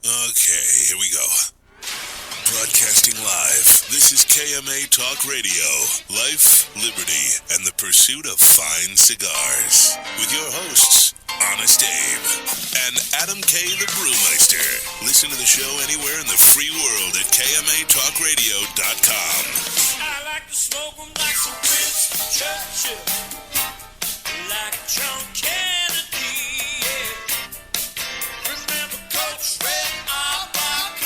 Okay, here we go. Broadcasting live, this is KMA Talk Radio, Life, Liberty, and the Pursuit of Fine Cigars. With your hosts, Honest Abe and Adam K. the Brewmeister. Listen to the show anywhere in the free world at KMATalkRadio.com. I like to smoke them like some Prince Churchill, like John Kennedy, yeah. Remember Coach Red Auerbach,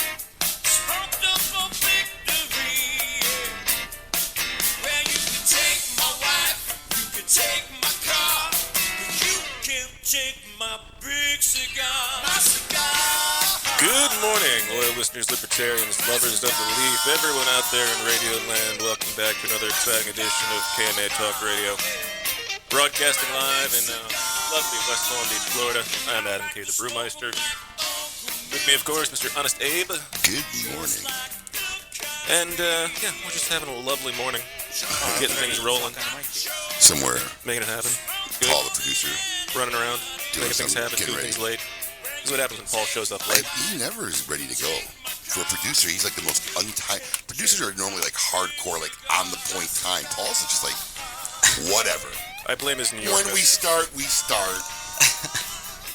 smoked up for victory, yeah. Well, you can take my wife, you can take my car, but you can't take my big cigar. My cigar. Good morning, loyal listeners, libertarians, lovers of the leaf, everyone out there in radio land. Welcome back to another exciting edition of KMA Talk Radio. Broadcasting live in lovely West Palm Beach, Florida. I'm Adam K. the Brewmeister. With me, of course, Mr. Honest Abe. Good morning. And, we're just having a lovely morning. Getting things rolling. Somewhere. Making it happen. Good. Paul, the producer. Running around. Doing Making things happen. getting Doing ready. things late. This is what happens when Paul shows up late. He never is ready to go. For a producer, he's like the most untimed. Producers are normally like hardcore, like on the point time. Paul's just like, whatever. I blame his New York. When we start, we start.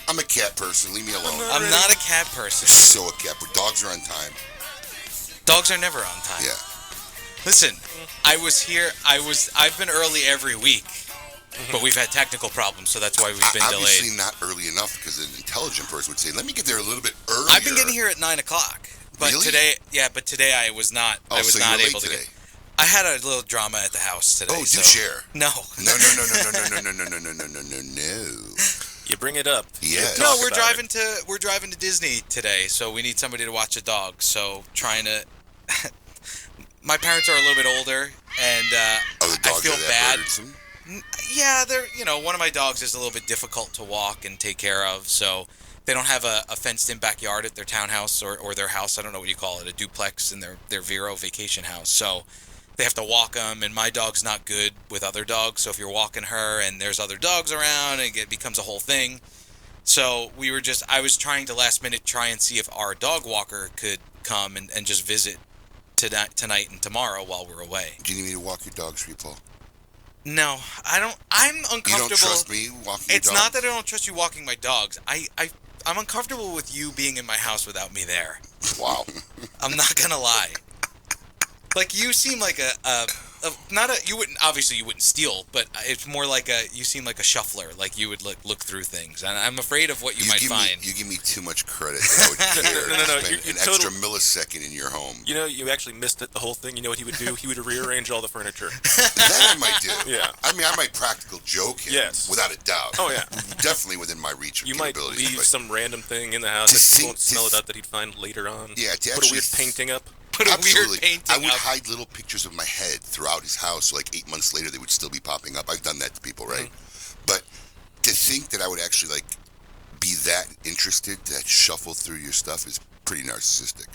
I'm a cat person. Leave me alone. I'm not a cat person. You're so a cat, but dogs are on time. Dogs are never on time. Yeah. Listen, I've been early every week, but we've had technical problems, so that's why we've been Obviously delayed. not early enough because an intelligent person would say, let me get there a little bit earlier. I've been getting here at 9 o'clock, but Really? today I was not. Oh, I was so not you're able late to today. get. I had a little drama at the house today. Oh, do so. share. No. No. You bring it up. Yes. No, Talk we're about driving to Disney today, so we need somebody to watch the dog. So trying to. My parents are a little bit older, and Oh, the I dogs feel are that bad. burdensome? Yeah, one of my dogs is a little bit difficult to walk and take care of, so they don't have a fenced-in backyard at their townhouse or their house. I don't know what you call it, a duplex in their Vero vacation house. So they have to walk them, and my dog's not good with other dogs. So if you're walking her and there's other dogs around, it becomes a whole thing. So I was trying to last minute try and see if our dog walker could come and just visit tonight and tomorrow while we're away. Do you need me to walk your dogs for you, Paul? No, I don't. I'm uncomfortable. You don't trust me walking your It's dog? not that I don't trust you walking my dogs. I'm uncomfortable with you being in my house without me there. Wow. I'm not gonna lie. Like, you seem like you wouldn't steal, but it's more like you seem like a shuffler. Like, you would look through things, and I'm afraid of what you might find. You give me too much credit that I would care No, to spend you're an extra millisecond in your home. You know, you actually missed it, the whole thing. You know what he would do? He would rearrange all the furniture. That I might do. Yeah. I mean, I might practical joke him. Yes. Without a doubt. Oh, yeah. Definitely within my reach of You might capabilities. leave but some random thing in the house To that think- won't smell it out that he'd find later on. Yeah, to Put a actually weird painting up. Put a absolutely. weird painting I would up. hide little pictures of my head throughout his house, so like 8 months later they would still be popping up. I've done that to people, right? But to think that I would actually like be that interested to shuffle through your stuff is pretty narcissistic.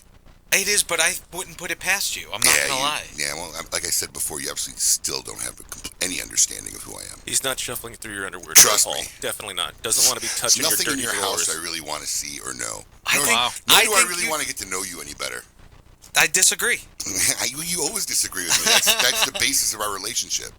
It is, but I wouldn't put it past you. I'm not gonna lie. Yeah, well, like I said before, you absolutely still don't have any understanding of who I am. He's not shuffling through your underwear. Trust Paul. me. Definitely not. Doesn't want to be There's touching your nothing dirty in your drawers. house I really want to see or know. I Nor- think- nor I do I think really you- want to get to know you any better. I disagree. You always disagree with me. That's the basis of our relationship.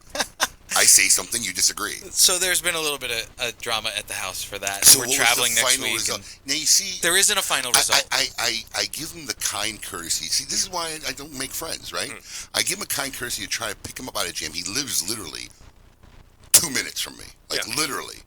I say something, you disagree. So there's been a little bit of drama at the house for that. So We're what traveling was the next final week. result? and Now you see, There isn't a final result. I give him the kind courtesy. See, this is why I don't make friends, right? I give him a kind courtesy to try to pick him up out of jam. He lives literally 2 minutes from me, like Yeah. literally.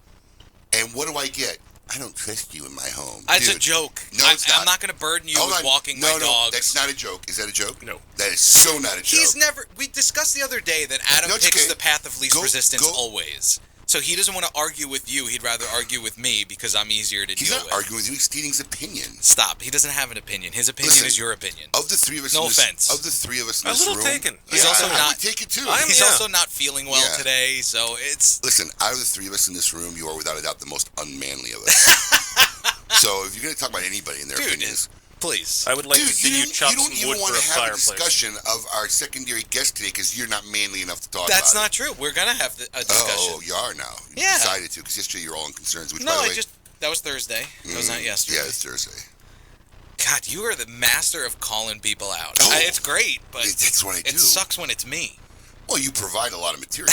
And what do I get? I don't trust you in my home. It's a Dude, joke. No, it's not. I'm not going to burden you Hold with on. walking no, my no, dogs. that's not a joke. Is that a joke? No. That is so not a joke. He's never. We discussed the other day that Adam No, it's picks okay. the path of least Go- resistance go- always. So he doesn't want to argue with you. He'd rather argue with me because I'm easier to He's deal not with. arguing with you. He's stating his opinion. Stop. He doesn't have an opinion. His opinion Listen, is your opinion. Of the three of us, No in this, offense. Of the three of us in A this little room, taken. He's yeah, also I not- would take it too. He's yeah. also not feeling well Yeah. today, so it's. Listen, out of the three of us in this room, you are without a doubt the most unmanly of us. So if you're going to talk about anybody and their Dude, opinions, please. I would like to dude, see you chop you don't some even wood want for to a have a fireplace. discussion of our secondary guest today because you're not manly enough to talk That's about not true. We're gonna have a discussion. Oh, you are now. You Yeah. decided to because yesterday you were all in concerns. Which, No, by the way, that was Thursday. That was not yesterday. Yeah, it's Thursday. God, you are the master of calling people out. Oh, It's great, but that's what I do. it sucks when it's me. Well, you provide a lot of material.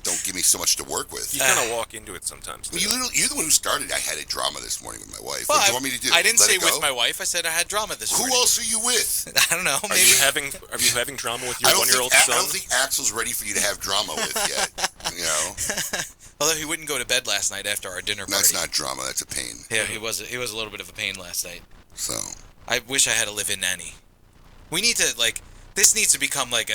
Don't give me so much to work with. You kind of walk into it sometimes. You're the one who started. I had a drama this morning with my wife. Well, What do you want me to do? I didn't Let say it go? with my wife. I said I had drama this Who morning. else are you with? I don't know. Are Maybe. you having drama with your 1-year-old I son? don't think Axel's ready for you to have drama with yet. Although he wouldn't go to bed last night after our dinner party. That's not drama. That's a pain. Yeah, he was a little bit of a pain last night. So. I wish I had a live-in nanny. We need to this needs to become like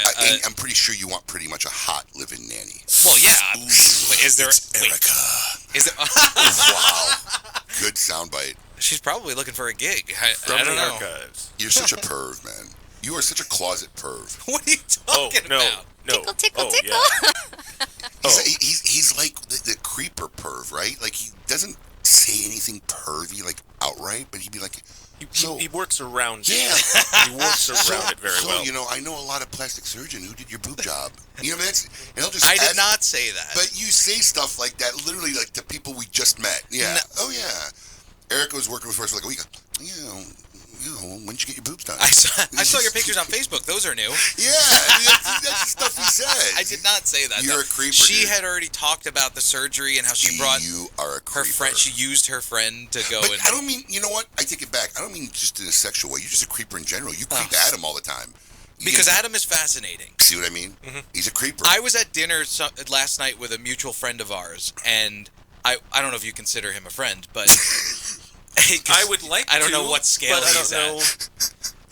I'm pretty sure you want pretty much a hot live-in nanny. Well, yeah. Is there? It's Erica. Is there? Wow. Good soundbite. She's probably looking for a gig. From I don't the know. archives. You're such a perv, man. You are such a closet perv. What are you talking about? No. Tickle, tickle, oh, tickle. Yeah. He's like the creeper perv, right? Like, he doesn't say anything pervy, like, outright, but he'd be like... He works around it. Yeah. He works around it very well. I know a lot of plastic surgeon who did your boob job. And he'll just I did not say that. But you say stuff like that, literally, like, to people we just met. Yeah. No. Oh, yeah. Erica was working with us for like a week. When did you get your boobs done? I saw your pictures on Facebook. Those are new. Yeah, that's the stuff he said. I did not say that. You're a creeper. She dude. had already talked about the surgery and how she brought You are a creeper. her friend. She used her friend to go. But and I don't mean. You know what? I take it back. I don't mean just in a sexual way. You're just a creeper in general. You creep Adam all the time. because Adam is fascinating. See what I mean? Mm-hmm. He's a creeper. I was at dinner last night with a mutual friend of ours, and I don't know if you consider him a friend, but I would like to. I don't know what scale but I he's don't know. at.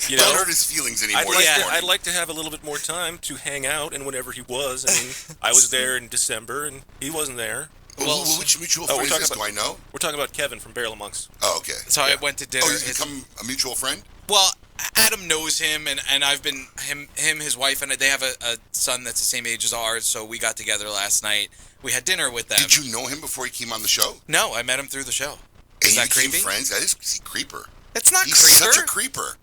You Don't know, hurt his feelings anymore. I'd like to have a little bit more time to hang out, and whenever he was, I mean, I was there in December, and he wasn't there. Well, which mutual friend is this? Do I know? We're talking about Kevin from Barrel Monks. Oh, okay. So I went to dinner. Oh, he's become a mutual friend? Well, Adam knows him, and I've been him, his wife, and they have a son that's the same age as ours. So we got together last night. We had dinner with them. Did you know him before he came on the show? No, I met him through the show. Is that became creepy? Friends? That is a creeper. It's not He's creeper. such a creeper.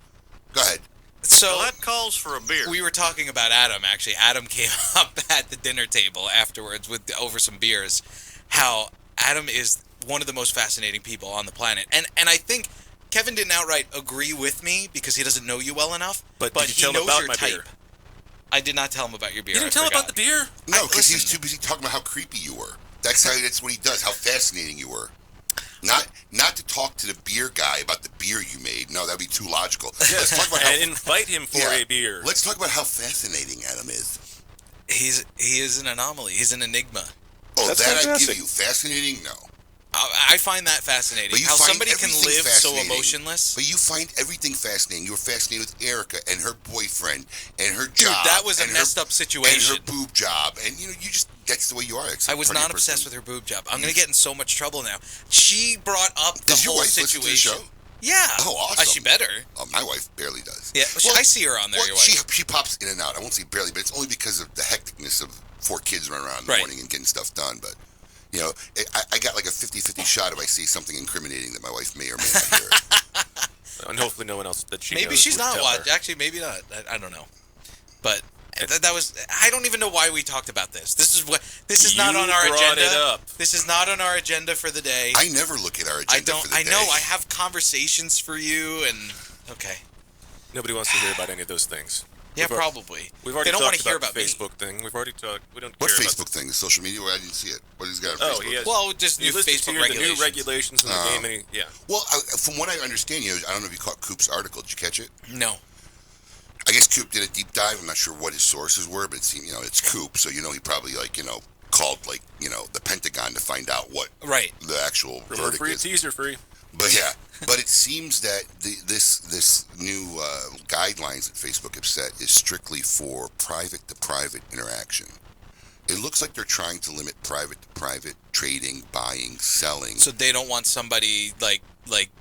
Go ahead. So Well, that calls for a beer. we were talking about Adam. Actually, Adam came up at the dinner table afterwards over some beers. How Adam is one of the most fascinating people on the planet, and I think Kevin didn't outright agree with me because he doesn't know you well enough. But but did you he tell him knows about your my type. beer? I did not tell him about your beer. You didn't I tell him forgot. about the beer? No, because he's listen. too busy talking about how creepy you were. That's what he does. How fascinating you were. Not to talk to the beer guy about the beer you made. No, that'd be too logical. Let's talk about And invite him for a beer. Let's talk about how fascinating Adam is. He is an anomaly. He's an enigma. Oh, That's that I fantastic. give you. Fascinating? No. I find that fascinating. But you How find somebody can everything live so fascinating. emotionless. But you find everything fascinating. You were fascinated with Erica and her boyfriend and her job. Dude, that was a and messed up situation. And her boob job. And, you just, that's the way you are. I was not obsessed with her boob job. I'm going to get in so much trouble now. She brought up the Does your whole wife listen situation. to the show? Yeah. Oh, awesome. She better. Oh, my wife barely does. Yeah, I see her on there. Well, Your wife. she pops in and out. I won't say barely, but it's only because of the hecticness of 4 kids running around in the Right. morning and getting stuff done. But, I got like a 50-50 shot if I see something incriminating that my wife may or may not hear. And hopefully no one else that she Maybe knows she's would not tell watching. her. Actually, maybe not. I don't know. But that was. I don't even know why we talked about this. This is not You on our brought agenda. it up. This is not on our agenda for the day. I never look at our agenda for the I day. know. I have conversations for you, and okay. Nobody wants to hear about any of those things. Yeah, We've al- probably. We've already They don't talked want to hear about about the Facebook thing. We've already talked. We don't What care Facebook thing? The social media? Well, I didn't see it. What he's got on Oh, Facebook? he has. Well, just new you listed Facebook here regulations. the new regulations in the game. And yeah. Well, from what I understand, I don't know if you caught Coop's article. Did you catch it? No. I guess Coop did a deep dive. I'm not sure what his sources were, but it seemed, it's Coop, so he probably called the Pentagon to find out what Right. the actual Rumor verdict free, is. teaser free. But yeah, but it seems that this new guidelines that Facebook have set is strictly for private-to-private interaction. It looks like they're trying to limit private-to-private trading, buying, selling. So they don't want somebody like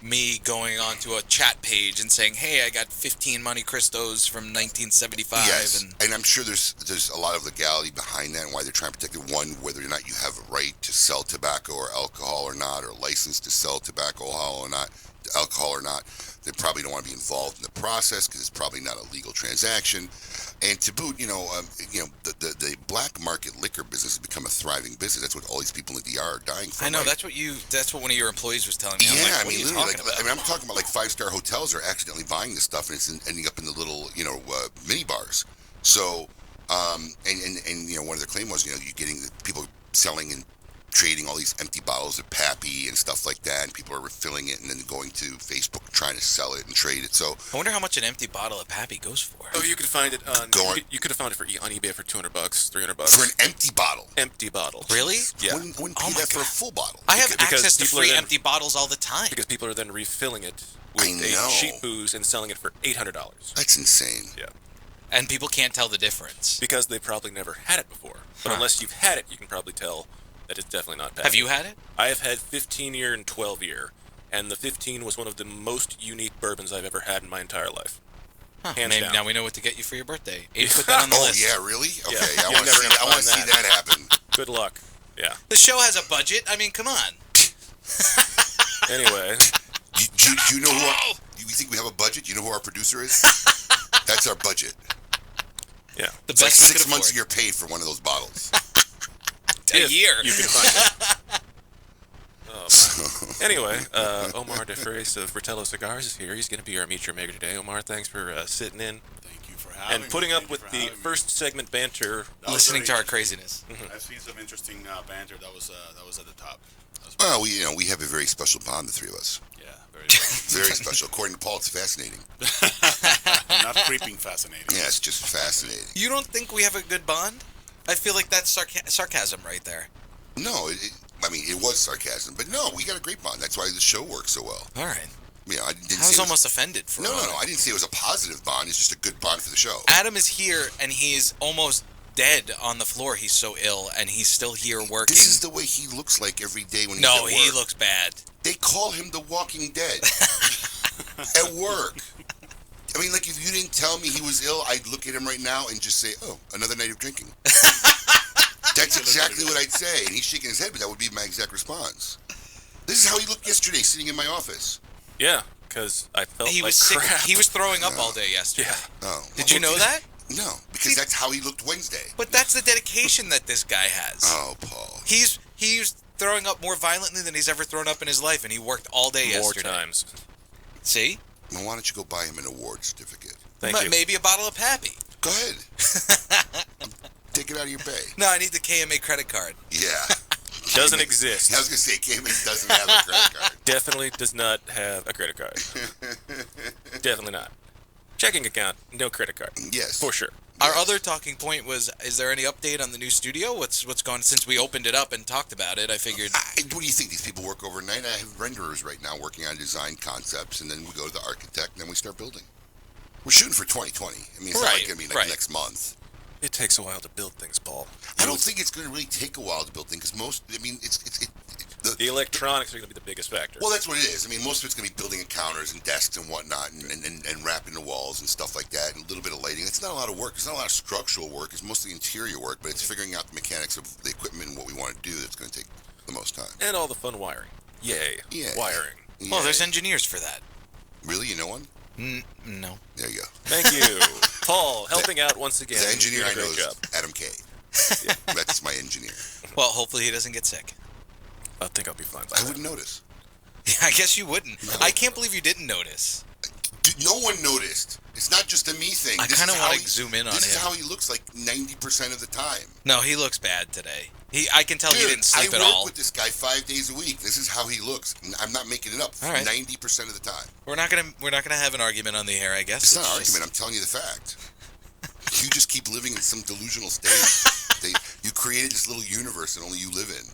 me going onto a chat page and saying, "Hey, I got 15 Monte Cristos from 1975." Yes, And and I'm sure there's a lot of legality behind that and why they're trying to protect it. One, whether or not you have a right to sell tobacco or alcohol or not, or license to sell tobacco or not, alcohol or not. They probably don't want to be involved in the process because it's probably not a legal transaction. And to boot, the black market liquor business has become a thriving business. That's what all these people in the DR are dying from. I know, right? that's what one of your employees was telling me. I'm Yeah, like, I what mean, are you literally, talking about? I'm talking about like 5-star hotels are accidentally buying this stuff, and it's ending up in the little, mini bars. So, one of their claim was, you're getting people selling and trading all these empty bottles of Pappy and stuff like that, and people are refilling it and then going to Facebook trying to sell it and trade it. So I wonder how much an empty bottle of Pappy goes for. Oh, you could find it on. You could have found it on eBay for $200, $300 for an empty bottle. Empty bottle. Really? Yeah. Wouldn't pay that for a full bottle. I have Because access to people are free then- empty bottles all the time. Because people are then refilling it with I know. a cheap booze and selling it for $800. That's insane. Yeah. And people can't tell the difference. Because they probably never had it before. But unless you've had it, you can probably tell that it's definitely not Pappy. Have you had it? I have had 15-year and 12-year, and the 15 was one of the most unique bourbons I've ever had in my entire life. Huh. Hands Maybe down. now we know what to get you for your birthday. Abe, put that on the Oh list. yeah, really? Okay, Yeah, I you're want to never see. gonna I want to find see that happen. Good luck. Yeah. The show has a budget. I mean, come on. Anyway, Do you know who? You think we have a budget? Do you know who our producer is? That's our budget. yeah. The It's like best we 6 could months afford. of your pay for one of those bottles. A If year. You can find it. Oh, my. Anyway, Omar de Frias of Fratello Cigars is here. He's going to be our Meet Your Maker today. Omar, thanks for sitting in Thank you for having me. and putting up Thank you with for the having me. first segment banter. That was Listening to very our craziness. I've seen some interesting banter. That was at the top. That was Well, we have a very special bond, the three of us. yeah, very nice. Very special. According to Paul, it's fascinating. Not creeping fascinating. Yeah, it's just fascinating. You don't think we have a good bond? I feel like that's sarcasm right there. No, it was sarcasm, but no, we got a great bond. That's why the show works so well. All right. I didn't I say was it almost offended for No, a no, moment. no. I didn't say it was a positive bond. It's just a good bond for the show. Adam is here, and he's almost dead on the floor. He's so ill, and he's still here working. This is the way he looks like every day when he's at No, work. he looks bad. They call him the Walking Dead at work. I mean, like, if you didn't tell me he was ill, I'd look at him right now and just say, "Oh, another night of drinking." That's exactly what I'd say. And he's shaking his head, but that would be my exact response. This is how he looked yesterday, sitting in my office. Yeah, because I felt He like was sick. crap. He was throwing up all day yesterday. Yeah. Oh, Did you know that? No, because that's how he looked Wednesday. But that's the dedication that this guy has. Oh, Paul. He's throwing up more violently than he's ever thrown up in his life, and he worked all day More yesterday. times. See? Well, why don't you go buy him an award certificate? Thank you. Maybe a bottle of Pappy. Go ahead. Take it out of your pay. No, I need the KMA credit card. Yeah. Doesn't exist. I was going to say, Cayman doesn't have a credit card. Definitely does not have a credit card. Definitely not. Checking account, no credit card. Yes. For sure. Our other talking point was, is there any update on the new studio? What's going since we opened it up and talked about it? I figured. What do you think? These people work overnight? I have renderers right now working on design concepts, and then we go to the architect, and then we start building. We're shooting for 2020. I mean, it's not like going to be like next month. It takes a while to build things, Paul. I don't think it's going to really take a while to build things, because The electronics are going to be the biggest factor. well, that's what it is. I mean, most of it's going to be building counters and desks and whatnot, and wrapping the walls and stuff like that, and a little bit of lighting. It's not a lot of work. It's not a lot of structural work. It's mostly interior work, but it's figuring out the mechanics of the equipment and what we want to do that's going to take the most time. And all the fun wiring. Yay. Yeah. Wiring. Well, there's Yeah. engineers for that. Really? You know one? No. There you go. Thank you. Paul, helping out once again. The engineer Doing I a know great is job. Adam K. That's my engineer. Well, hopefully he doesn't get sick. I think I'll be fine. I wouldn't notice. I guess you wouldn't. No. I can't believe you didn't notice. Dude, no one noticed. It's not just a me thing. I This kinda is wanna how he- zoom in on This is him. how he looks like 90% of the time. No, he looks bad today. I can tell Dude, he didn't sleep I at work all. with this guy 5 days a week. This is how he looks. I'm not making it up. All right. 90% of the time. We're not gonna have an argument on the air, I guess. It's not an just- argument. I'm telling you the fact. You just keep living in some delusional state. You created this little universe that only you live in.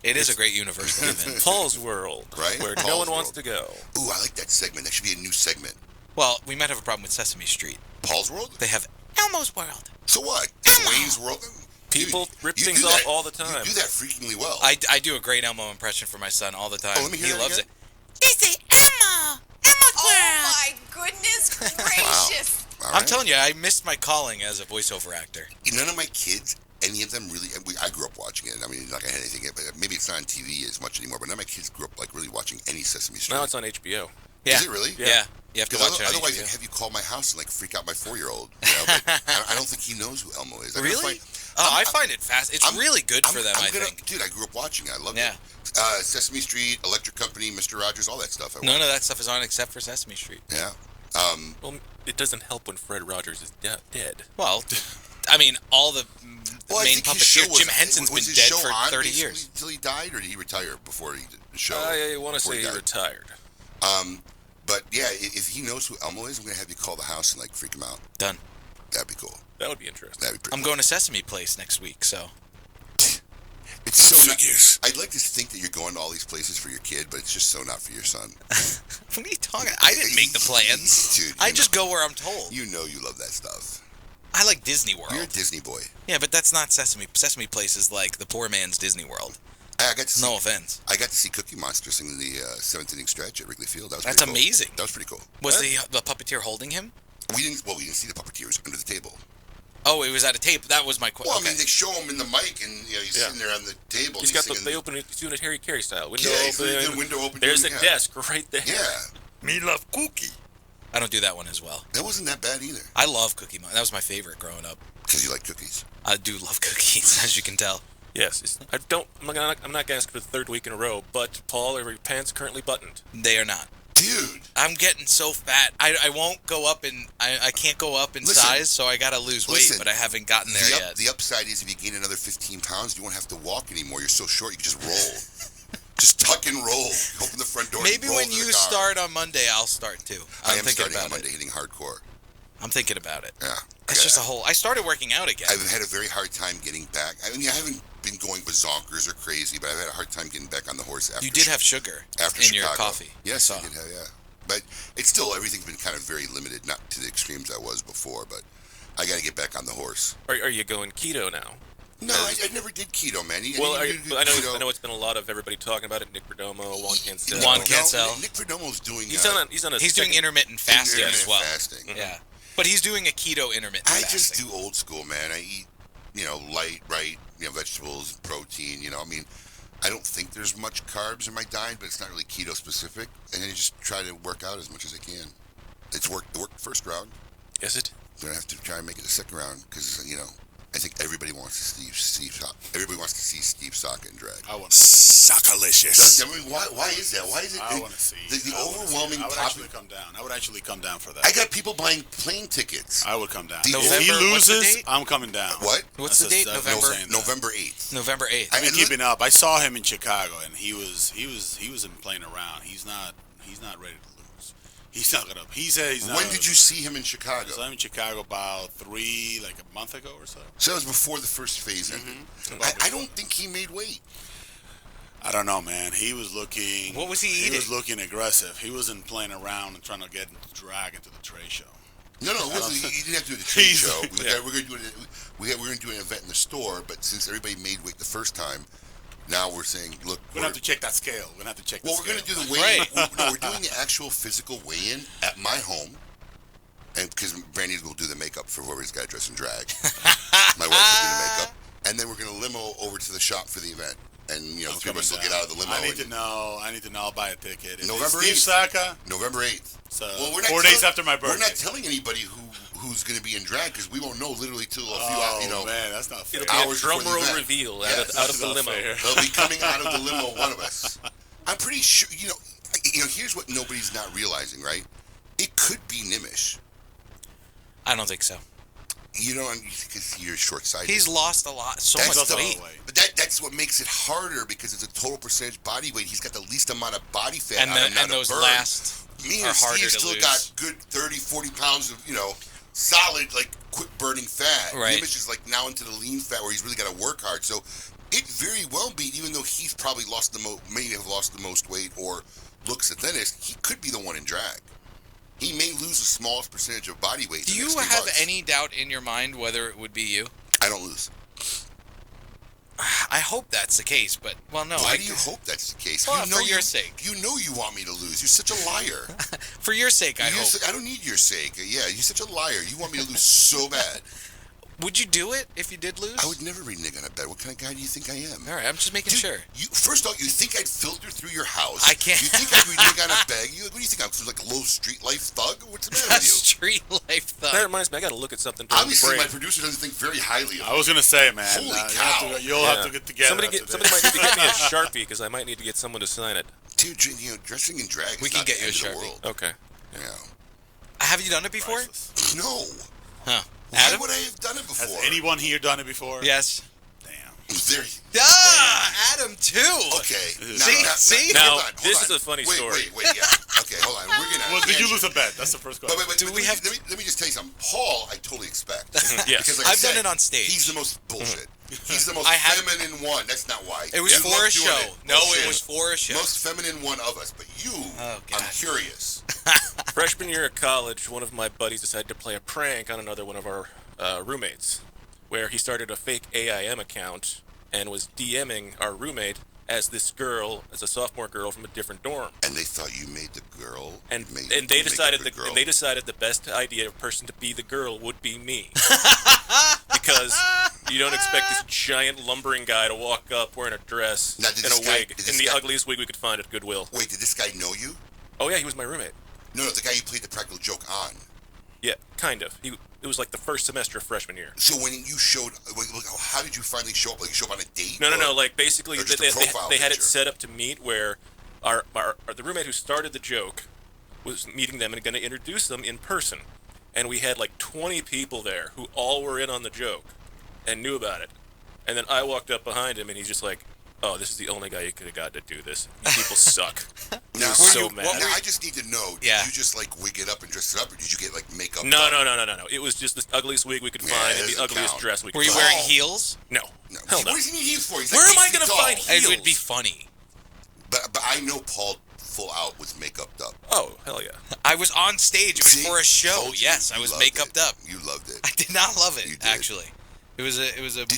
It is a great universe to live in. Paul's world, Right? where no Paul's one wants world. to go. Ooh, I like that segment. That should be a new segment. Well, we might have a problem with Sesame Street. Paul's World? They have Elmo's World. So what? Wayne's World? People Dude, rip you things do off that- all the time. You do that freakingly well. I do a great Elmo impression for my son all the time. Oh, let me hear he that loves again. it. This is Elmo. Elmo's Oh World. my goodness gracious! All I'm right. telling you, I missed my calling as a voiceover actor. None of my kids, any of them really. I grew up watching it. I mean, like I had anything. But maybe it's not on TV as much anymore. But none of my kids grew up like really watching any Sesame Street. Now it's on HBO. Yeah. Is it really? Yeah. You have to Because watch it on otherwise, HBO. have you call my house and like freak out my 4-year-old? You know? But I don't think he knows who Elmo is. I gotta Really? Oh, I find it fast. It's really good for them, I think. Dude, I grew up watching it. I loved Yeah. it. Sesame Street, Electric Company, Mr. Rogers, all that stuff. None of that stuff is on except for Sesame Street. Yeah. Well, it doesn't help when Fred Rogers is dead. Well, I mean, all the I main think his show puppeteers. Jim Henson's was been his dead show for on 30 basically years. until he died, or did he retire before he did the show? I want to before say he died? retired. But yeah, if he knows who Elmo is, I'm gonna have you call the house and like freak him out. Done. That'd be cool. That would be interesting. That'd be pretty. I'm going to Sesame Place next week, so. It's so Figures. I'd like to think that you're going to all these places for your kid, but it's just so not for your son. What are you talking? I didn't make the plans. Dude, I just go where I'm told. You know you love that stuff. I like Disney World. You're a Disney boy. Yeah, but that's not Sesame. Sesame Place is like the poor man's Disney World. I got to see, No offense. I got to see Cookie Monster sing the seventh inning stretch at Wrigley Field. That was That's pretty cool. amazing. That was pretty cool. Was the puppeteer holding him? We didn't see the puppeteers under the table. Oh, it was at a tape. That was my question. Well, I mean, they show him in the mic, and he's sitting there on the table. He's and got singing they open it. He's doing it Harry Carey style. Window he's doing open. window open. There's a yeah. desk right there. Yeah, Me love Cookie. I don't do that one as well. that wasn't that bad either. I love Cookie Monster. That was my favorite growing up. Because you like cookies. I do love cookies, as you can tell. Yes. I'm not going to ask for the third week in a row. But Paul, are your pants currently buttoned? They are not. Dude, I'm getting so fat. I won't go up in. I can't go up in Listen. size, so I gotta lose weight. Listen. But I haven't gotten there yet. The upside is if you gain another 15 pounds, you won't have to walk anymore. You're so short, you can just roll. Just tuck and roll. Open the front door. Maybe and roll when to you the car. start on Monday, I'll start too. I am thinking starting about on Monday it. hitting hardcore. I'm thinking about it. Yeah. It's just a whole. I started working out again. I've had a very hard time getting back. I mean, I haven't been going bazonkers or crazy, but I've had a hard time getting back on the horse after. You did have sugar after in Chicago. your coffee. Yes, I I saw. did have, yeah. But it's still, everything's been kind of very limited, not to the extremes I was before, but I got to get back on the horse. Are you going keto now? No, I never did keto, man. Well, I Keto. know it's been a lot of everybody talking about it. Nick Perdomo, Juan Cancel. Juan Cancel. Nick Perdomo's doing. He's on a He's doing second- intermittent fasting intermittent as well. fasting. Yeah, but he's doing a keto intermittent I fasting. just do old school, man. I eat, light, right, vegetables, protein, I mean, I don't think there's much carbs in my diet, but it's not really keto specific. And then you just try to work out as much as I can. It worked the first round. Is it? Then I have to try and make it the second round because, I think everybody wants to see Steve Saka in drag. I want to. Sockalicious. I mean, why is that? Why is it? I want to see. The I wanna see. overwhelming I would pop. actually come down. I would actually come down for that. I got people buying plane tickets. I would come down. November- If he what's the loses, date? I'm coming down. What? What's the date? That's no November? saying that. November 8th. November 8th. I've been And keeping up. I saw him in Chicago, and he wasn't playing around. He's not ready to lose. He's not gonna. He said he's not. When did you see him in Chicago? I saw him in Chicago about a month ago or so. So that was before the first phase ended. I don't think he made weight. I don't know, man. He was looking. What was he He eating? was looking aggressive. He wasn't playing around and trying to get drag into the trade show. No, it wasn't. You didn't have to do the trade He's- show. yeah. We're going to do it. We're going to do an event in the store. But since everybody made weight the first time, now we're saying, look, We're gonna have to check that scale. We're gonna have to check. well, the we're going to do scale. the weigh-in. Right. We're doing the actual physical weigh-in at my home, and because Brandy will do the makeup for whoever's got to dress in drag. My wife will do the makeup, and then we're going to limo over to the shop for the event. And I'm three of us will coming get out of the limo. I need and- to know. I'll buy a ticket. If November it's Steve 8th. Saka. November 8th. So Well, we're not 4 days telling- after my birthday. We're not telling anybody who's going to be in drag because we won't know literally till a few hours. Oh man, that's not fair. It'll be a Hours drum before the roll event. reveal Yes. out of the That's limo. not fair. They'll be coming out of the limo, one of us. I'm pretty sure, here's what nobody's not realizing, right? It could be Nimish. I don't think so. Because you're short-sighted. He's lost a lot, so That's much the- weight. But that's what makes it harder because it's a total percentage body weight. He's got the least amount of body fat And, on him now and to those burn. last Me are and harder Steve to still lose. got good 30, 40 pounds of, solid, quick burning fat. Right. Nimish is now into the lean fat where he's really got to work hard. So it very well be, even though he's probably may have lost the most weight or looks the thinnest, he could be the one in drag. He may lose the smallest percentage of body weight. Do in the you next 3 have months. any doubt in your mind whether it would be you? I don't lose. I hope that's the case, but no. Why do you hope that's the case? Well, for your you, sake. You know you want me to lose. You're such a liar. For your sake, I hope. I don't need your sake. Yeah, you're such a liar. You want me to lose so bad. Would you do it if you did lose? I would never renege on a bet. What kind of guy do you think I am? All right, I'm just making sure. First off, you think I'd filter through your house? I can't. You think I'd renege on a bet? What do you think? I'm like a low street life thug? What's the matter with you? Street life thug. That reminds me, I got to look at something during the Obviously, break. my producer doesn't think very highly of me. I was gonna say, man. Holy cow. You'll have to get together. Somebody might need to get me a Sharpie because I might need to get someone to sign it. Dude, dressing in drag We is can not get the you a end of the Sharpie. world. Okay. Yeah. Have you done it before? Priceless. No. Huh. Why Adam? would I have done it before? Has anyone here done it before? Yes. Damn. There. Adam too. Okay. See? Now, hold on. this is a funny wait, story. Wait, yeah. Okay, hold on. We're gonna. Well, did you lose a bet? That's the first question. Wait, let me just tell you something. Paul, I totally expect. Yes. Because like I've done it on stage. He's the most bullshit. He's the most I have- feminine one. That's not why. It was You for love a doing show. it. No, Bullshit. it was for a show. Most feminine one of us, but you, Oh, God. I'm curious. Freshman year of college, one of my buddies decided to play a prank on another one of our roommates, where he started a fake AIM account and was DMing our roommate as this girl, as a sophomore girl from a different dorm. And they thought you made the girl. And made- they make decided up a girl. the best idea of person to be the girl would be me. Because you don't expect this giant lumbering guy to walk up wearing a dress Now, did and this a guy- wig, did this in the guy- ugliest wig we could find at Goodwill. Wait, did this guy know you? Oh yeah, he was my roommate. No, the guy you played the practical joke on. Yeah, kind of. It was like the first semester of freshman year. So when you showed, how did you finally show up? Like you show up on a date? No. Like basically, or just a they profile had it picture? set up to meet where the roommate who started the joke was meeting them and going to introduce them in person, and we had like 20 people there who all were in on the joke and knew about it. And then I walked up behind him, and he's just like, "Oh, this is the only guy you could have got to do this. You people suck." He Now, was were so you- mad. Now, I just need to know. Did Yeah. you just like wig it up and dress it up, or did you get like makeup? No. done? It was just the ugliest wig we could Yeah, find it and the doesn't ugliest count. dress we could Were you find. wearing Oh. heels? No. No. Hell What no. does he need heels for? He's Where like am I 8 feet gonna tall. find heels? It would be funny. But I know Paul full out was makeup up. Oh, hell yeah. I was on stage. It was See? for a show. Told you. Yes, I You was loved make-upped it. up. You loved it. I did not love it, You did. actually. It was a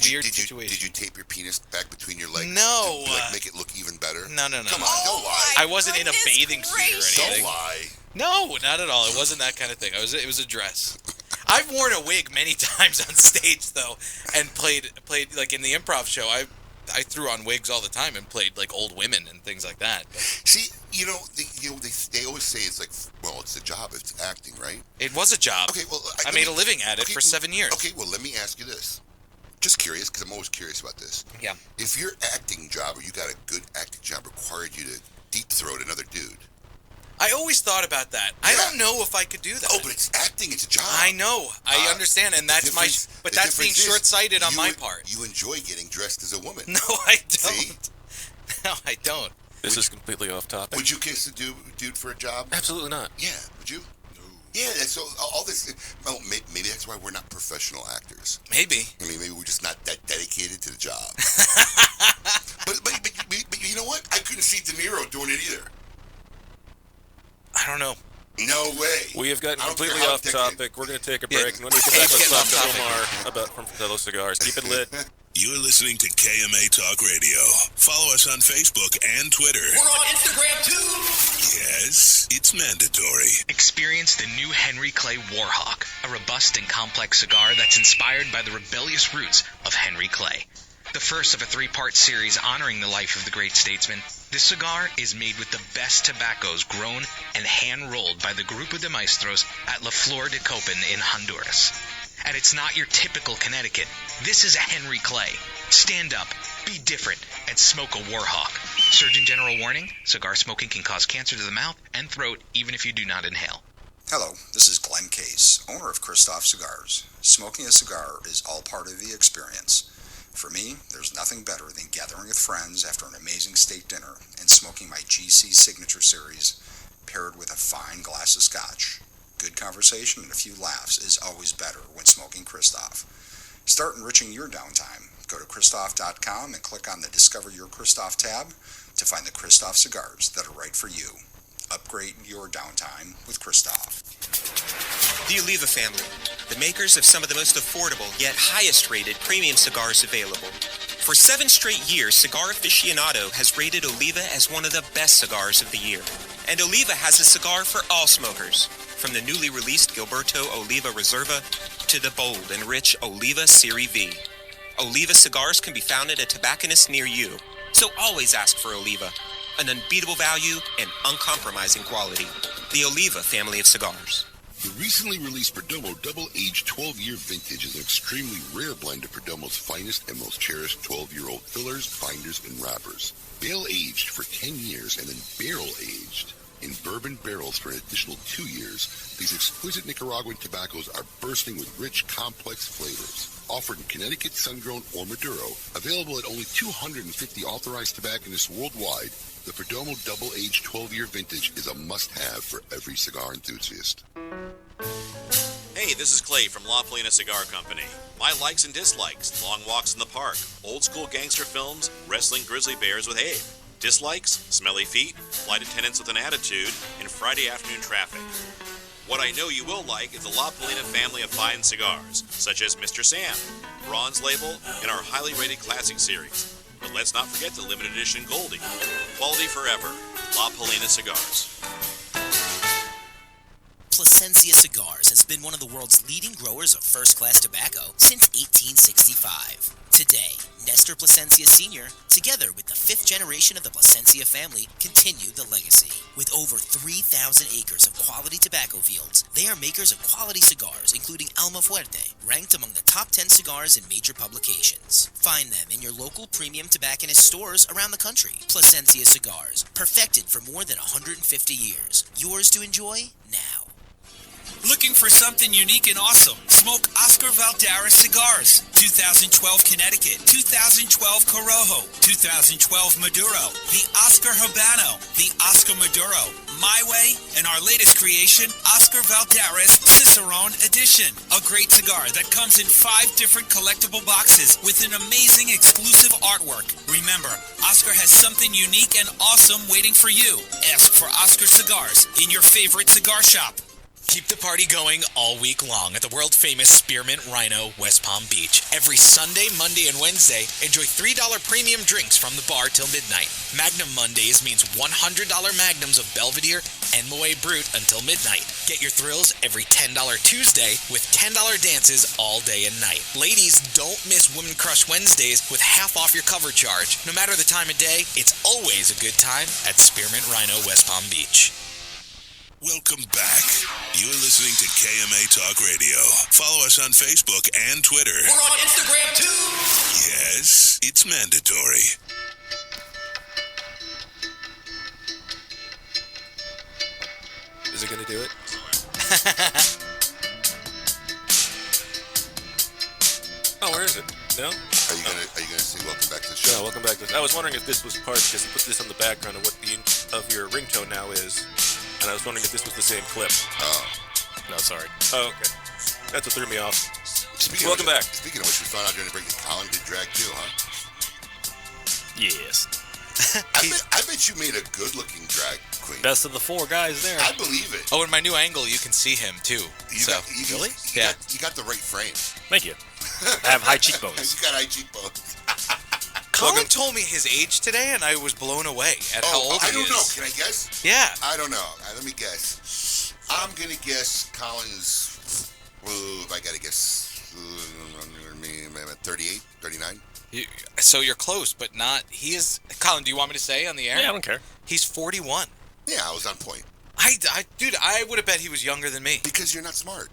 weird situation. Did you tape your penis back between your legs? No, To, like, make it look even better? No. Come on, don't lie. I wasn't in a bathing suit or gracious. anything. Don't lie. No, not at all. It wasn't that kind of thing. It was a dress. I've worn a wig many times on stage though, and played like in the improv show. I threw on wigs all the time and played like old women and things like that. But See, they always say it's like, well, it's a job. It's acting, right? it was a job. Okay, well, I made a living at it for 7 years. Okay, well, let me ask you this. Just curious, because I'm always curious about this. Yeah. If your acting job, or you got a good acting job, required you to deep throat another dude. I always thought about that. I Yeah. don't know if I could do that. Oh, but it's acting. It's a job. I know. I understand, and that's my. But that's being short-sighted on my part. You enjoy getting dressed as a woman. No, I don't. See? No, I don't. This is completely off topic. Would you kiss a dude for a job? Absolutely not. Yeah. Would you? No. Yeah. So all this. Well, maybe that's why we're not professional actors. Maybe. I mean, maybe we're just not that dedicated to the job. but you know what? I couldn't see De Niro doing it either. I don't know. No way. We have gotten I don't care completely how off dedicated- topic. We're going to take a Yeah, break. And when we come Dave's back, let's getting talk to off Omar from Fratello Cigars. Keep it lit. You're listening to KMA Talk Radio. Follow us on Facebook and Twitter. We're on Instagram too. Yes, it's mandatory. Experience the new Henry Clay Warhawk, a robust and complex cigar that's inspired by the rebellious roots of Henry Clay. The first of a 3-part series honoring the life of the great statesman, this cigar is made with the best tobaccos grown and hand-rolled by the Grupo de Maestros at La Flor de Copan in Honduras. And it's not your typical Connecticut. This is a Henry Clay. Stand up, be different, and smoke a Warhawk. Surgeon General warning, cigar smoking can cause cancer to the mouth and throat even if you do not inhale. Hello, this is Glenn Case, owner of Christoph Cigars. Smoking a cigar is all part of the experience. For me, there's nothing better than gathering with friends after an amazing steak dinner and smoking my GC Signature Series paired with a fine glass of scotch. Good conversation and a few laughs is always better when smoking Christoph. Start enriching your downtime. Go to Christoph.com and click on the Discover Your Christoph tab to find the Christoph cigars that are right for you. Upgrade your downtime with Christoph. The Oliva family, the makers of some of the most affordable yet highest rated premium cigars available. For 7 straight years, Cigar Aficionado has rated Oliva as one of the best cigars of the year. And Oliva has a cigar for all smokers, from the newly released Gilberto Oliva Reserva to to the bold and rich Oliva Serie V. Oliva cigars can be found at a tobacconist near you, so always ask for Oliva, an unbeatable value and uncompromising quality. The Oliva family of cigars. The recently released Perdomo Double-Aged 12-Year Vintage is an extremely rare blend of Perdomo's finest and most cherished 12-year-old fillers, binders, and wrappers. Bale-aged for 10 years and then barrel-aged in bourbon barrels for an additional 2 years, these exquisite Nicaraguan tobaccos are bursting with rich, complex flavors. Offered in Connecticut, sun-grown, or Maduro, available at only 250 authorized tobacconists worldwide, the Perdomo Double-Aged 12-Year Vintage is a must-have for every cigar enthusiast. Hey, this is Clay from La Polina Cigar Company. My likes and dislikes: long walks in the park, old school gangster films, wrestling grizzly bears with Abe. Dislikes: smelly feet, flight attendants with an attitude, and Friday afternoon traffic. What I know you will like is the La Polina family of fine cigars, such as Mr. Sam, Bronze Label, and our highly rated Classic Series. But let's not forget the limited edition Goldie. Quality forever. La Polina Cigars. Plasencia Cigars has been one of the world's leading growers of first-class tobacco since 1865. Today, Nestor Plasencia Sr., together with the fifth generation of the Plasencia family, continue the legacy. With over 3,000 acres of quality tobacco fields, they are makers of quality cigars, including Alma Fuerte, ranked among the top 10 cigars in major publications. Find them in your local premium tobacconist stores around the country. Plasencia Cigars, perfected for more than 150 years. Yours to enjoy now. Looking for something unique and awesome? Smoke Oscar Valderas cigars. 2012 Connecticut, 2012 Corojo, 2012 Maduro, the Oscar Habano, the Oscar Maduro, My Way, and our latest creation, Oscar Valderas Cicerone Edition. A great cigar that comes in 5 different collectible boxes with an amazing exclusive artwork. Remember, Oscar has something unique and awesome waiting for you. Ask for Oscar Cigars in your favorite cigar shop. Keep the party going all week long at the world-famous Spearmint Rhino, West Palm Beach. Every Sunday, Monday, and Wednesday, enjoy $3 premium drinks from the bar till midnight. Magnum Mondays means $100 magnums of Belvedere and Moet Brut until midnight. Get your thrills every $10 Tuesday with $10 dances all day and night. Ladies, don't miss Women Crush Wednesdays with half off your cover charge. No matter the time of day, it's always a good time at Spearmint Rhino, West Palm Beach. Welcome back. You're listening to KMA Talk Radio. Follow us on Facebook and Twitter. We're on Instagram too. Yes, it's mandatory. Is it going to do it? Oh, where is it? No? Are you gonna say welcome back to the show? No, welcome back to. I was wondering if this was part, because you put this on the background of what of your ringtone now is. And I was wondering if this was the same clip. Oh. No, sorry. Oh, okay. That's what threw me off. Welcome back. Speaking of which, we found out during the break that Colin did drag too, huh? Yes. I bet you made a good-looking drag queen. Best of the 4 guys there. I believe it. Oh, in my new angle, you can see him too. Really? You got the right frame. Thank you. I have high cheekbones. You got high cheekbones. Colin told me his age today, and I was blown away at how old he is. I don't know. Can I guess? Yeah. I don't know. Let me guess. I'm going to guess Colin's, if I got to guess, 38, 39? So you're close, but not. He is. Colin, do you want me to say on the air? Yeah, I don't care. He's 41. Yeah, I was on point. Dude, I would have bet he was younger than me. Because you're not smart.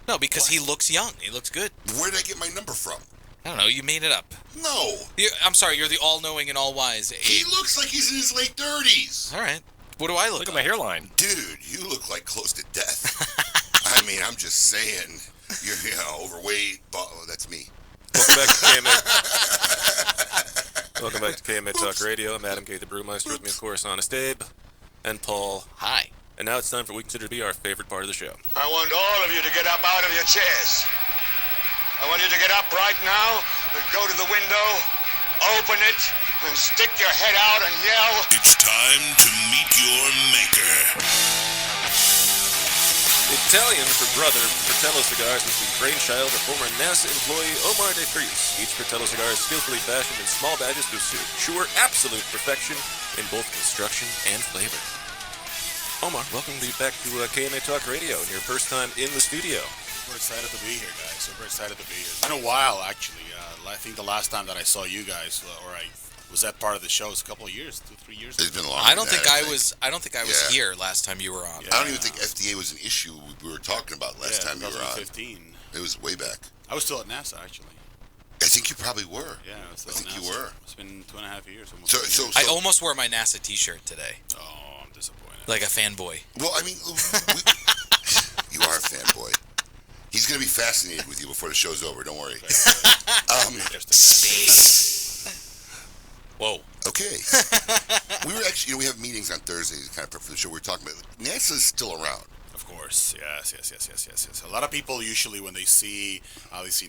No, because he looks young. He looks good. Where did I get my number from? I don't know. You made it up. No. I'm sorry. You're the all-knowing and all-wise. He looks like he's in his late 30s. All right. What do I look like? Look at my hairline. Dude, you look like close to death. I mean, I'm just saying. You're overweight. That's me. Welcome back to KMA. Welcome back to KMA Talk Radio. I'm Adam K. the Brewmeister. With me, of course, Honest Abe and Paul. Hi. And now it's time for what we consider to be our favorite part of the show. I want all of you to get up out of your chairs. I want you to get up right now and go to the window, open it, and stick your head out and yell. It's time to meet your maker. Italian for brother, Fratello Cigars is the brainchild of former NASA employee Omar de Frias. Each Fratello cigar is skillfully fashioned in small batches to ensure absolute perfection in both construction and flavor. Omar, welcome back to KMA Talk Radio and your first time in the studio. Super excited to be here, guys. Super excited to be here. It's been a while, actually. I think the last time that I saw you guys, or I was that part of the show, was a couple of years, 2-3 years. It's been long. I don't think I was here last time you were on. I don't even think FDA was an issue we were talking about last time you were on. 2015. It was way back. I was still at NASA, actually. I think you probably were. Yeah, I think you were. It's been 2.5 years. So I almost wore my NASA T-shirt today. Oh, I'm disappointed. Like a fanboy. Well, I mean, you are a fanboy. He's going to be fascinated with you before the show's over. Don't worry. Whoa. Okay. We were actually, we have meetings on Thursdays kind of prep for the show. We were talking about NASA's still around. Of course, yes. A lot of people usually, when they see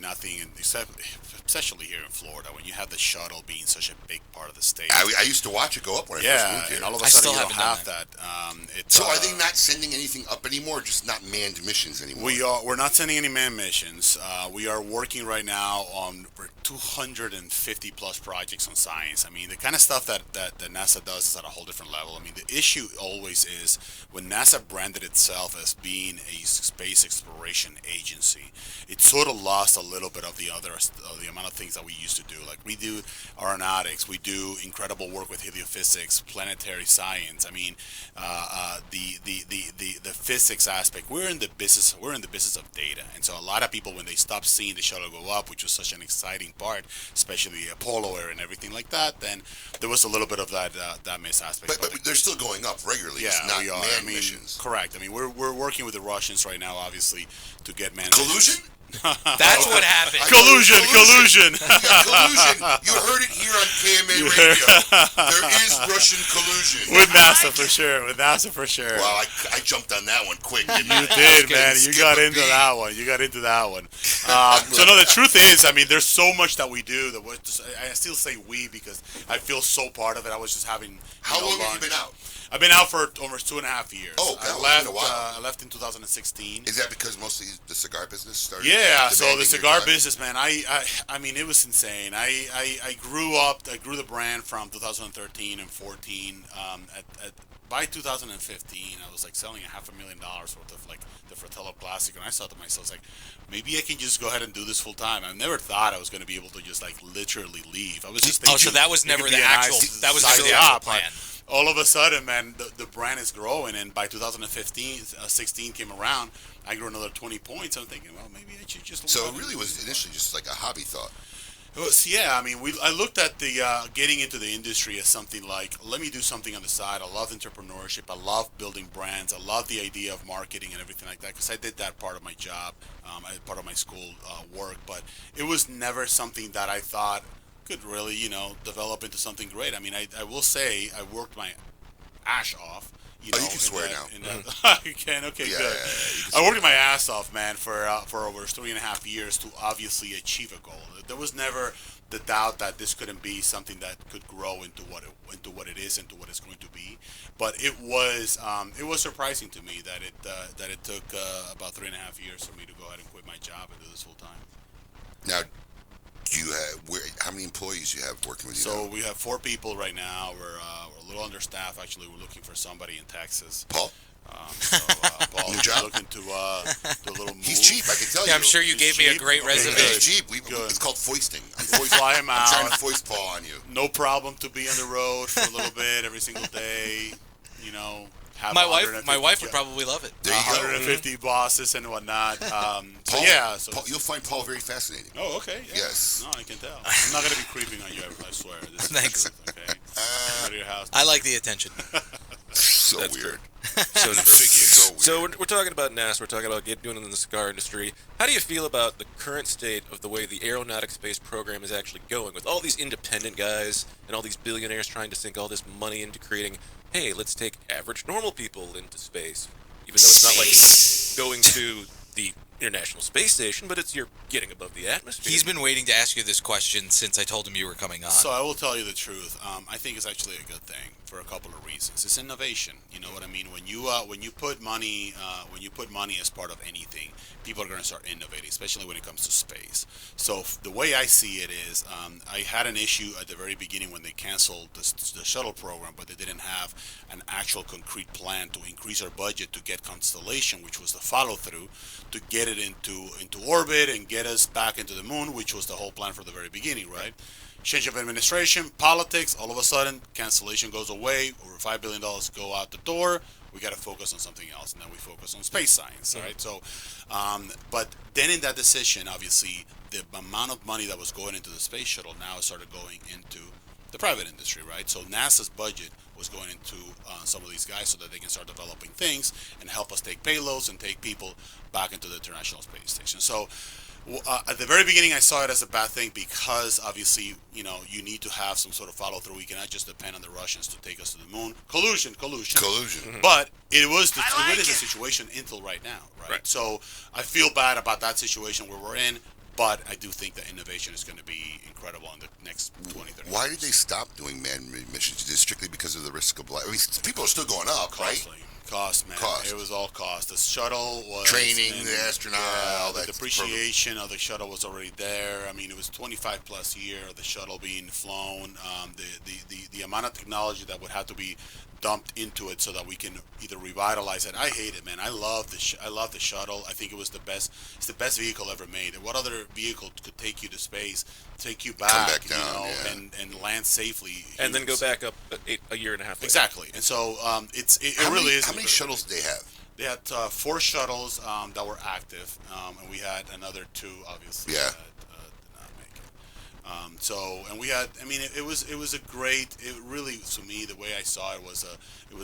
nothing, and especially here in Florida, when you have the shuttle being such a big part of the state. I used to watch it go up when I first moved here. And all of a sudden you don't have that. So are they not sending anything up anymore, or just not manned missions anymore? We're not sending any manned missions. We are working right now on 250 plus projects on science. I mean, the kind of stuff that NASA does is at a whole different level. I mean, the issue always is when NASA branded itself as being a space exploration agency, it sort of lost a little bit of the amount of things that we used to do. Like, we do aeronautics, we do incredible work with heliophysics, planetary science. I mean, the physics aspect. We're in the business of data, and so a lot of people, when they stop seeing the shuttle go up, which was such an exciting part, especially the Apollo era and everything like that, then there was a little bit of that miss aspect. But they're still going up regularly. Yeah, it's not we are. manned missions. Correct. I mean, we're working with the Russians right now, obviously, to get manned collusion. That's what happened. Collusion. Collusion. You heard it here on KMA Radio. There is Russian collusion. With NASA for sure. Well, I jumped on that one quick. You did, man. You got into that one. So no, the truth is, I mean, there's so much that we do that I still say we because I feel so part of it. I was just having. How long have you been out? I've been out for almost 2.5 years. Oh, I left in 2016. Is that because mostly the cigar business started? Yeah, so the cigar business, man, I mean, it was insane. I grew the brand from 2013 and 14. By 2015, I was like selling $500,000 worth of like the Fratello Classic, and I thought to myself, like, maybe I can just go ahead and do this full time. I never thought I was going to be able to just like literally leave. I was just thinking. Oh, so that was never the actual plan. All of a sudden, man, the brand is growing, and by 16 came around, I grew another 20 points. I'm thinking, well, maybe I should just. So it really was initially just like a hobby thought. It was, yeah. I mean, I looked at the getting into the industry as something like, let me do something on the side. I love entrepreneurship. I love building brands. I love the idea of marketing and everything like that because I did that part of my job, part of my school work. But it was never something that I thought could really, develop into something great. I mean, I will say I worked my ass off. You can swear now. You can? Okay, yeah, good. Yeah, I worked my ass off, man, for over 3.5 years to obviously achieve a goal. There was never the doubt that this couldn't be something that could grow into what it is, into what it's going to be. But it was surprising to me that it took about 3.5 years for me to go ahead and quit my job and do this full time. Now, how many employees you have working with you? So we have 4 people right now. We're a little understaffed. Actually, we're looking for somebody in Texas. Paul? Paul New job? Looking to do a little move. He's cheap, I can tell you. Yeah, I'm sure you gave me a great resume. He's cheap. It's called foisting. Fly him out. I'm trying to foist Paul on you. No problem to be on the road for a little bit every single day. My wife would probably love it. There you 150 bosses and whatnot. Paul, you'll find Paul very fascinating. Oh, okay. Yeah. Yes. No, I can tell. I'm not going to be creeping on you, I swear. This Thanks. Is the truth, okay? Go to your house. I like the attention. So That's weird. So we're talking about NASA. We're talking about doing it in the cigar industry. How do you feel about the current state of the way the aeronautics space program is actually going, with all these independent guys and all these billionaires trying to sink all this money into creating, hey, let's take average normal people into space, even though it's not like going to the International Space Station, but you're getting above the atmosphere. He's been waiting to ask you this question since I told him you were coming on. So I will tell you the truth. I think it's actually a good thing for a couple of reasons. It's innovation. You know what I mean? When you put money as part of anything, people are going to start innovating, especially when it comes to space. So the way I see it is, I had an issue at the very beginning when they canceled the shuttle program, but they didn't have an actual concrete plan to increase our budget to get Constellation, which was the follow-through, to get it it into orbit and get us back into the moon, which was the whole plan from the very beginning, right? Change of administration, politics, all of a sudden, cancellation goes away, over $5 billion go out the door, we got to focus on something else, and then we focus on space science, right? So, but then in that decision, obviously, the amount of money that was going into the space shuttle now started going into the private industry, right? So NASA's budget was going into some of these guys so that they can start developing things and help us take payloads and take people back into the International Space Station. So at the very beginning, I saw it as a bad thing because obviously, you know, you need to have some sort of follow through. We cannot just depend on the Russians to take us to the moon. Collusion. Mm-hmm. But it was the situation until right now, right? So I feel bad about that situation where we're in. But I do think that innovation is going to be incredible in the next 20, 30 Why years. did they stop doing manned missions? Is it strictly because of the risk of life? I mean, people are still going up, Costly. right? Cost, man. It was all cost. The shuttle was... Training, the astronaut, all the that. depreciation of the shuttle was already there. I mean, it was 25 plus year of the shuttle being flown. The amount of technology that would have to be dumped into it so that we can either revitalize it. I hate it, man. I love the shuttle. I think it was the best. It's the best vehicle ever made. What other vehicle could take you to space, take you back, come back down, you know, and land safely, and then go back up a year and a half later. Exactly. And so it really is. How many shuttles did they have? They had 4 shuttles that were active, and we had another 2, obviously. Yeah. And we had, I mean, it was a great, it really, to me, the way I saw it was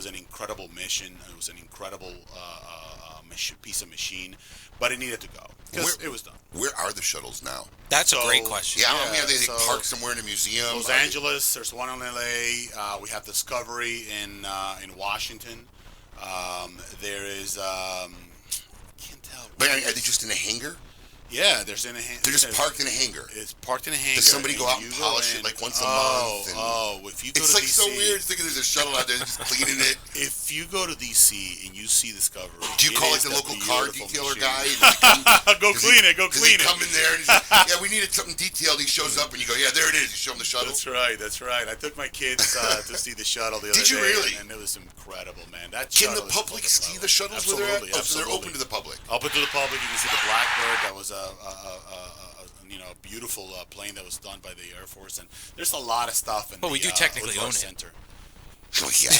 an incredible mission. It was an incredible piece of machine, but it needed to go because it was done. Where are the shuttles now? That's a great question. Yeah, I mean, are they parked somewhere in a museum? Los Angeles, there's one in LA. We have Discovery in Washington. There is, I can't tell. But are they just in a hangar? Yeah, there's in a hangar. They're just parked in a hangar. It's parked in a hangar. Does somebody go out and polish it like once a month? If you go it's to like DC, so weird thinking there's a shuttle out there just cleaning it. If you go to DC and you see Discovery, do you call like the local car detailer guy? Go clean it. He come in there and he's like, yeah, we needed something detailed. He shows up and you go, yeah, there it is. You show him the shuttle. That's right. I took my kids to see the shuttle the other day. Did you really? And it was incredible, man. Can the public see the shuttles where they're at? Absolutely. So they're open to the public. Open to the public. You can see the Blackbird. That was a beautiful plane that was done by the Air Force, and there's a lot of stuff. But we do technically own it. Center. Oh yeah.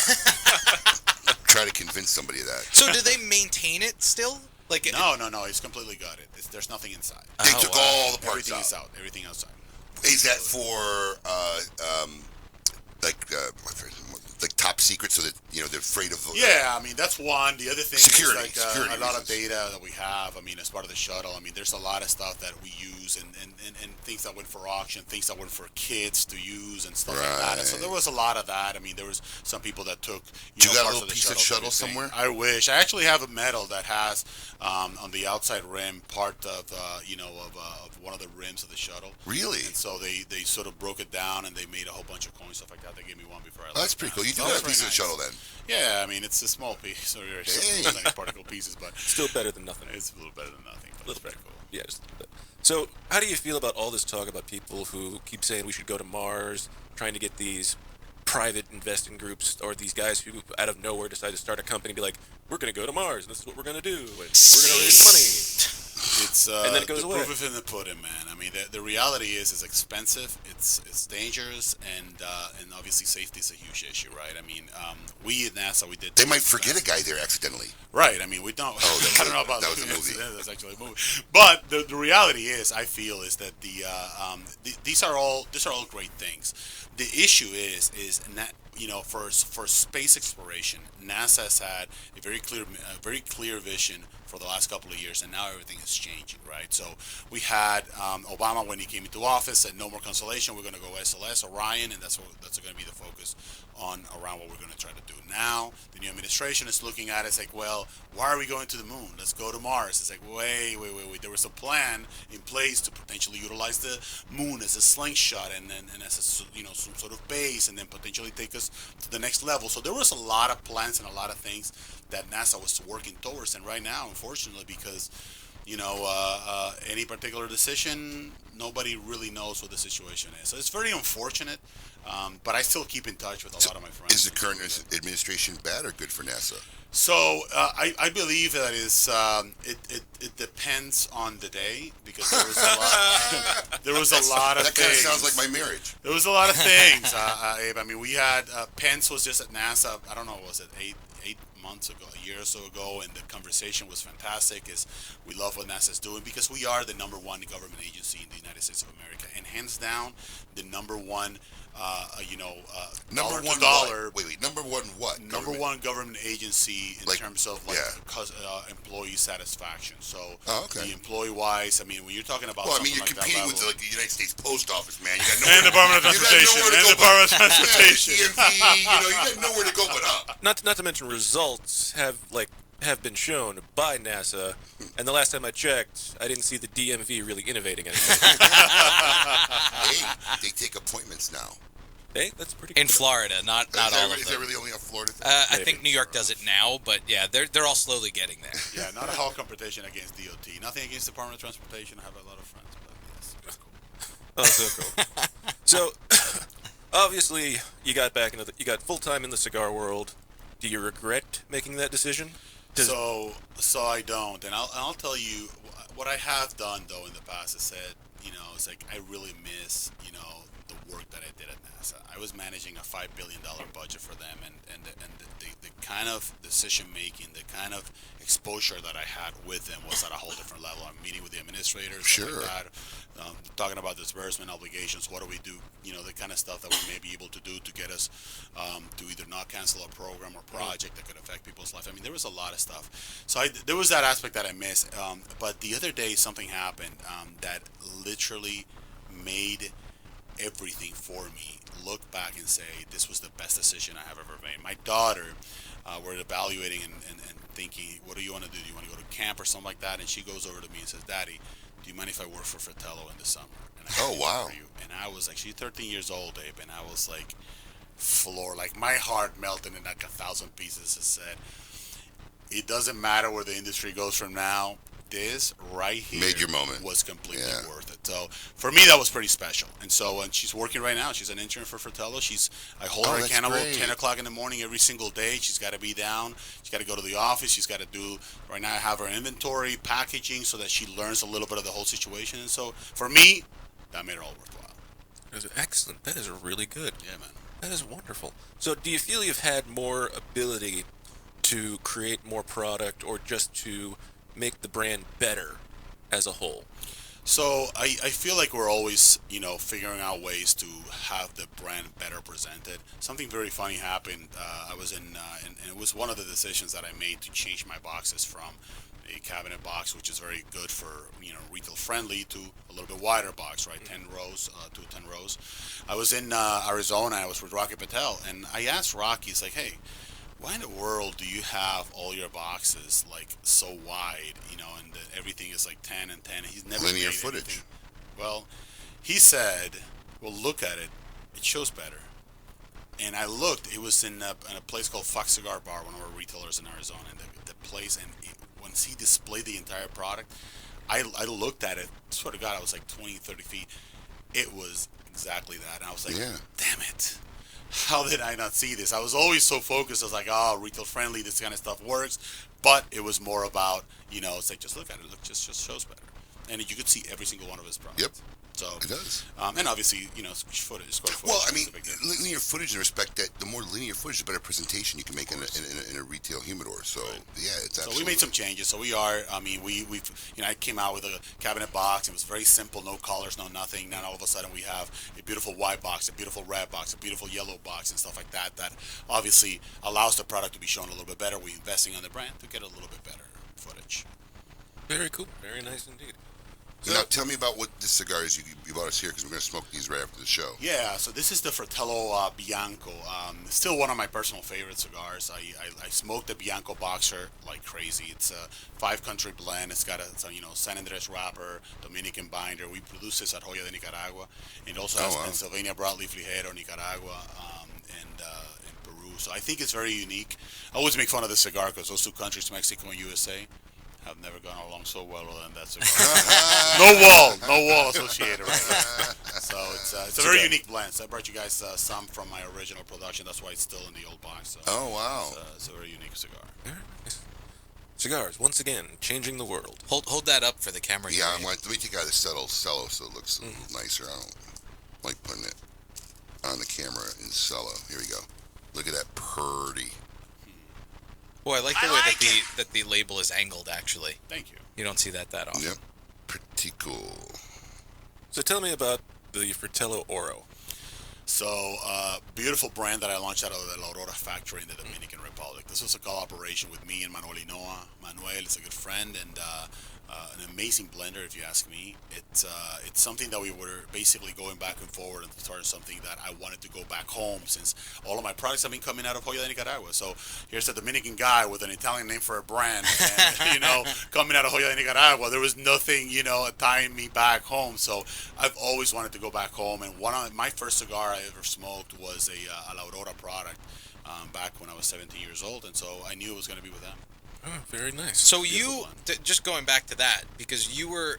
Try to convince somebody of that. So do they maintain it still? Like no. It's completely gutted. There's nothing inside. They took all the parts Everything is out. Everything outside. Is that for like top secret, so that they're afraid of? Yeah, I mean that's one. The other thing security, is a lot of data that we have. I mean, as part of the shuttle, I mean, there's a lot of stuff that we use and things that went for auction, things that went for kids to use and stuff like that. And so there was a lot of that. I mean, there was some people that took. You got a parts little of the piece of shuttle somewhere? I wish. I actually have a medal that has on the outside rim part of one of the rims of the shuttle. Really? And so they sort of broke it down and they made a whole bunch of coins, stuff like that. They gave me one before I left. That's pretty cool. You do have a piece of the shuttle then. Yeah, I mean it's a small piece, or tiny particle pieces, but still better than nothing. It's a little better than nothing. But it's pretty cool. Yeah, just a little bit. So, how do you feel about all this talk about people who keep saying we should go to Mars, trying to get these private investing groups or these guys who out of nowhere decide to start a company and be like, we're going to go to Mars, and this is what we're going to do, and we're going to raise money. It's and then it goes the away. proof is in the pudding, man. I mean, the reality is it's expensive, it's dangerous, and obviously safety is a huge issue, right? I mean, we at NASA did. They might forget a guy there accidentally. Right. I mean, we don't. Oh, I don't know about that was a movie. That's actually a movie. But the reality is, I feel, is that these are all great things. The issue is not, for space exploration, NASA has had a very clear vision for the last couple of years, and now everything is changing, right? So we had Obama, when he came into office, said no more Constellation, we're going to go SLS, Orion, and that's going to be the focus around what we're going to try to do. Now the new administration is looking at it, it's like, well, why are we going to the moon? Let's go to Mars. It's like, wait. There was a plan in place to potentially utilize the moon as a slingshot and as some sort of base, and then potentially take us to the next level. So there was a lot of plans and a lot of things that NASA was working towards. And right now, unfortunately, because any particular decision, nobody really knows what the situation is. So it's very unfortunate. But I still keep in touch with a lot of my friends. Is the current administration bad or good for NASA? So I believe that it depends on the day, because there was a lot of that things. kind of sounds like my marriage. There was a lot of things, Abe. I mean, we had Pence was just at NASA. I don't know, was it eight months ago, a year or so ago, and the conversation was fantastic. Is we love what NASA's doing, because we are the number one government agency in the United States of America, and hands down the number one. Number one dollar. Wait. Number one what? Number one government agency in terms of employee satisfaction. So the employee-wise, I mean, when you're talking about, well, I mean, you're like competing with the United States Post Office, man. You got and the Department of Transportation. And the Department of Transportation. DMV, you got nowhere to go but up. Not to mention results have been shown by NASA, and the last time I checked, I didn't see the DMV really innovating anything. Hey, they take appointments now. Hey, that's pretty in cool. Florida, not all of them. Is that really only a Florida thing? I think New York does it now, but yeah, they're all slowly getting there. Yeah, not a whole competition against DOT. Nothing against the Department of Transportation. I have a lot of friends, but yes, that's cool. Oh, so cool. So, obviously, you got full time in the cigar world. Do you regret making that decision? So I don't, and I'll tell you what I have done though in the past. Is said, it's like I really miss, the work that I did at NASA. I was managing a $5 billion budget for them, and the kind of decision making, the kind of exposure that I had with them was at a whole different level. I'm meeting with the administrators, sure, like that, talking about disbursement obligations. What do we do? The kind of stuff that we may be able to do to get us to either not cancel a program or project that could affect people's life. I mean, there was a lot of stuff. So there was that aspect that I missed. But the other day, something happened that literally made everything for me look back and say, this was the best decision I have ever made. My daughter, we're evaluating and thinking, what do you want to do? Do you want to go to camp or something like that? And she goes over to me and says, Daddy, do you mind if I work for Fratello in the summer? And oh, wow. And I was like, she's 13 years old, Abe, and I was like, like my heart melted in like 1,000 pieces. It said, it doesn't matter where the industry goes from now. This right here made your moment. Was completely worth it. So for me, that was pretty special. And so, and she's working right now. She's an intern for Fratello. I hold her accountable 10 o'clock in the morning every single day. She's got to be down. She's got to go to the office. She's got to do, right now I have her inventory, packaging, so that she learns a little bit of the whole situation. And so for me, that made it all worthwhile. That is excellent. That is really good. Yeah, man. That is wonderful. So do you feel you've had more ability to create more product, or just to make the brand better as a whole? So I feel like we're always, figuring out ways to have the brand better presented. Something very funny happened. I was and it was one of the decisions that I made to change my boxes from a cabinet box, which is very good for, retail friendly, to a little bit wider box, right? 10 rows, 10 rows. I was in Arizona. I was with Rocky Patel, and I asked Rocky, it's like, hey, why in the world do you have all your boxes like so wide, and everything is like 10 and 10? He's never linear made footage. Anything. Well, he said, well, look at it. It shows better. And I looked. It was in a place called Fox Cigar Bar, one of our retailers in Arizona. And the place, and once he displayed the entire product, I looked at it. Swear to God, I was like 20, 30 feet. It was exactly that. And I was like, damn it. How did I not see this? I was always so focused. I was like, retail friendly, this kind of stuff works. But it was more about, it's like, just look at it. Look, just shows better. And you could see every single one of his products. Yep. So it does. And obviously, footage, square footage. Well, I mean, linear footage in the respect that the more linear footage, the better presentation you can make in a retail humidor. So, yeah, it's absolutely. So we made some changes. So we are, we've I came out with a cabinet box. It was very simple, no colors, no nothing. Now all of a sudden we have a beautiful white box, a beautiful red box, a beautiful yellow box, and stuff like that. That obviously allows the product to be shown a little bit better. We're investing on the brand to get a little bit better footage. Very cool. Very nice indeed. So now tell me about what this cigar is you brought us here, because we're going to smoke these right after the show. Yeah, so this is the Fratello Bianco. Still one of my personal favorite cigars. I smoked the Bianco Boxer like crazy. It's a 5-country blend. It's got a San Andres wrapper, Dominican binder. We produce this at Joya de Nicaragua. It also has Pennsylvania broadleaf ligero, Nicaragua, and Peru. So I think it's very unique. I always make fun of this cigar because those two countries, Mexico and USA, have never gone along so well than that cigar. No wall associated right now. So it's a very unique blend. So I brought you guys some from my original production. That's why it's still in the old box. So Oh, wow. it's a very unique cigar. Cigars, once again, changing the world. Hold that up for the camera. Yeah, here. let me take out the cello so it looks a little nicer. I don't like putting it on the camera in cello. Here we go. Look at that purdy. Boy, I like the way that the label is angled, actually. Thank you. You don't see that often. Yep. Pretty cool. So tell me about the Fratello Oro. So, beautiful brand that I launched out of the La Aurora factory in the Dominican Republic. This was a collaboration with me and Manuel Hinoa. Manuel is a good friend and an amazing blender, if you ask me. It's something that we were basically going back and forward and starting something that I wanted to go back home since all of my products have been coming out of Joya de Nicaragua. So here's a Dominican guy with an Italian name for a brand, and, coming out of Joya de Nicaragua. There was nothing, tying me back home. So I've always wanted to go back home. And my first cigar I ever smoked was a La Aurora product back when I was 17 years old, and so I knew it was going to be with them. Oh, very nice. So you, just going back to that, because you were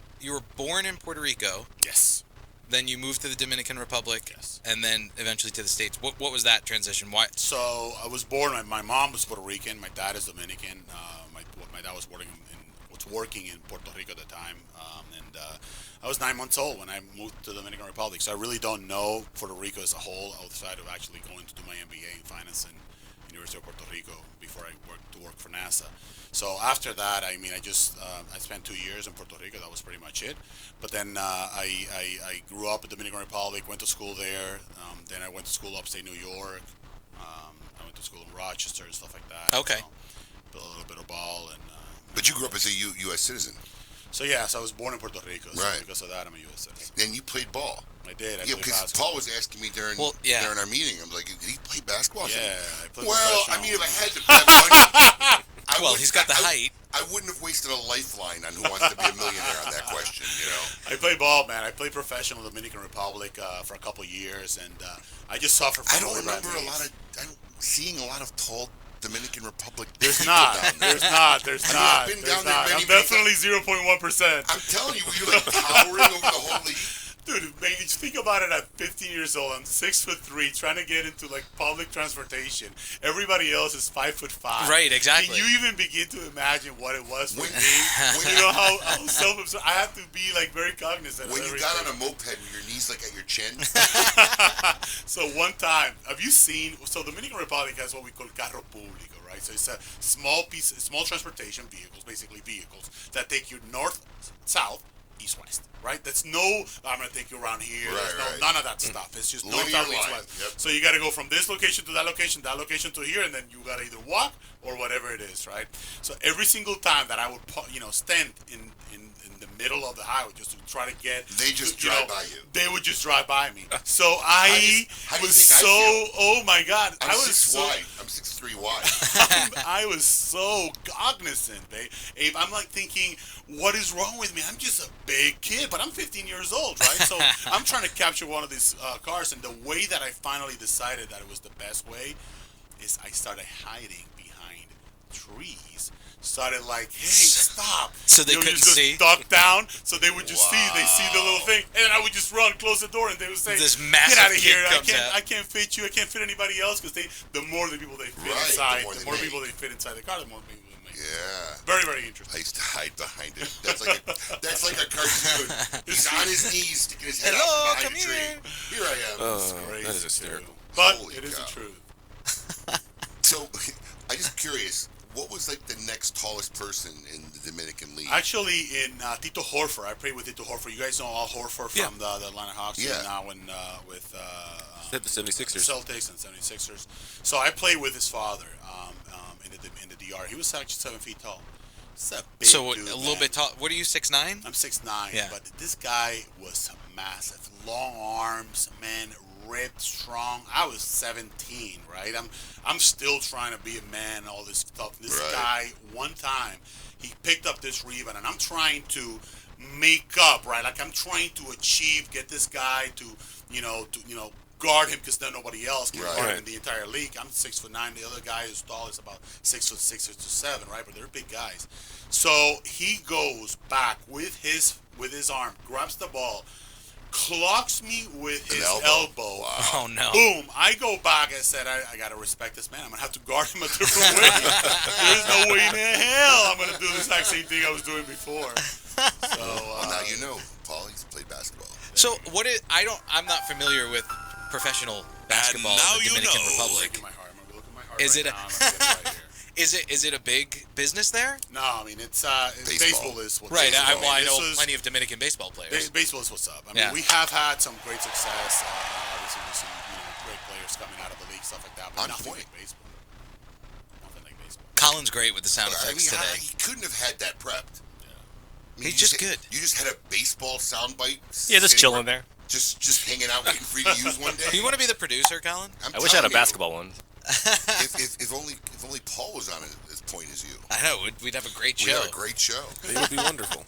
born in Puerto Rico. Yes. Then you moved to the Dominican Republic. Yes. And then eventually to the States. What was that transition? Why? So I was born. My mom was Puerto Rican. My dad is Dominican. My dad was working in Puerto Rico at the time, and I was 9 months old when I moved to the Dominican Republic. So I really don't know Puerto Rico as a whole outside of actually going to do my MBA in finance in University of Puerto Rico before I work for NASA. So after that, I spent 2 years in Puerto Rico. That was pretty much it. But then I grew up in the Dominican Republic, went to school there. Then I went to school upstate New York. I went to school in Rochester and stuff like that. Okay. Played a little bit of ball and. But you grew up as a U.S. citizen. So yes, I was born in Puerto Rico. So right. because of that, I'm a U.S. citizen. And you played ball. I did. Yeah, because Paul was asking me during our meeting. I'm like, did he play basketball? Yeah, I played if I had to bet money, he's got the height. I wouldn't have wasted a lifeline on Who Wants to Be a Millionaire on that question. I played ball, man. I played professional in the Dominican Republic for a couple of years, and I just suffered from. I don't remember seeing a lot of tall Dominican Republic. There's not. I've been down there many. I'm definitely 0.1%. I'm telling you, you're like towering over the whole league. Dude, man, you think about it. At 15 years old, I'm 6'3", trying to get into like public transportation. Everybody else is 5'5". Right, exactly. Can you even begin to imagine what it was for me? You know how self-absorbed. I have to be like very cognizant. When you got on a moped with your knees like at your chin. So one time, have you seen? So the Dominican Republic has what we call carro público, right? So it's a small transportation vehicles, basically vehicles that take you north, south, east, west, right? That's I'm going to take you around here. Right. None of that stuff. It's just north, south, east, west. Yep. So you got to go from this location to that location to here, and then you got to either walk or whatever it is, right? So every single time that I would, stand in the middle of the highway just to try to get... They just drive by you. They would just drive by me. So I was so... Oh, my God. I'm 6'3" wide. I was so cognizant, Abe. I'm like thinking, what is wrong with me? I'm just a big kid, but I'm 15 years old, right? So I'm trying to capture one of these cars, and the way that I finally decided that it was the best way is I started hiding behind trees. Started like, hey, stop. So they couldn't see? Duck down, so they would just see the little thing, and then I would just run, close the door, and they would say, this massive get out of kid here, comes I can't fit you, I can't fit anybody else, because the more the people they fit inside, the more people they fit inside the car, the more people they make. Yeah. Very, very interesting. I used to hide behind it. That's like a cartoon. He's on his knees, sticking his head out behind a tree. Here I am. Oh, that is hysterical. But it is the truth. So, I'm just curious. What was like the next tallest person in the Dominican League? Actually, in Tito Horford, I played with Tito Horford. You guys know Al Horford from the Atlanta Hawks. Yeah. And now with the 76ers. Celtics and 76ers. So I played with his father in the DR. He was actually 7 feet tall. So a little bit tall. What are you, 6'9"? I'm 6'9", yeah. But this guy was massive. Long arms, man, ripped, strong. I was 17, right? I'm still trying to be a man, all this stuff. This guy, one time, he picked up this rebound, and I'm trying to make up, right? Like I'm trying to get this guy to, guard him because then nobody else can Right. guard him in the entire league. I'm 6'9". The other guy who's tall is about 6'6", 6'7", right? But they're big guys. So he goes back with his arm, grabs the ball, clocks me with his elbow. Wow. Oh, no. Boom. I go back and said, I got to respect this man. I'm going to have to guard him a different way. There's no way in hell I'm going to do the exact same thing I was doing before. So, well, now you know. Paul, he's played basketball. So I'm not familiar with professional basketball in the Dominican Republic. Look at my heart Is right it now. I'm gonna get it right here. Is it a big business there? No, I mean it's baseball is what's right. up. I know plenty of Dominican baseball players. Baseball is what's up. I mean, we have had some great success. Obviously, with some great players coming out of the league, stuff like that. But nothing like baseball. Nothing like baseball. Colin's great with the sound effects today. He couldn't have had that prepped. I mean, He's just good. You just had a baseball soundbite. Yeah, just chilling there. Just hanging out, waiting for you to use one day. Do you want to be the producer, Colin? I wish I had a basketball one. If only Paul was on as point as you. I know. We'd have a great show. We'd have a great show. It would be wonderful.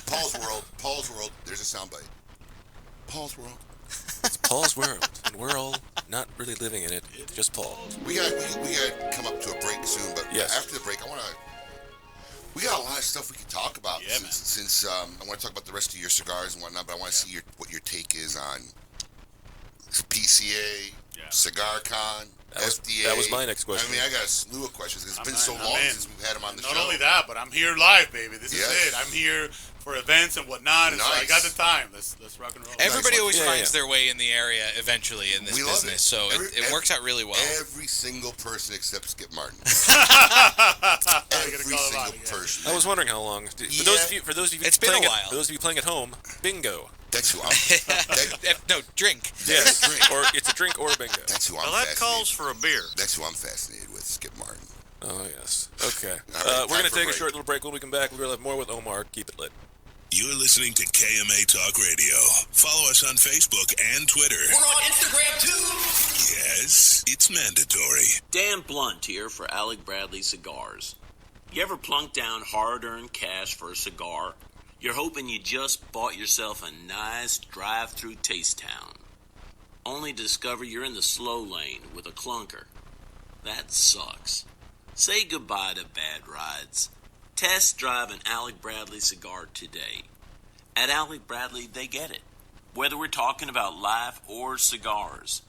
Paul's World. There's a soundbite. Paul's World. It's Paul's world, and we're all not really living in it. It's just Paul. We got to come up to a break soon, but Yes. after the break, we got a lot of stuff we can talk about. Yeah, since I want to talk about the rest of your cigars and whatnot, but I want to see what your take is on PCA, Cigar Con, FDA. That was my next question. I mean, I got a slew of questions. It's been so long since we've had him on the show. Not only that, but I'm here live, baby. This is it. I'm here for events and whatnot. And so I got the time. Let's rock and roll. Everybody always finds their way in the area eventually in this business, so it works out really well. Every single person except Skip Martin. Every single person. I was wondering how long. For those of you It's been a while. For those of you playing at home, bingo. That's who I'm. No, drink. Yes, or it's a drink or a bingo. That's who I'm. Well, that calls for a beer. That's who I'm fascinated with, Skip Martin. Oh yes. Okay. Right, we're gonna take a break. short little break. When we come back, we're gonna have more with Omar. Keep it lit. You're listening to KMA Talk Radio. Follow us on Facebook and Twitter. We're on Instagram too. Yes, it's mandatory. Dan Blunt here for Alec Bradley Cigars. You ever plunk down hard-earned cash for a cigar? You're hoping you just bought yourself a nice drive-through taste town, only to discover you're in the slow lane with a clunker. That sucks. Say goodbye to bad rides. Test drive an Alec Bradley cigar today. At Alec Bradley, they get it. Whether we're talking about life or cigars,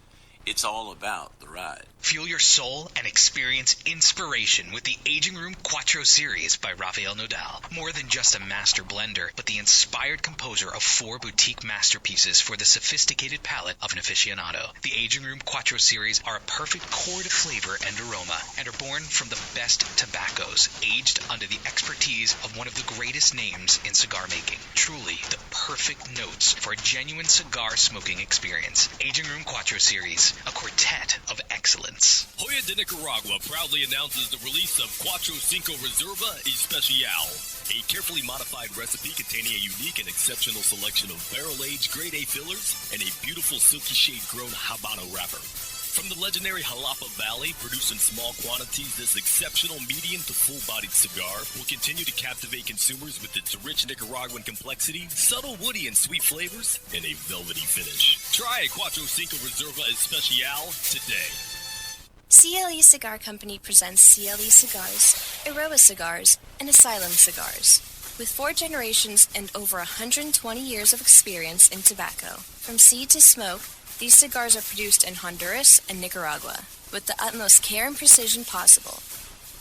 it's all about the ride. Fuel your soul and experience inspiration with the Aging Room Quattro series by Rafael Nodal. More than just a master blender, but the inspired composer of 4 boutique masterpieces for the sophisticated palate of an aficionado. The Aging Room Quattro series are a perfect chord of flavor and aroma, and are born from the best tobaccos, aged under the expertise of one of the greatest names in cigar making. Truly the perfect notes for a genuine cigar smoking experience. Aging Room Quattro series, a quartet of excellence. Hoya de Nicaragua proudly announces the release of Cuatro Cinco Reserva Especial, a carefully modified recipe containing a unique and exceptional selection of barrel-aged grade A fillers and a beautiful silky shade-grown Habano wrapper. From the legendary Jalapa Valley, produced in small quantities, this exceptional medium to full-bodied cigar will continue to captivate consumers with its rich Nicaraguan complexity, subtle woody and sweet flavors, and a velvety finish. Try a Cuatro Cinco Reserva Especial today. CLE Cigar Company presents CLE Cigars, Aroa Cigars, and Asylum Cigars. With 4 generations and over 120 years of experience in tobacco, from seed to smoke, these cigars are produced in Honduras and Nicaragua, with the utmost care and precision possible.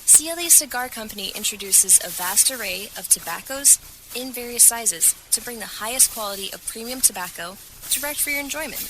CLE Cigar Company introduces a vast array of tobaccos in various sizes to bring the highest quality of premium tobacco direct for your enjoyment.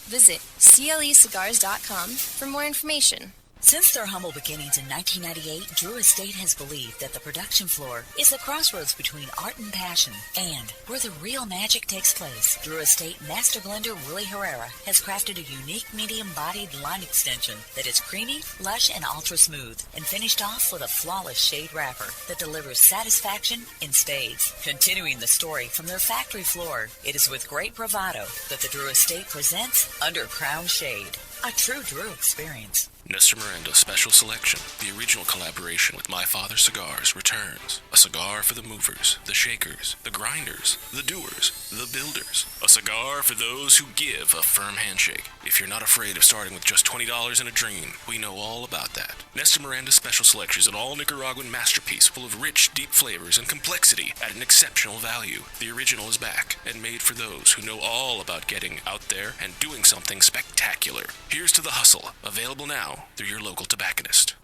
Visit clecigars.com for more information. Since their humble beginnings in 1998, Drew Estate has believed that the production floor is the crossroads between art and passion, and where the real magic takes place. Drew Estate Master Blender Willie Herrera has crafted a unique medium-bodied line extension that is creamy, lush, and ultra-smooth, and finished off with a flawless shade wrapper that delivers satisfaction in spades. Continuing the story from their factory floor, it is with great bravado that the Drew Estate presents Under Crown Shade, a true Drew experience. Nestor Miranda Special Selection, the original collaboration with My Father Cigars, returns. A cigar for the movers, the shakers, the grinders, the doers, the builders. A cigar for those who give a firm handshake. If you're not afraid of starting with just $20 and a dream, we know all about that. Nestor Miranda Special Selection is an all-Nicaraguan masterpiece full of rich, deep flavors and complexity at an exceptional value. The original is back and made for those who know all about getting out there and doing something spectacular. Here's to the hustle, available now through your local tobacconist.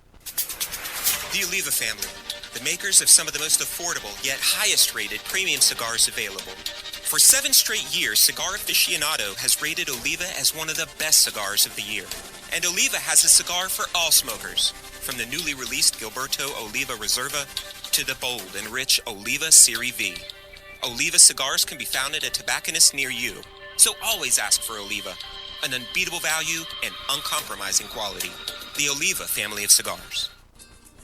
The Oliva family, the makers of some of the most affordable yet highest rated premium cigars available. For 7 straight years, Cigar Aficionado has rated Oliva as one of the best cigars of the year. And Oliva has a cigar for all smokers, from the newly released Gilberto Oliva Reserva to the bold and rich Oliva Serie V. Oliva cigars can be found at a tobacconist near you, so always ask for Oliva, an unbeatable value and uncompromising quality. The Oliva family of cigars.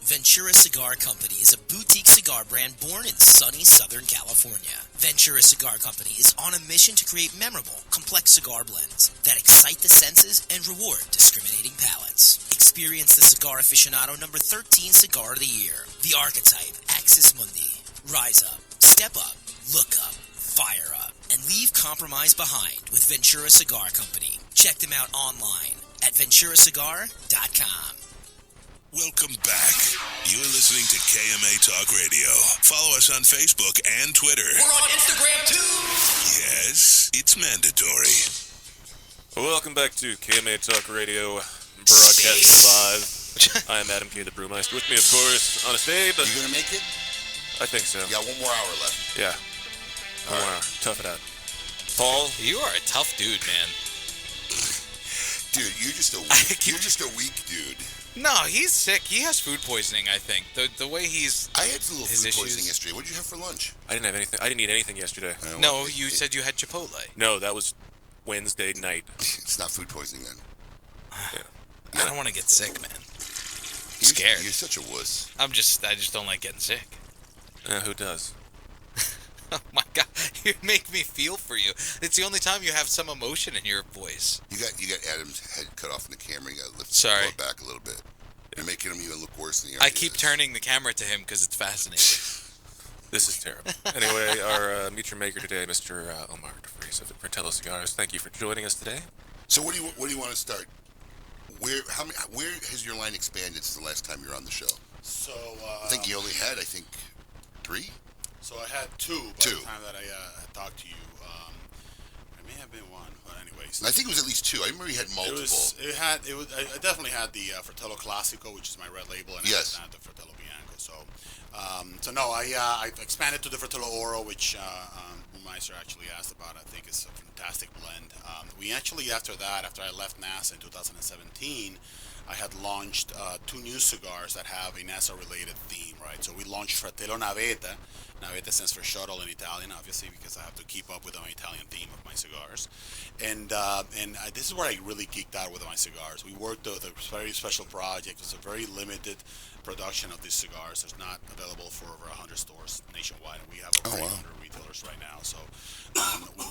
Ventura Cigar Company is a boutique cigar brand born in sunny Southern California. Ventura Cigar Company is on a mission to create memorable, complex cigar blends that excite the senses and reward discriminating palates. Experience the Cigar Aficionado number 13 Cigar of the Year, the archetype Axis Mundi. Rise up, step up, look up, fire up, and leave compromise behind with Ventura Cigar Company. Check them out online at venturacigar.com. Welcome back. You're listening to KMA Talk Radio. Follow us on Facebook and Twitter. We're on Instagram too. Yes, it's mandatory. Welcome back to KMA Talk Radio, broadcasting live. I am Adam K. the Brewmeister. With me, of course, on a stage. You gonna make it? I think so. You got 1 more hour left. Yeah. One more hour. Tough it out. Paul? You are a tough dude, man. Dude, you're just a weak dude. No, he's sick. He has food poisoning, I think. The way he's... I had a little food poisoning yesterday. What did you have for lunch? I didn't have anything. I didn't eat anything yesterday. No, you said you had Chipotle. No, that was Wednesday night. It's not food poisoning then. Yeah. I don't want to get sick, man. I'm scared. You're such a wuss. I just don't like getting sick. Who does? Oh my God, you make me feel for you. It's the only time you have some emotion in your voice. You got Adam's head cut off in the camera. You got to lift it back a little bit. You're making him even look worse than he already I keep turning the camera to him because it's fascinating. This is terrible. Anyway, our meet your maker today, Mr. Omar de Frias of Fratello Cigars. Thank you for joining us today. So what do you want to start? Where has your line expanded since the last time you were on the show? So I think you only had 3. So I had 2 by the time that I talked to you. It may have been 1, but anyways. I think it was at least 2. I remember you had multiple. I definitely had the Fratello Classico, which is my red label, and yes. I had the Fratello Bianco. So no, I expanded to the Fratello Oro, which Meister actually asked about. I think it's a fantastic blend. We actually, after I left NASA in 2017, I had launched 2 new cigars that have a NASA-related theme, right? So we launched Fratello Navetta. Navetta stands for shuttle in Italian, obviously, because I have to keep up with my Italian theme of my cigars. And this is where I really geeked out with my cigars. We worked with a very special project. It's a very limited production of these cigars. It's not available for over 100 stores nationwide, and we have over 800 retailers right now. So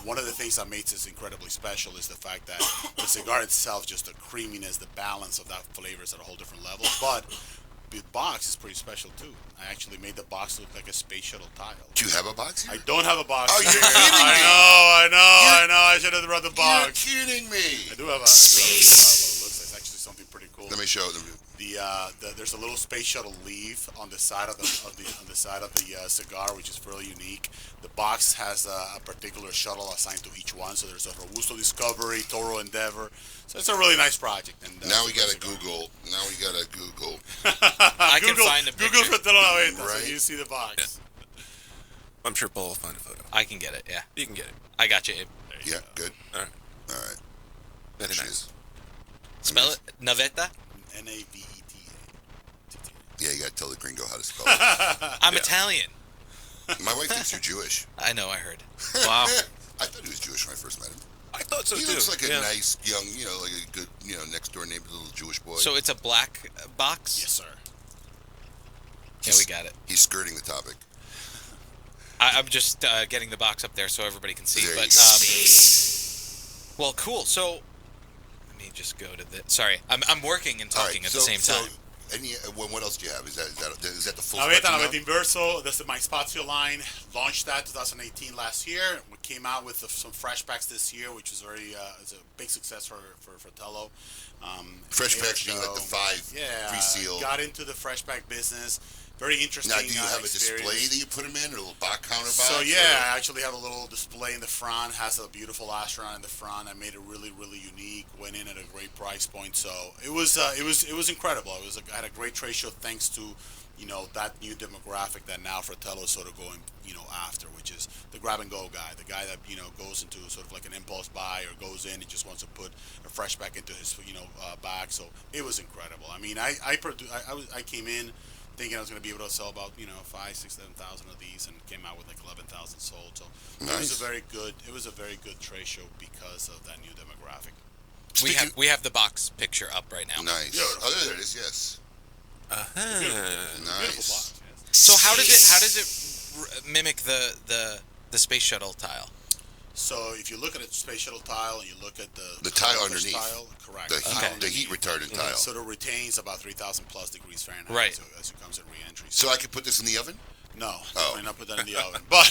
one of the things that makes this incredibly special is the fact that the cigar itself, just the creaminess, the balance of that flavor is at a whole different level. But the box is pretty special too. I actually made the box look like a space shuttle tile. Do you have a box here? I don't have a box. Oh, you're here. kidding me! I know. I should have brought the box. You're kidding me! I do have a space. It's actually something pretty cool. Let me show them. There's a little space shuttle leaf on the side of the cigar, which is really unique. The box has a particular shuttle assigned to each one. So there's a Robusto Discovery, Toro Endeavor. So it's a really nice project. And now we gotta Google. I can find a picture. Google Fratello Navetta, right? so you see the box. Yeah. I'm sure Paul will find a photo. I can get it. Yeah, you can get it. I got you. Yeah, good. All right. Very nice. Spell it. Navetta. Navetta. Yeah, you gotta tell the gringo how to spell it. I'm Italian. My wife thinks you're Jewish. I know. I heard. Wow. I thought he was Jewish when I first met him. I thought so he too. He looks like a nice, young, like a good, next door neighbor, little Jewish boy. So it's a black box? Yes, sir. Yeah, we got it. He's skirting the topic. I'm just getting the box up there so everybody can see. There but you go. well, cool. So let me me just go to the. Sorry, I'm working and talking at the same time. What else do you have? Is that the full? Ahorita spectrum with now? Inverso, this is my Spazio line. Launched that 2018 last year. We came out with some flashbacks this year, which was it's a big success for Fratello. Fresh packs being like the 5 pre-seal. Got into the fresh pack business. Very interesting. Now, do you have experience. a display that you put them in, or a little box counter box? So I actually have a little display in the front. Has a beautiful astronaut in the front. I made it really, really unique. Went in at a great price point. So it was incredible. I had a great trade show thanks to that new demographic that now Fratello is sort of going after, which is the grab and go guy, the guy that goes into sort of like an impulse buy or goes in and just wants to put a fresh pack into his bag. So it was incredible. I mean, I came in thinking I was going to be able to sell about 5, 6, 7,000 of these, and came out with like 11,000 sold. So it was a very good trade show because of that new demographic. We have the box picture up right now. Nice. Beautiful. Oh, there it is. Yes. Nice. So how does it mimic the space shuttle tile? So if you look at a space shuttle tile and you look at the tile underneath, tile, correct, the heat retardant tile. So it retains about 3,000 plus degrees Fahrenheit, right, as it comes in re-entry. So I could put this in the oven? No, definitely not put that in the oven. But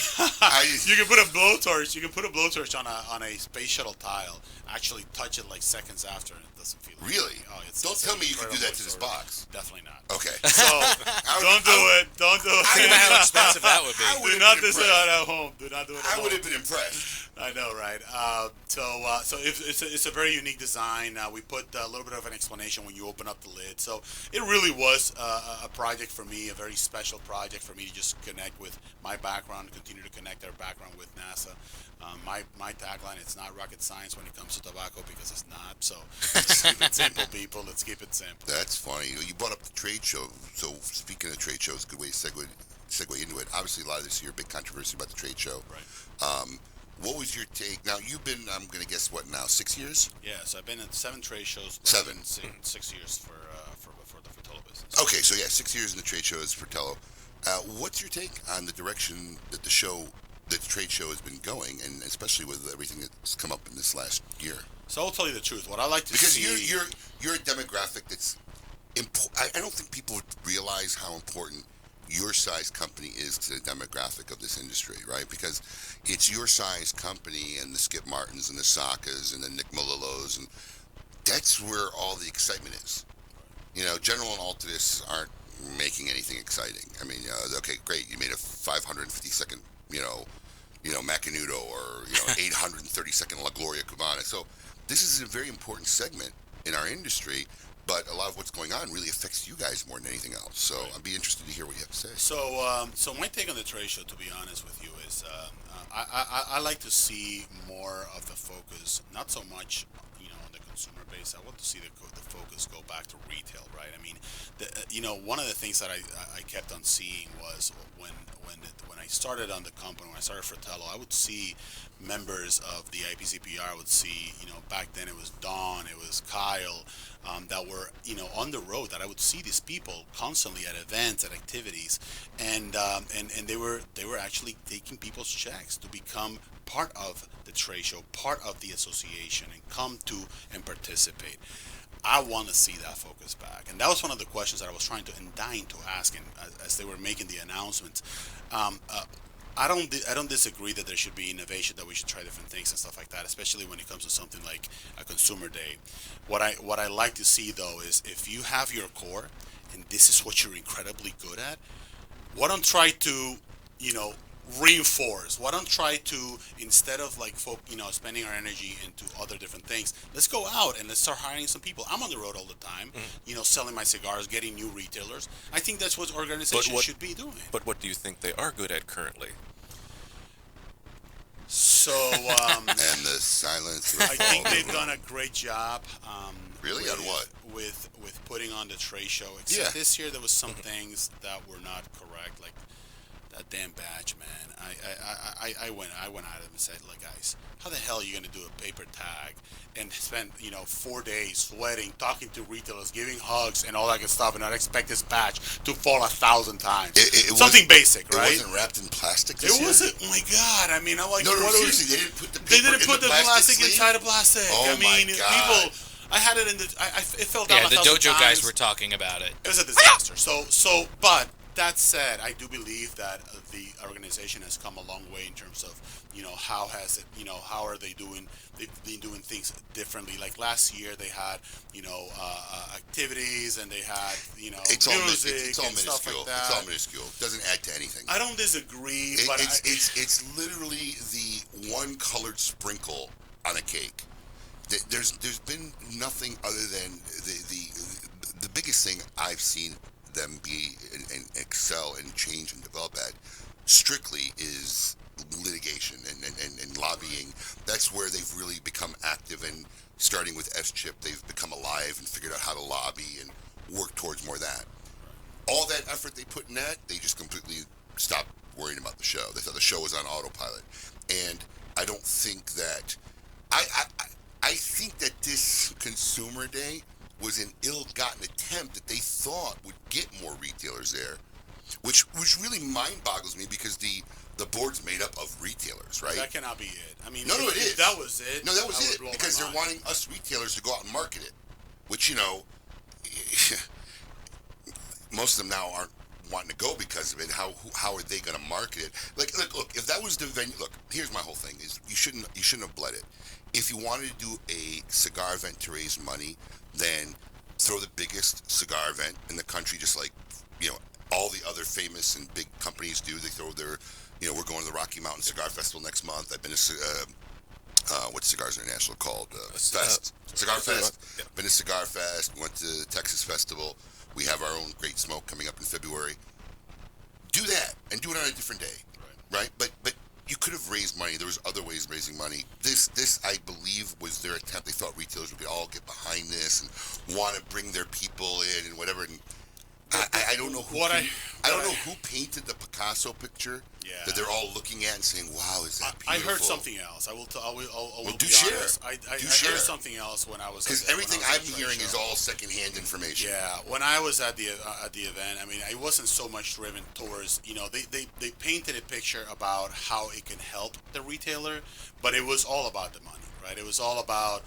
you can put a blowtorch. You can put a blowtorch on a space shuttle tile. Actually, touch it like seconds after, and it doesn't feel. Really? Oh, don't tell me you can do that to this box. Definitely not. Okay. So don't do it. Don't do it. I don't know how expensive that would be. Do not do that at home. Do not do it at home. I would have been impressed. I know, right? So it's a very unique design. We put a little bit of an explanation when you open up the lid. So it really was a project for me, a very special project for me to just connect with my background, continue to connect our background with NASA. My tagline, it's not rocket science when it comes to tobacco, because it's not. So let's keep it simple, people. Let's keep it simple. That's funny. You brought up the trade show. So speaking of trade shows, a good way to segue into it. Obviously, a lot of this year, big controversy about the trade show. Right. What was your take? Now, you've been, I'm going to guess, what now, 6 years? Yes, I've been at 7 trade shows. 7. 6 years for the Fratello business. Okay, so 6 years in the trade show as Fratello. What's your take on the direction that the trade show has been going, and especially with everything that's come up in this last year? So I'll tell you the truth. What I like to see, because you're a demographic that's I don't think people realize how important your size company is to the demographic of this industry, right? Because it's your size company and the Skip Martins and the Sakas and the Nick Melillos, and that's where all the excitement is. General and Altadis aren't making anything exciting. I mean, okay, great, you made a 550-second, Macanudo, or 830-second La Gloria Cubana. So this is a very important segment in our industry. But a lot of what's going on really affects you guys more than anything else. So I'd be interested to hear what you have to say. So my take on the trade show, to be honest with you, is I like to see more of the focus, not so much on the consumer base. I want to see the focus go back to retail, right? I mean, one of the things that I kept on seeing was when I started on the company, when I started Fratello, I would see members of the IPCPR. I would see, back then it was Don, it was Kyle, that were, on the road, that I would see these people constantly at events, at activities, and they were actually taking people's checks to become part of the trade show, part of the association, and come to and participate. I want to see that focus back, and that was one of the questions that I was trying to and dying to ask, and as they were making the announcements. I don't disagree that there should be innovation, that we should try different things and stuff like that, especially when it comes to something like a consumer day. What I like to see, though, is if you have your core and this is what you're incredibly good at, why don't try to reinforce? Why don't try to, instead of spending our energy into other different things, let's go out and let's start hiring some people. I'm on the road all the time, selling my cigars, getting new retailers. I think that's what organizations should be doing. But what do you think they are good at currently? So and the silence. I think they've done a great job. Really? On what? With putting on the trade show. Except this year there was some things that were not correct, like that damn badge, man. I went at him and said, look, guys, how the hell are you going to do a paper tag and spend 4 days sweating, talking to retailers, giving hugs and all that good stuff, and not expect this badge to fall 1,000 times? Something basic, right? It wasn't wrapped in plastic this year? It wasn't. Oh my God! I mean, I'm like, no, seriously, they didn't put the paper they didn't put the plastic sleeve? inside of plastic. Oh I mean, my God. I had it in the. It fell down. Yeah, the 1,000 dojo times. guys were talking about it. It was a disaster. But that said, I do believe that the organization has come a long way in terms of, how has it, how are they doing? They've been doing things differently. Like last year, they had, activities and they had, it's music all and stuff minuscule. like that. It's all minuscule. It doesn't add to anything. I don't disagree, but it's literally the one colored sprinkle on a cake. There's been nothing other than the biggest thing I've seen them be and excel and change and develop at strictly is litigation and lobbying. That's where they've really become active, and starting with S-Chip, they've become alive and figured out how to lobby and work towards more of that. All that effort they put in that, they just completely stopped worrying about the show. They thought the show was on autopilot. And I don't think that... I think that this Consumer Day was an ill-gotten attempt that they thought would get more retailers there, which really mind-boggles me because the board's made up of retailers, right? That cannot be it. I mean, no, it is. If that was it. No, that was it, because they're wanting us retailers to go out and market it, which, most of them now aren't wanting to go because of it. How are they going to market it? Look, if that was the venue, look, here's my whole thing, is you shouldn't have bled it. If you wanted to do a cigar event to raise money, then throw the biggest cigar event in the country, just like, all the other famous and big companies do. They throw their, we're going to the Rocky Mountain Cigar Festival next month. I've been to, what Cigars International called? Cigar Fest. Yeah. Been to Cigar Fest. Went to the Texas Festival. We have our own Great Smoke coming up in February. Do that, and do it on a different day, right? But you could have raised money. There was other ways of raising money. This, I believe, was their attempt. They thought retailers would all get behind this and want to bring their people in and whatever. And I don't know who I don't know who painted the Picasso picture that they're all looking at and saying, "Wow, is that beautiful?" I heard something else. I will do be share. honest. I heard something else when I was because everything I'm hearing is all secondhand information. Yeah, when I was at the event, I mean, I wasn't so much driven towards they painted a picture about how it can help the retailer, but it was all about the money. Right, it was all about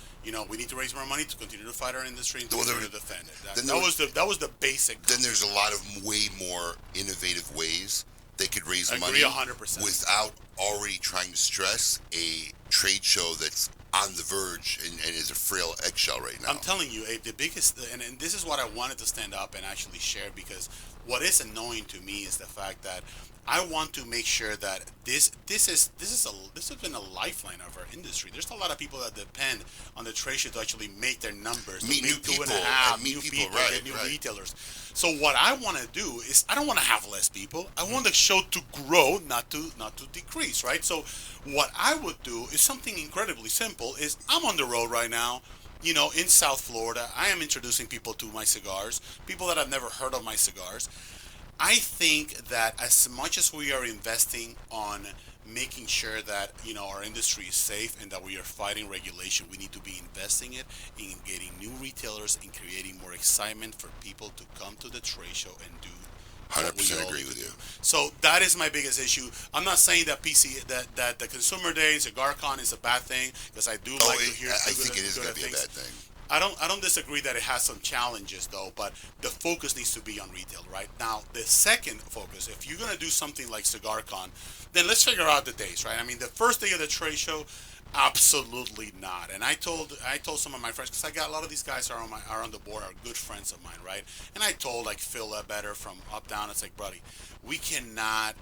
we need to raise more money to continue to fight our industry and continue to defend it. That was the basic. Then there's a lot of way more innovative ways they could raise money 100%. Without already trying to stress a trade show that's on the verge and is a frail eggshell right now. I'm telling you, Abe, the biggest, and this is what I wanted to stand up and actually share, because what is annoying to me is the fact that I want to make sure that this has been a lifeline of our industry. There's a lot of people that depend on the trade show to actually make their numbers, meet to make new people, new people, get new retailers. So what I want to do is I don't want to have less people. I want the show to grow, not to decrease, right? So what I would do is something incredibly simple. Is I'm on the road right now. In South Florida, I am introducing people to my cigars, people that have never heard of my cigars. I think that as much as we are investing on making sure that our industry is safe and that we are fighting regulation, we need to be investing it in getting new retailers and creating more excitement for people to come to the trade show and do. 100% agree with you. So that is my biggest issue. I'm not saying that that the Consumer Day, CigarCon is a bad thing, because I do like to hear. I think it is going to be a bad thing. I don't disagree that it has some challenges though, but the focus needs to be on retail right now. The second focus, if you're gonna do something like CigarCon, then let's figure out the days, right? I mean, the first day of the trade show, absolutely not. And I told some of my friends, because I got a lot of these guys are on the board, are good friends of mine, right? And I told like Phil Better from Up Down, it's like, buddy, we cannot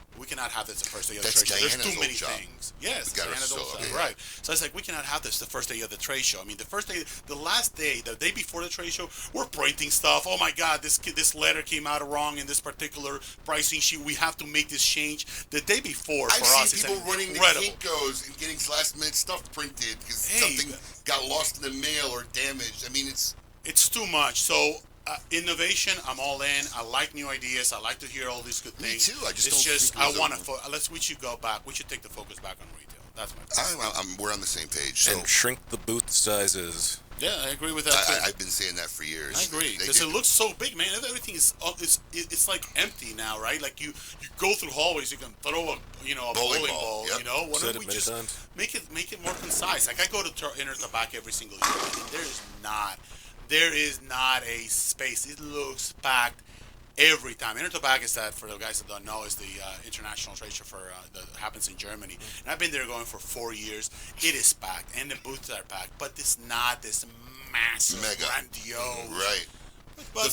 have this the first day of the trade show. There's too many things. Yes, Diana's old job, right? So it's like, we cannot have this the first day of the trade show. I mean, the last day, the day before the trade show, we're printing stuff. Oh my God, this letter came out wrong in this particular pricing sheet. We have to make this change. The day before, I've seen people running the Kinkos and getting last minute stuff printed because something got lost in the mail or damaged. I mean, it's too much. So innovation, I'm all in. I like new ideas. I like to hear all these good things. Me too. I want to. We should go back. We should take the focus back on retail. That's my point. We're on the same page. So. And shrink the booth sizes. Yeah, I agree with that too. I've been saying that for years. I agree because it looks so big, man. Everything is it's like empty now, right? Like you go through hallways, you can throw a bowling ball. Yep. You know, why Said don't it we many just times. make it more concise? Like I go to Inner Tobacco every single year, and there is not a space. It looks packed every time. Inner Tobacco is that, for the guys that don't know, is the international trade show that happens in Germany. And I've been there going for 4 years. It is packed, and the booths are packed, but it's not this massive, grandiose. Right. But,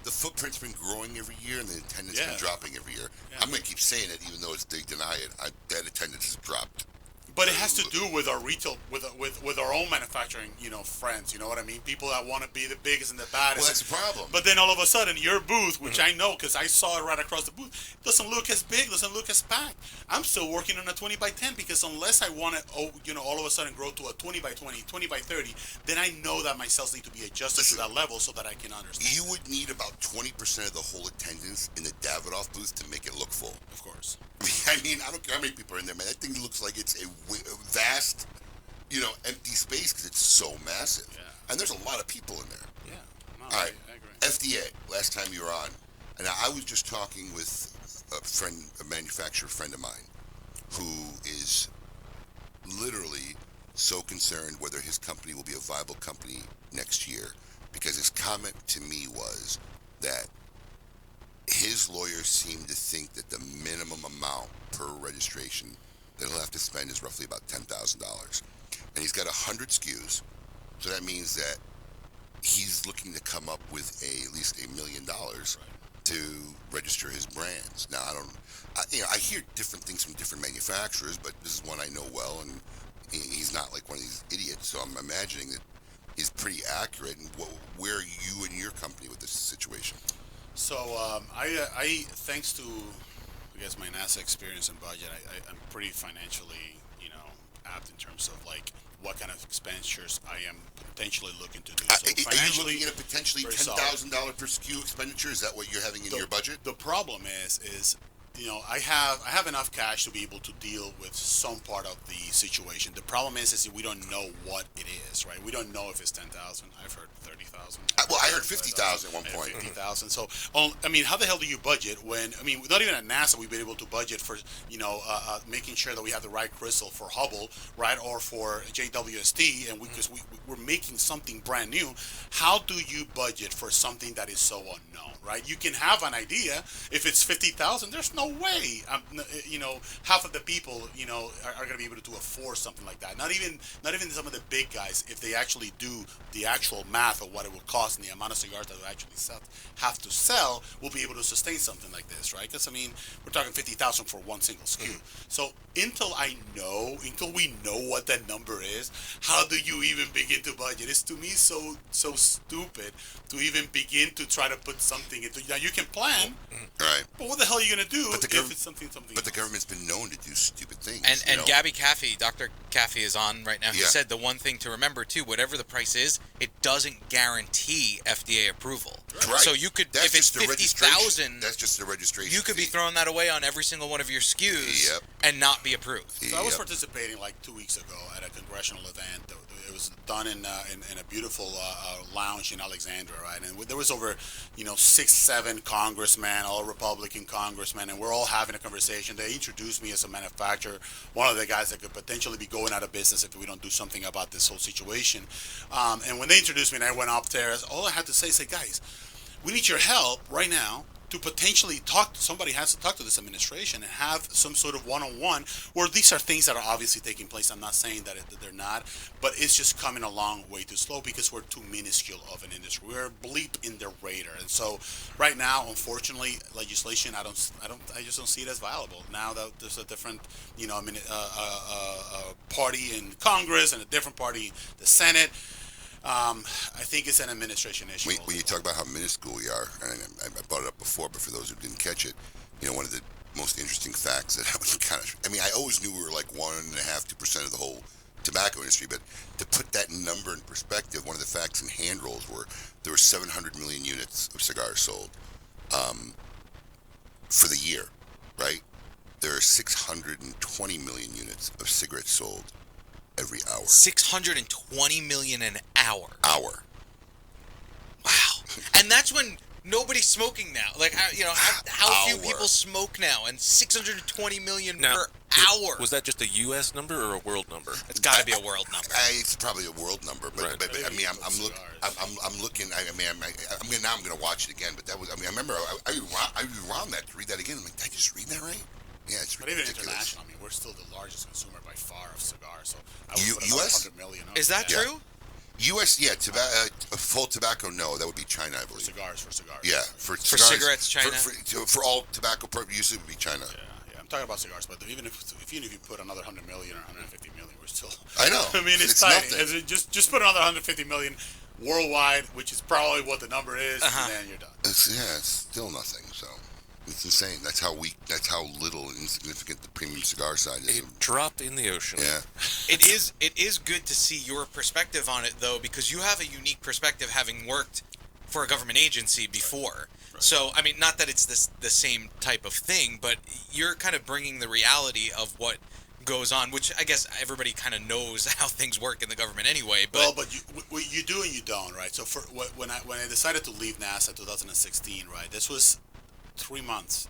the footprint's been growing every year, and the attendance Yeah. been dropping every year. Yeah. I'm going to keep saying it, even though they deny it. That attendance has dropped. But it has to do with our retail, with our own manufacturing, friends. You know what I mean? People that want to be the biggest and the baddest. Well, that's the problem. But then all of a sudden, your booth, which I know because I saw it right across the booth, doesn't look as big, doesn't look as packed. I'm still working on a 20 by 10 because unless I want to, all of a sudden grow to a 20 by 20, 20 by 30, then I know that my sales need to be adjusted to that level so that I can understand. You would need about 20% of the whole attendance in the Davidoff booth to make it look full. Of course. I mean, I don't care how many people are in there, man. That thing looks like it's a vast, empty space because it's so massive. Yeah. And there's a lot of people in there. Yeah. No, All right. I agree. FDA, last time you were on. And I was just talking with a manufacturer friend of mine who is literally so concerned whether his company will be a viable company next year because his comment to me was that his lawyers seem to think that the minimum amount per registration that he'll have to spend is roughly about $10,000. And he's got 100 SKUs, so that means that he's looking to come up with at least $1 million to register his brands. Now, I hear different things from different manufacturers, but this is one I know well, and he's not like one of these idiots, so I'm imagining that he's pretty accurate. And where are you and your company with this situation? So I thanks to my NASA experience and budget, I'm pretty financially apt in terms of like what kind of expenditures I am potentially looking to do. So are you looking at a potentially $10,000 per SKU expenditure? Is that what you're having in your budget? The problem is I have enough cash to be able to deal with some part of the situation. The problem is we don't know what it is, right? We don't know if it's 10,000. I've heard 30,000. Well, I heard 50,000 at one point. 50,000. So, how the hell do you budget when? Not even at NASA we've been able to budget for making sure that we have the right crystal for Hubble, right, or for JWST, and because we're making something brand new. How do you budget for something that is so unknown, right? You can have an idea. If it's 50,000, there's no way. Half of the people, are going to be able to afford something like that. Not even some of the big guys, if they actually do the actual math of what it will cost and the amount of cigars that will actually have to sell, will be able to sustain something like this, right? Because we're talking 50,000 for one single SKU. So until we know what that number is, how do you even begin to budget? It's to me so stupid to even begin to try to put something into. Now you can plan, right? But what the hell are you going to do if it's something? But the government's been known to do stupid things. And Gabby Caffey, Dr. Caffey is on right now. He said the one thing to remember too, whatever the price is, it doesn't guarantee FDA approval. Right. So you could, if it's 50,000, that's just the registration. You could be throwing that away on every single one of your SKUs and not be approved. So I was participating like 2 weeks ago at a congressional event. It was done in a beautiful lounge in Alexandria, right? And there was over 6-7 congressmen, all Republican congressmen, and we're all having a conversation. They introduced me as a manufacturer, one of the guys that could potentially be going out of business if we don't do something about this whole situation. And when they introduced me and I went up there, all I had to say is, guys, we need your help right now to potentially somebody has to talk to this administration and have some sort of one-on-one where these are things that are obviously taking place. I'm not saying that they're not, but it's just coming along way too slow because we're too minuscule of an industry. We're a bleep in their radar. And so right now, unfortunately, legislation, I just don't see it as viable. Now that there's a different, party in Congress and a different party in the Senate, I think it's an administration issue. When you talk about how minuscule we are, and I brought it up before, but for those who didn't catch it, one of the most interesting facts that I was I always knew we were like 1.5%, 2% of the whole tobacco industry, but to put that number in perspective, one of the facts in hand rolls were there were 700 million units of cigars sold for the year, right? There are 620 million units of cigarettes sold every hour. 620 million an hour. Hour. Wow. And that's when nobody's smoking now. Like, how few people smoke now? And 620 million per hour. Was that just a U.S. number or a world number? It's got to be a world number. It's probably a world number, but I mean, I'm looking. I'm gonna watch it again. But that was. I mean, I remember I rewound that to read that again. I'm like, did I just read that right? Yeah, it's but even ridiculous. international, I mean, we're still the largest consumer by far of cigars. So I would put U.S. 100 million. Is that true? U.S. Yeah, full tobacco. No, that would be China, I believe. For cigars. Yeah, for cigarettes, China. For all tobacco uses, it would be China. Yeah, I'm talking about cigars, but even if you put another 100 million or 150 million, we're still. I know. I mean, it's tiny. Just put another 150 million worldwide, which is probably what the number is, and then you're done. It's still nothing. So. It's insane. That's how little and insignificant the premium cigar side is. A drop in the ocean. Yeah. It is good to see your perspective on it, though, because you have a unique perspective, having worked for a government agency before. Right. So, I mean, not that it's the same type of thing, but you're kind of bringing the reality of what goes on, which I guess everybody kind of knows how things work in the government anyway. But you do and you don't, right? So when I decided to leave NASA in 2016, right, this was 3 months.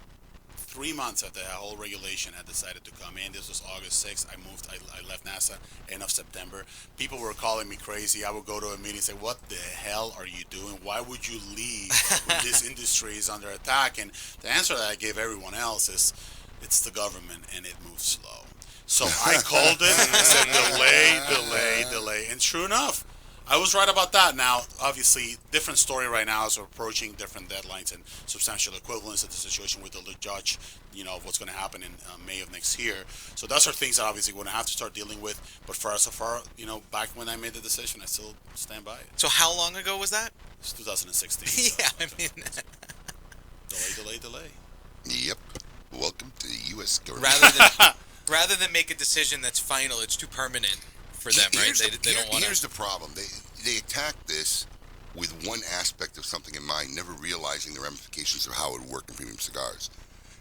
3 months after the whole regulation had decided to come in. This was August 6th. I left NASA end of September. People were calling me crazy. I would go to a meeting and say, what the hell are you doing? Why would you leave when this industry is under attack? And the answer that I gave everyone else is, it's the government and it moves slow. So I called it and I said, delay. And true enough, I was right about that. Now, obviously, different story right now as we're approaching different deadlines and substantial equivalence of the situation with the judge, of what's going to happen in May of next year. So those are things that obviously we're going to have to start dealing with. But so far, back when I made the decision, I still stand by it. So how long ago was that? It's 2016. Yeah, I mean... Delay. Yep. Welcome to the U.S. government. Rather than make a decision that's final, it's too permanent. For them, right? They don't want. Here's the problem. They attack this with one aspect of something in mind, never realizing the ramifications of how it would work in premium cigars.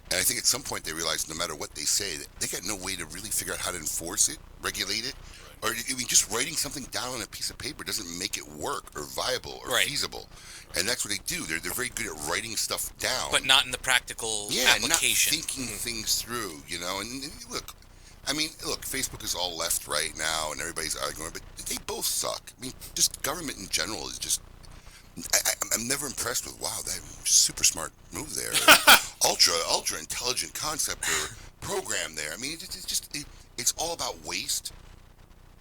And I think at some point they realize no matter what they say, they got no way to really figure out how to enforce it, regulate it, or I mean, just writing something down on a piece of paper doesn't make it work or viable or feasible. And that's what they do. They're very good at writing stuff down, but not in the practical application. Not thinking things through, And look. I mean, look, Facebook is all left right now, and everybody's arguing, but they both suck. I mean, just government in general is just... I'm never impressed with, wow, that super smart move there. ultra intelligent concept or program there. I mean, it's all about waste,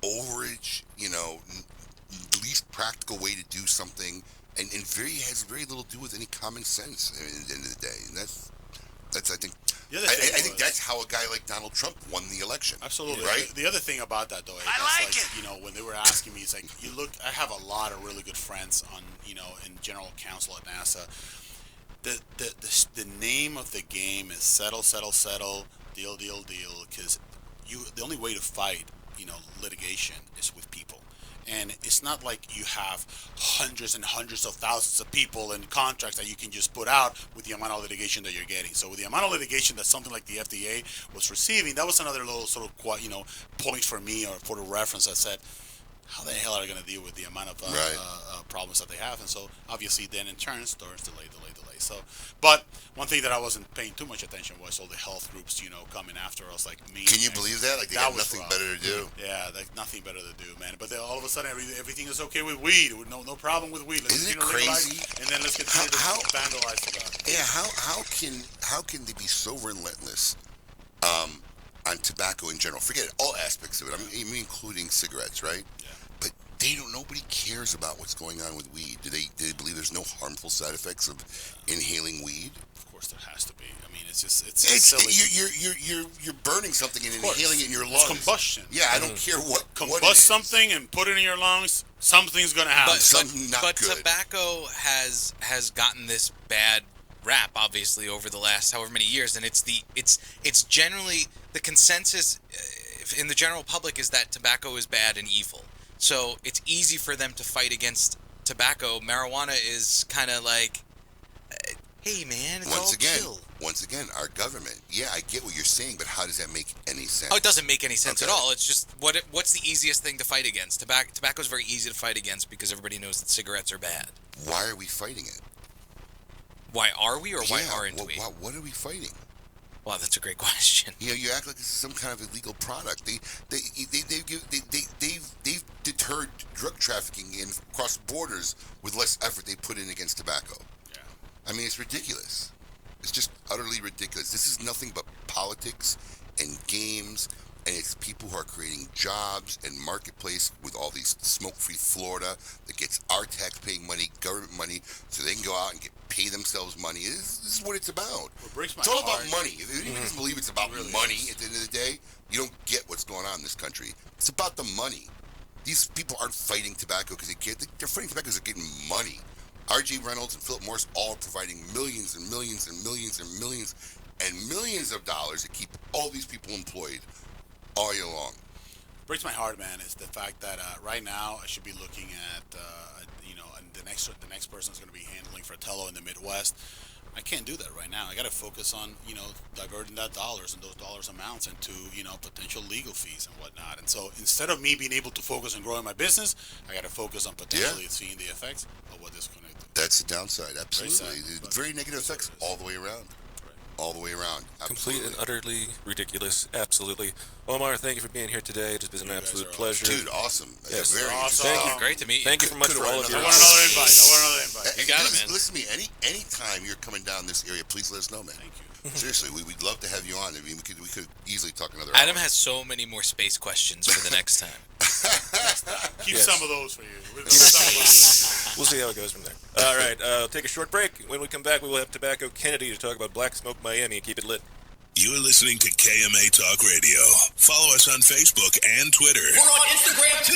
overage, least practical way to do something, and has very little to do with any common sense at the end of the day. And that's I think... I think that's how a guy like Donald Trump won the election. Absolutely. Right? The other thing about that, though, when they were asking me, it's like, I have a lot of really good friends on, in general counsel at NASA. The name of the game is settle, deal, because the only way to fight, litigation is with people. And it's not like you have hundreds and hundreds of thousands of people and contracts that you can just put out with the amount of litigation that you're getting. So with the amount of litigation that something like the FDA was receiving, that was another little sort of point for me or for the reference that said, how the hell are they going to deal with the amount of problems that they have? And so obviously then in turn starts delay. So, but one thing that I wasn't paying too much attention was all the health groups, coming after us, like me. Can you believe that? Like they got nothing better to do. Yeah, like nothing better to do, man. But then all of a sudden everything is okay with weed. No problem with weed. Isn't it crazy? And then let's get to vandalize about it. Yeah, how can they be so relentless on tobacco in general? Forget it, all aspects of it. I mean, including cigarettes, right? Yeah. But nobody cares about what's going on with weed. Do they believe there's no harmful side effects of inhaling weed? Of course there has to be. I mean, it's silly. You're burning something and inhaling it in your lungs. It's combustion. Yeah, I don't care what combust something and put it in your lungs. Something's gonna happen. But tobacco has gotten this bad rap, obviously, over the last however many years, and it's generally the consensus in the general public is that tobacco is bad and evil. So it's easy for them to fight against tobacco. Marijuana is kind of like Hey, man, it's Once all again, chill. once again, our government. Yeah, I get what you're saying, but how does that make any sense? Oh, it doesn't make any sense Okay. at all. It's just what's the easiest thing to fight against? Tobacco's very easy to fight against because everybody knows that cigarettes are bad. Why are we fighting it? Why are we, or why Yeah, aren't we? What are we fighting? Wow, that's a great question. You know, you act like this is some kind of illegal product. They've deterred drug trafficking across borders with less effort they put in against tobacco. Yeah. I mean, it's ridiculous. It's just utterly ridiculous. This is nothing but politics and games, and it's people who are creating jobs and marketplace with all these smoke-free Florida that gets our tax-paying money, government money, so they can go out and pay themselves money. This is what it's about. What breaks my It's all heart- about money. If anybody doesn't believe it's about really money is. at the end of the day, you don't get what's going on in this country. It's about the money. These people aren't fighting tobacco because they get. They're fighting tobacco because they're getting money. R.J. Reynolds and Philip Morris all providing millions and millions and millions and millions and millions of dollars to keep all these people employed all year long. Breaks my heart, man, is the fact that right now I should be looking at and the next person is going to be handling Fratello in the Midwest. I can't do that right now. I got to focus on diverting that dollars and those dollars amounts into potential legal fees and whatnot. And so instead of me being able to focus on growing my business, I got to focus on potentially seeing the effects of what this is going to do. That's the downside, absolutely. Very sad, Very negative effects all the way around. All the way around. Complete and Absolutely. utterly ridiculous. Absolutely. Omar, thank you for being here today. It's been an absolute pleasure. Dude, awesome. Yes. Very Awesome. Thank you. Great to meet you. Thank you so much for all of your. I want another invite. You got it, man. Listen to me. Anytime you're coming down this area, please let us know, man. Thank you. Seriously, we'd love to have you on. I mean, we could easily talk another Adam hour. has so many more space questions for the next time. Keep Yes. some of those for you. We'll see how it goes from there. All right, take a short break. When we come back, we will have Tobacco Kennedy to talk about Black Smoke Miami. Keep it lit. You're listening to KMA Talk Radio. Follow us on Facebook and Twitter. We're on Instagram too.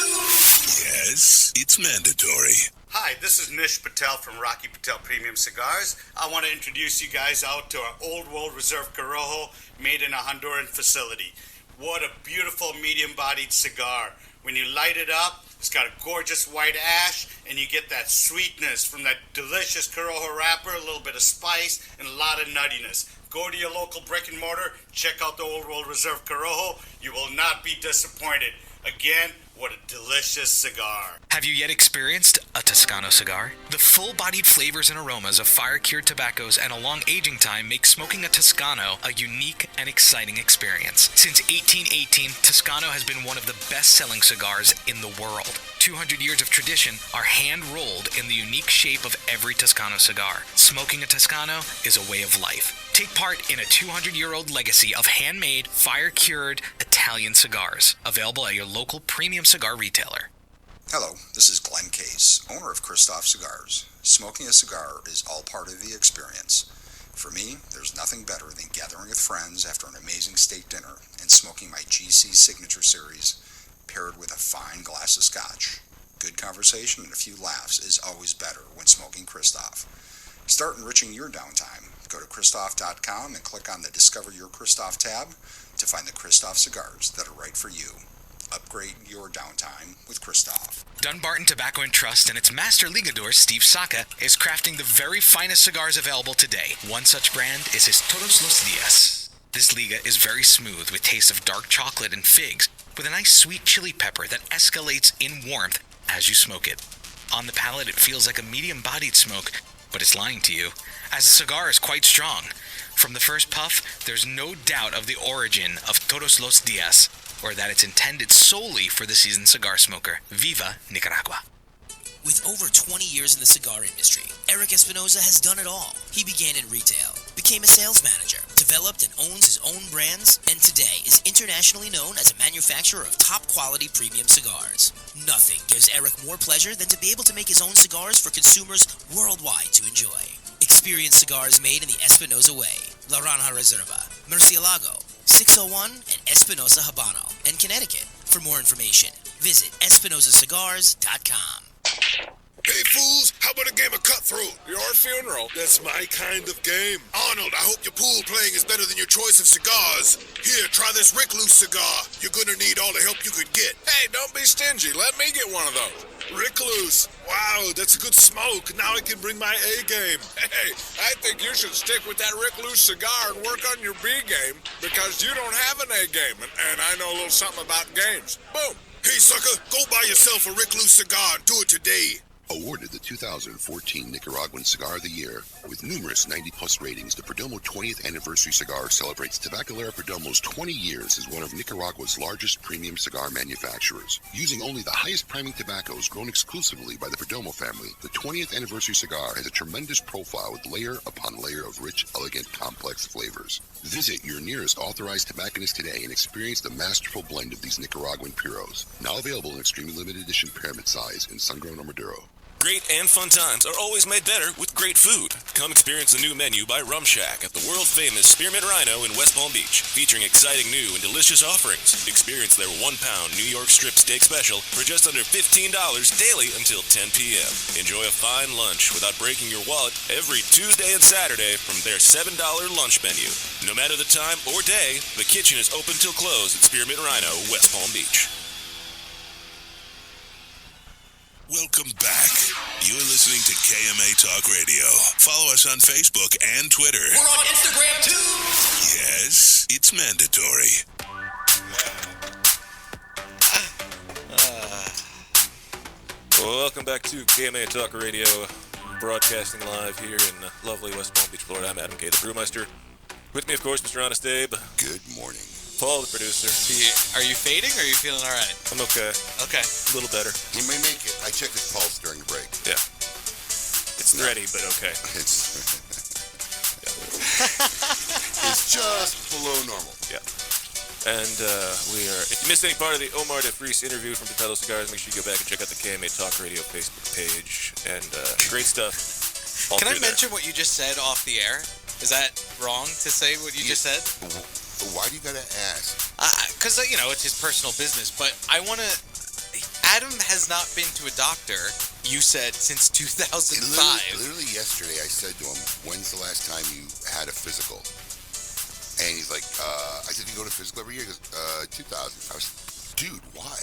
Yes, it's mandatory. Hi, this is Nish Patel from Rocky Patel Premium Cigars. I want to introduce you guys out to our Old World Reserve Corojo made in a Honduran facility. What a beautiful medium-bodied cigar. When you light it up, it's got a gorgeous white ash, and you get that sweetness from that delicious Corojo wrapper, a little bit of spice, and a lot of nuttiness. Go to your local brick and mortar, check out the Old World Reserve Corojo. You will not be disappointed. Again, what a delicious cigar. Have you yet experienced a Toscano cigar? The full-bodied flavors and aromas of fire-cured tobaccos and a long aging time make smoking a Toscano a unique and exciting experience. Since 1818, Toscano has been one of the best-selling cigars in the world. 200 years of tradition are hand-rolled in the unique shape of every Toscano cigar. Smoking a Toscano is a way of life. Take part in a 200-year-old legacy of handmade, fire-cured Italian cigars. Available at your local premium cigar retailer. Hello, this is Glenn Case, owner of Christoph Cigars. Smoking a cigar is all part of the experience. For me, there's nothing better than gathering with friends after an amazing steak dinner and smoking my GC Signature Series, paired with a fine glass of scotch. Good conversation and a few laughs is always better when smoking Christoph. Start enriching your downtime. Go to Christoph.com and click on the Discover Your Christoph tab to find the Christoph cigars that are right for you. Upgrade your downtime with Christoph. Dunbarton Tobacco and Trust and its master ligador, Steve Saka, is crafting the very finest cigars available today. One such brand is his Todos los Dias. This liga is very smooth with tastes of dark chocolate and figs, with a nice sweet chili pepper that escalates in warmth as you smoke it. On the palate, it feels like a medium-bodied smoke, but it's lying to you, as the cigar is quite strong. From the first puff, there's no doubt of the origin of Todos los Dias, or that it's intended solely for the seasoned cigar smoker. Viva Nicaragua. With over 20 years in the cigar industry, Eric Espinoza has done it all. He began in retail, became a sales manager, developed and owns his own brands, and today is internationally known as a manufacturer of top-quality premium cigars. Nothing gives Eric more pleasure than to be able to make his own cigars for consumers worldwide to enjoy. Experience cigars made in the Espinoza way. La Ranja Reserva, Murcielago, 601, and Espinoza Habano, and Connecticut. For more information, visit EspinozaCigars.com. Hey, fools, how about a game of cutthroat? Your funeral. That's my kind of game. Arnold, I hope your pool playing is better than your choice of cigars. Here, try this Rick Loose cigar. You're gonna need all the help you could get. Hey, don't be stingy. Let me get one of those. Recluse. Wow, that's a good smoke. Now I can bring my A game. Hey, I think you should stick with that Recluse cigar and work on your B game because you don't have an A game, and I know a little something about games. Boom. Hey, sucker, go buy yourself a Recluse cigar and do it today. Awarded the 2014 Nicaraguan Cigar of the Year with numerous 90-plus ratings, the Perdomo 20th Anniversary Cigar celebrates Tabacalera Perdomo's 20 years as one of Nicaragua's largest premium cigar manufacturers. Using only the highest priming tobaccos grown exclusively by the Perdomo family, the 20th Anniversary Cigar has a tremendous profile with layer upon layer of rich, elegant, complex flavors. Visit your nearest authorized tobacconist today and experience the masterful blend of these Nicaraguan puros. Now available in extremely limited edition pyramid size in sun-grown or Maduro. Great and fun times are always made better with great food. Come experience the new menu by Rum Shack at the world-famous Spearmint Rhino in West Palm Beach, featuring exciting new and delicious offerings. Experience their 1-pound New York strip steak special for just under $15 daily until 10 p.m. Enjoy a fine lunch without breaking your wallet every Tuesday and Saturday from their $7 lunch menu. No matter the time or day, the kitchen is open till close at Spearmint Rhino, West Palm Beach. Welcome back. You're listening to KMA Talk Radio. Follow us on Facebook and Twitter. We're on Instagram too. Yes, it's mandatory. Welcome back to KMA Talk Radio, broadcasting live here in lovely West Palm Beach, Florida. I'm Adam K., the Brewmeister. With me, of course, Mr. Honest Abe. Good morning. Paul, the producer. Are you fading or are you feeling all right? I'm okay. Okay. A little better. He may make it. I checked his pulse during the break. Yeah. It's thready, but okay. It's just below normal. Yeah. And we are, if you missed any part of the Omar de Frias interview from Fratello Cigars, make sure you go back and check out the KMA Talk Radio Facebook page. And great stuff. Can I mention what you just said off the air? Is that wrong to say what you just said? Why do you gotta ask? Because, it's his personal business. But I want to... Adam has not been to a doctor, you said, since 2005. Literally yesterday I said to him, when's the last time you had a physical? And he's like, I said, you go to physical every year? He goes, 2000. I was, dude, why?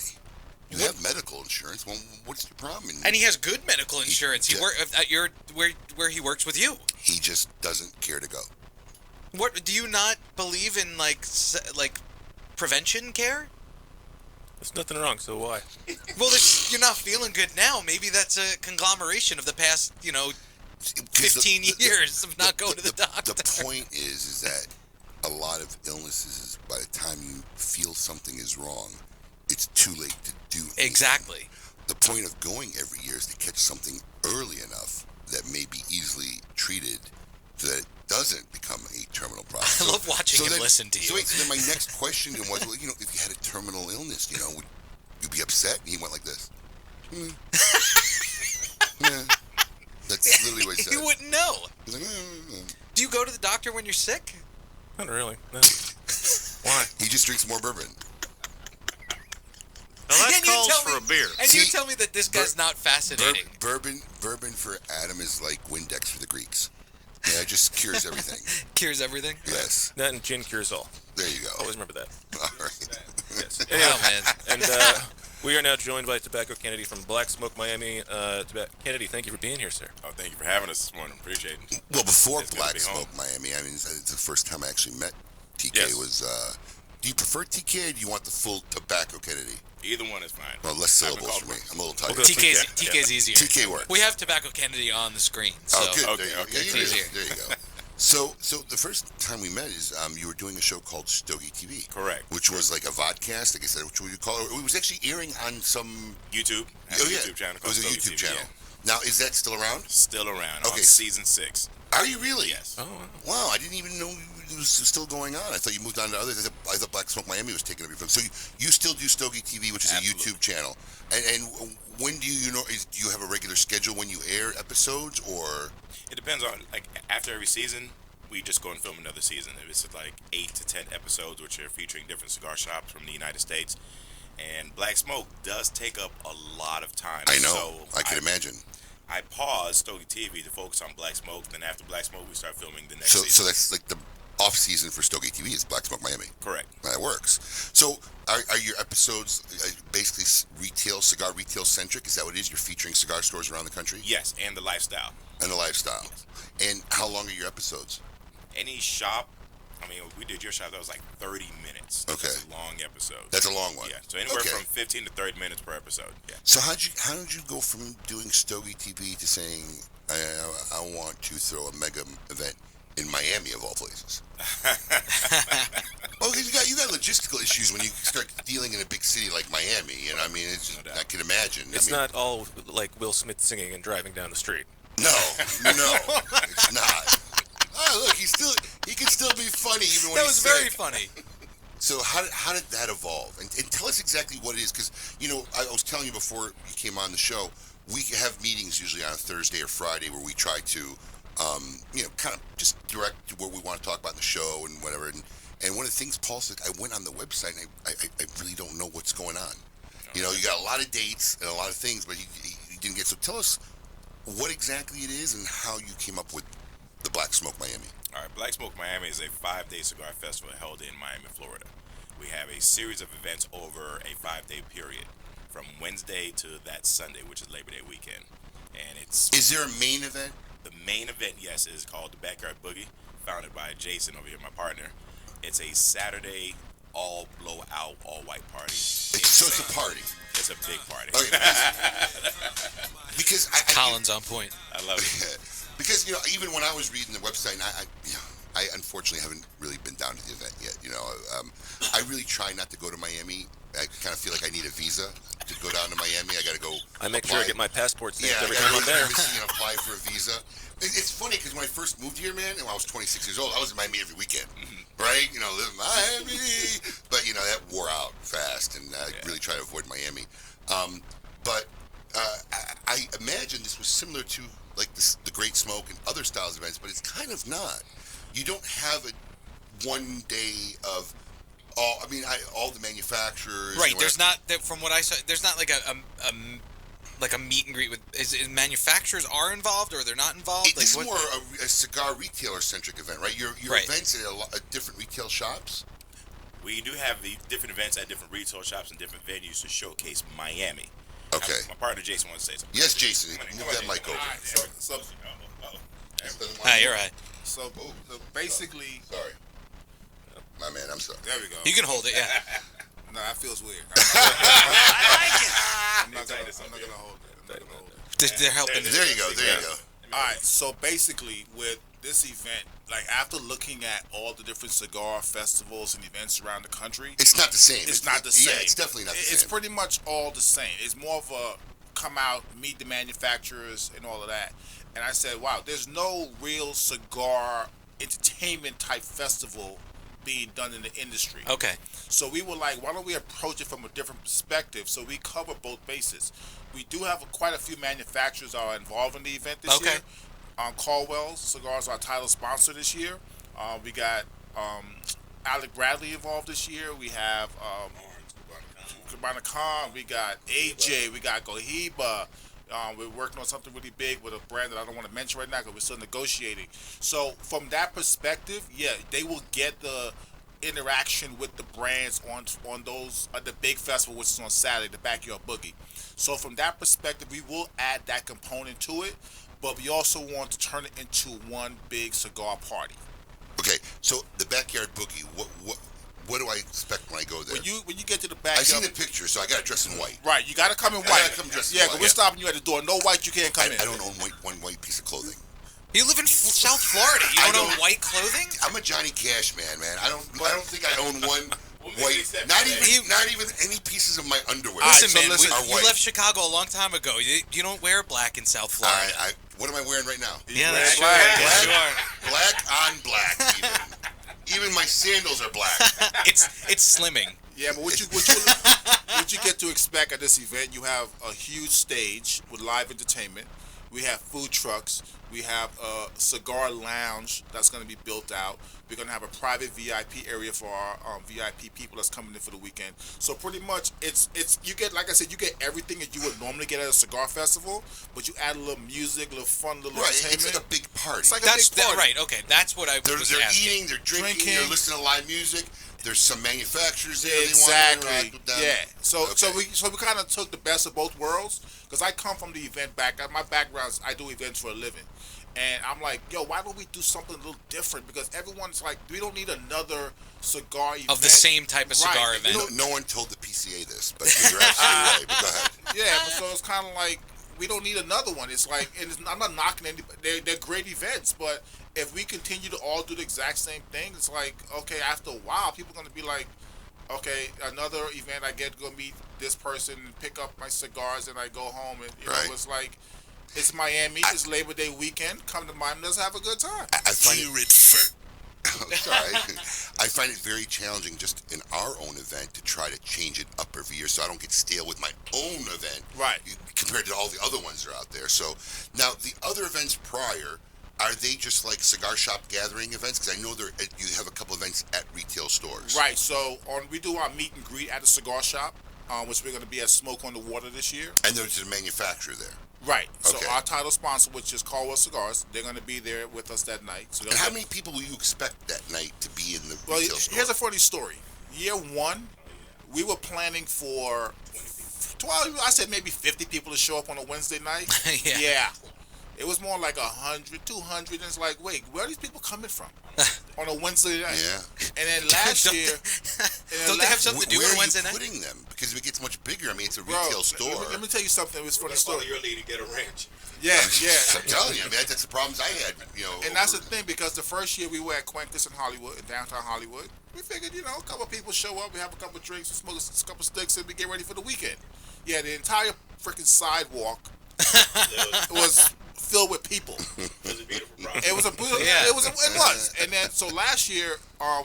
You have medical insurance. Well, what's your problem? And he has good medical insurance. He works at where he works with you. He just doesn't care to go. What, do you not believe in like prevention care? There's nothing wrong, so why? Well, you're not feeling good now. Maybe that's a conglomeration of the past, 15 years of not going to the doctor. The point is that a lot of illnesses, by the time you feel something is wrong, it's too late to do anything. Exactly. The point of going every year is to catch something early enough that may be easily treated so that it doesn't become a terminal problem. I love watching him listen to you. So then my next question was, well, if you had a terminal illness, would you be upset? And he went like this. Yeah. That's literally what he said. You wouldn't know. He's like, Do you go to the doctor when you're sick? Not really. No. Why? He just drinks more bourbon. Now that calls for a beer. And you tell me that this guy's not fascinating. Bourbon is Adam is like Windex for the Greeks. Yeah, it just cures everything. Cures everything? Yes. That and gin cures all. There you go. Always remember that. All right. Yes. Wow, man. And we are now joined by Tobacco Kennedy from Black Smoke Miami. Kennedy, thank you for being here, sir. Oh, thank you for having us this morning. Appreciate it. Well, before Black Smoke Miami, it's the first time I actually met TK. Yes. Was do you prefer TK or do you want the full Tobacco Kennedy? Either one is fine. Well, less syllables for me. I'm a little tired. TK's easier. TK works. We have Tobacco Kennedy on the screen. So. Oh, good. Okay, There you go. So the first time we met is you were doing a show called Stogie TV. Correct. Which was like a vodcast, like I said, which would you call it? It was actually airing on some... YouTube. YouTube channel. It was a YouTube channel. Now, is that still around? Still around. Okay. On season 6. Are you really? Yes. Oh, wow. I didn't even know it was still going on. I thought you moved on to others. I thought Black Smoke Miami was taking over from. So you still do Stogie TV, which is a YouTube channel. And when do you do you have a regular schedule when you air episodes, or? It depends on, after every season, we just go and film another season. It's 8 to 10 episodes, which are featuring different cigar shops from the United States. And Black Smoke does take up a lot of time. I know. So I can imagine. I paused Stogie TV to focus on Black Smoke. Then after Black Smoke, we start filming the next season. So that's like off season for Stogie TV is Black Smoke Miami. Correct. That works. So are your episodes basically cigar retail centric? Is that what it is? You're featuring cigar stores around the country? Yes, and the lifestyle. And the lifestyle. Yes. And how long are your episodes? Any shop, I mean, we did your shop, that was like 30 minutes. Okay. That's a long episode. That's a long one. Yeah, so anywhere from 15 to 30 minutes per episode. Yeah. So how did you go from doing Stogie TV to saying I want to throw a mega event in Miami of all places? Well, because you got logistical issues when you start dealing in a big city like Miami. You know, I mean, it's just, I can imagine. It's not all like Will Smith singing and driving down the street. No, it's not. Oh, look, he can still be funny even when that he's was very sick. funny. So how did that evolve? And tell us exactly what it is, because I was telling you before you came on the show, we have meetings usually on a Thursday or Friday where we try to, kind of just direct what we want to talk about in the show and whatever. And one of the things Paul said, I went on the website and I really don't know what's going on. You got a lot of dates and a lot of things, but he didn't get. So tell us what exactly it is and how you came up with the Black Smoke Miami. All right, Black Smoke Miami is a 5-day cigar festival held in Miami, Florida. We have a series of events over a 5-day period, from Wednesday to that Sunday, which is Labor Day weekend. And Is there a main event? The main event, yes, is called the Backyard Boogie, founded by Jason over here, my partner. It's a Saturday all blowout, all white party. So it's a party. It's a big party. Okay, because Colin's on point. I love it. Because even when I was reading the website, and I unfortunately haven't really been down to the event yet. I really try not to go to Miami. I kind of feel like I need a visa to go down to Miami. I got to go. I make sure I get my passport stamped every I time I'm there. Apply for a visa. It's funny because when I first moved here, man, and when I was 26 years old, I was in Miami every weekend, right? Live in Miami, but that wore out fast, and I really try to avoid Miami. But I imagine this was similar to like the Great Smoke and other styles of events, but it's kind of not. You don't have a one day of all the manufacturers. Right. There's not, from what I saw, there's not like a meet and greet with. Is manufacturers are involved or they're not involved? This is more a cigar retailer centric event, right? Your right. events at different retail shops. We do have the different events at different retail shops and different venues to showcase Miami. Okay. My partner Jason wants to say something. Yes, Jason. Move that mic over. You're right. So basically, sorry, my man. I'm sorry. There we go. You can hold it. Yeah. No, that feels weird. I'm not gonna hold it. They're helping. There you go. There you go. All right. So basically, with this event, like after looking at all the different cigar festivals and events around the country, it's not the same. It's not the same. Yeah, it's definitely not the same. It's pretty much all the same. It's more of a come out, meet the manufacturers, and all of that. And I said, wow, there's no real cigar entertainment type festival being done in the industry. Okay. So we were like, why don't we approach it from a different perspective so we cover both bases? We do have quite a few manufacturers that are involved in the event this year. Caldwell's Cigars, our title sponsor this year. We got Alec Bradley involved this year. We have Cabana Khan. We got AJ. We got Gohiba. We're working on something really big with a brand that I don't want to mention right now because we're still negotiating. So from that perspective, yeah, they will get the interaction with the brands on those the big festival, which is on Saturday, the Backyard Boogie. So from that perspective, we will add that component to it, but we also want to turn it into one big cigar party. Okay, so the Backyard Boogie, what do I expect when I go there? When you get to the backyard, I seen the picture, so I got to dress in white. Right, you got to come in white. I got to come dressed in white. Yeah, because we're stopping you at the door. No white, you can't come in. I don't own one white piece of clothing. You live in South Florida. You don't own white clothing? I'm a Johnny Cash man. I don't think I own one white. Not even any pieces of my underwear. Listen, man, you left Chicago a long time ago. You don't wear black in South Florida. What am I wearing right now? Yeah, that's black. true. Yes, you are. Black on black. Even my sandals are black. It's slimming. Yeah, but what you get to expect at this event, you have a huge stage with live entertainment. We have food trucks. We have a cigar lounge that's going to be built out. We're going to have a private VIP area for our VIP people that's coming in for the weekend. So pretty much, it's you get, like I said, you get everything that you would normally get at a cigar festival, but you add a little music, a little fun, a little entertainment. It's like a big party. It's like a big party. Right. Okay, that's what I was They're asking. eating, they're drinking, they're listening to live music. There's some manufacturers there. Exactly. They want to interact with them. Yeah. So we kind of took the best of both worlds, because I come from the event background. My background is I do events for a living, and I'm like, yo, why don't we do something a little different? Because everyone's like, we don't need another cigar event Of the same type of cigar event. No one told the PCA this, but you're absolutely right. But go ahead. Yeah, but so it's kind of like we don't need another one. It's like, and I'm not knocking anybody. They're great events, but if we continue to all do the exact same thing, it's like, okay, after a while, people are going to be like, okay, another event, I get to go meet this person and pick up my cigars, and I go home, and you know, it's like, it's Miami, it's Labor Day weekend, come to Miami, let's have a good time. I find I find it very challenging just in our own event to try to change it up every year so I don't get stale with my own event compared to all the other ones that are out there. So now the other events prior, are they just like cigar shop gathering events? Because I know you have a couple events at retail stores. Right, so we do our meet and greet at a cigar shop, which we're going to be at Smoke on the Water this year. And there's a manufacturer there. Right. So our title sponsor, which is Caldwell Cigars, they're going to be there with us that night. So and how many people will you expect that night to be in the retail store? Here's a funny story. Year one, we were planning for 12, I said maybe 50 people to show up on a Wednesday night. Yeah. It was more like 100, 200, and it's like, wait, where are these people coming from on a Wednesday night? Yeah. And then last year... Don't they have something to do on Wednesday night? Where are you putting them? Because if it gets much bigger, I mean, it's a retail store. Let me tell you something. It was funny story. Your lady get a ranch. Yeah. I'm telling you, man, that's the problems I had, you know. And that's the thing, because the first year we were at Quenkus in Hollywood, in downtown Hollywood, we figured, you know, a couple of people show up, we have a couple of drinks, we smoke a couple of sticks, and we get ready for the weekend. Yeah, the entire freaking sidewalk was filled with people. It was a beautiful. It was. And then so last year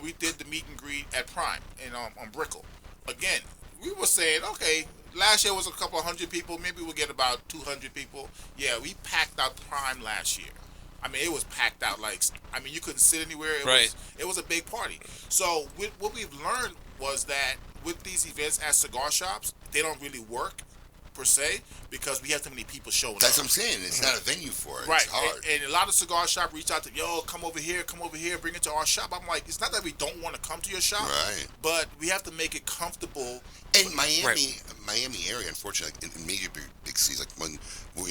we did the meet and greet at Prime on Brickell. Again, we were saying, okay, last year was a couple of hundred people. Maybe we'll get about 200 people. Yeah, we packed out Prime last year. I mean, it was packed out. Like, I mean, you couldn't sit anywhere. It was a big party. So what we've learned was that with these events at cigar shops, they don't really work per se, because we have too many people showing up. That's what I'm saying. It's not a venue for it. Right. It's hard. And a lot of cigar shops reach out to, yo, come over here, bring it to our shop. I'm like, it's not that we don't want to come to your shop, but we have to make it comfortable. And Miami area, unfortunately, in major big cities, like when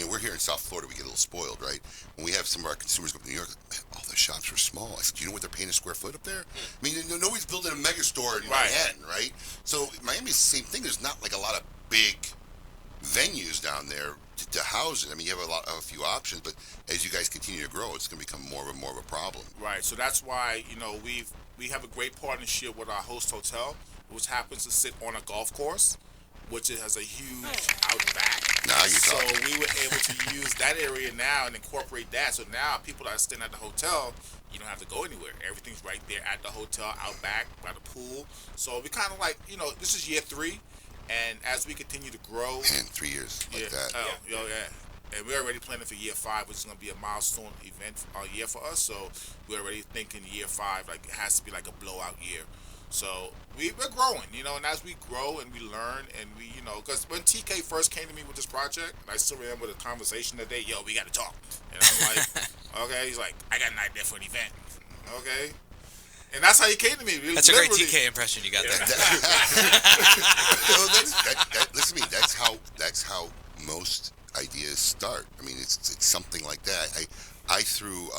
we're here in South Florida, we get a little spoiled, right? When we have some of our consumers go up to New York, man, all the shops are small. I said, do you know what they're paying a square foot up there? I mean, nobody's building a mega store in Manhattan, right? So Miami's the same thing. There's not like a lot of big venues down there to house it. I mean, you have a few options, but as you guys continue to grow, it's going to become more of a problem. Right. So that's why, you know, we have a great partnership with our host hotel, which happens to sit on a golf course, which has a huge outback. Now you're talking. So we were able to use that area now and incorporate that. So now people that are staying at the hotel, you don't have to go anywhere. Everything's right there at the hotel, outback, by the pool. So we kind of like, you know, this is year 3. And as we continue to grow... Man, 3 years like that. And we're already planning for year 5, which is going to be a milestone event year for us. So we're already thinking year 5, like, it has to be like a blowout year. So we're growing, you know, and as we grow and we learn and we, you know, because when TK first came to me with this project, I still remember the conversation that day, yo, we got to talk. And I'm like, okay, he's like, I got an idea for an event. Okay. And that's how he came to me. That's a great TK impression you got there. Listen to me. That's how most ideas start. I mean, it's something like that. I threw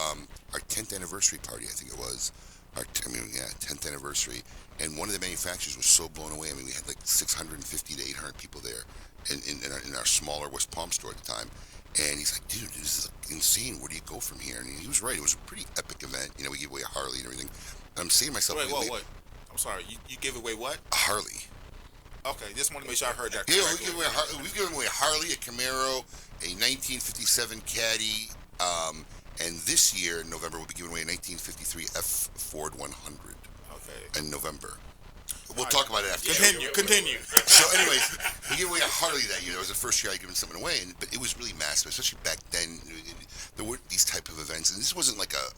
our 10th anniversary party. I think it was 10th anniversary, and one of the manufacturers was so blown away. I mean, we had like 650 to 800 people there, in our smaller West Palm store at the time. And he's like, dude, this is insane. Where do you go from here? And he was right. It was a pretty epic event. You know, we gave away a Harley and everything. I'm saying to myself, what? I'm sorry, you gave away what? A Harley. Okay, just want to make sure I heard that. Yeah, we've given away a Harley, a Camaro, a 1957 Caddy, and this year in November we'll be giving away a 1953 F Ford 100. Okay. In November. We'll talk about it after. Continue. So, anyways, we gave away a Harley that year. That was the first year I'd given something away, but it was really massive, especially back then. There were these type of events, and this wasn't like a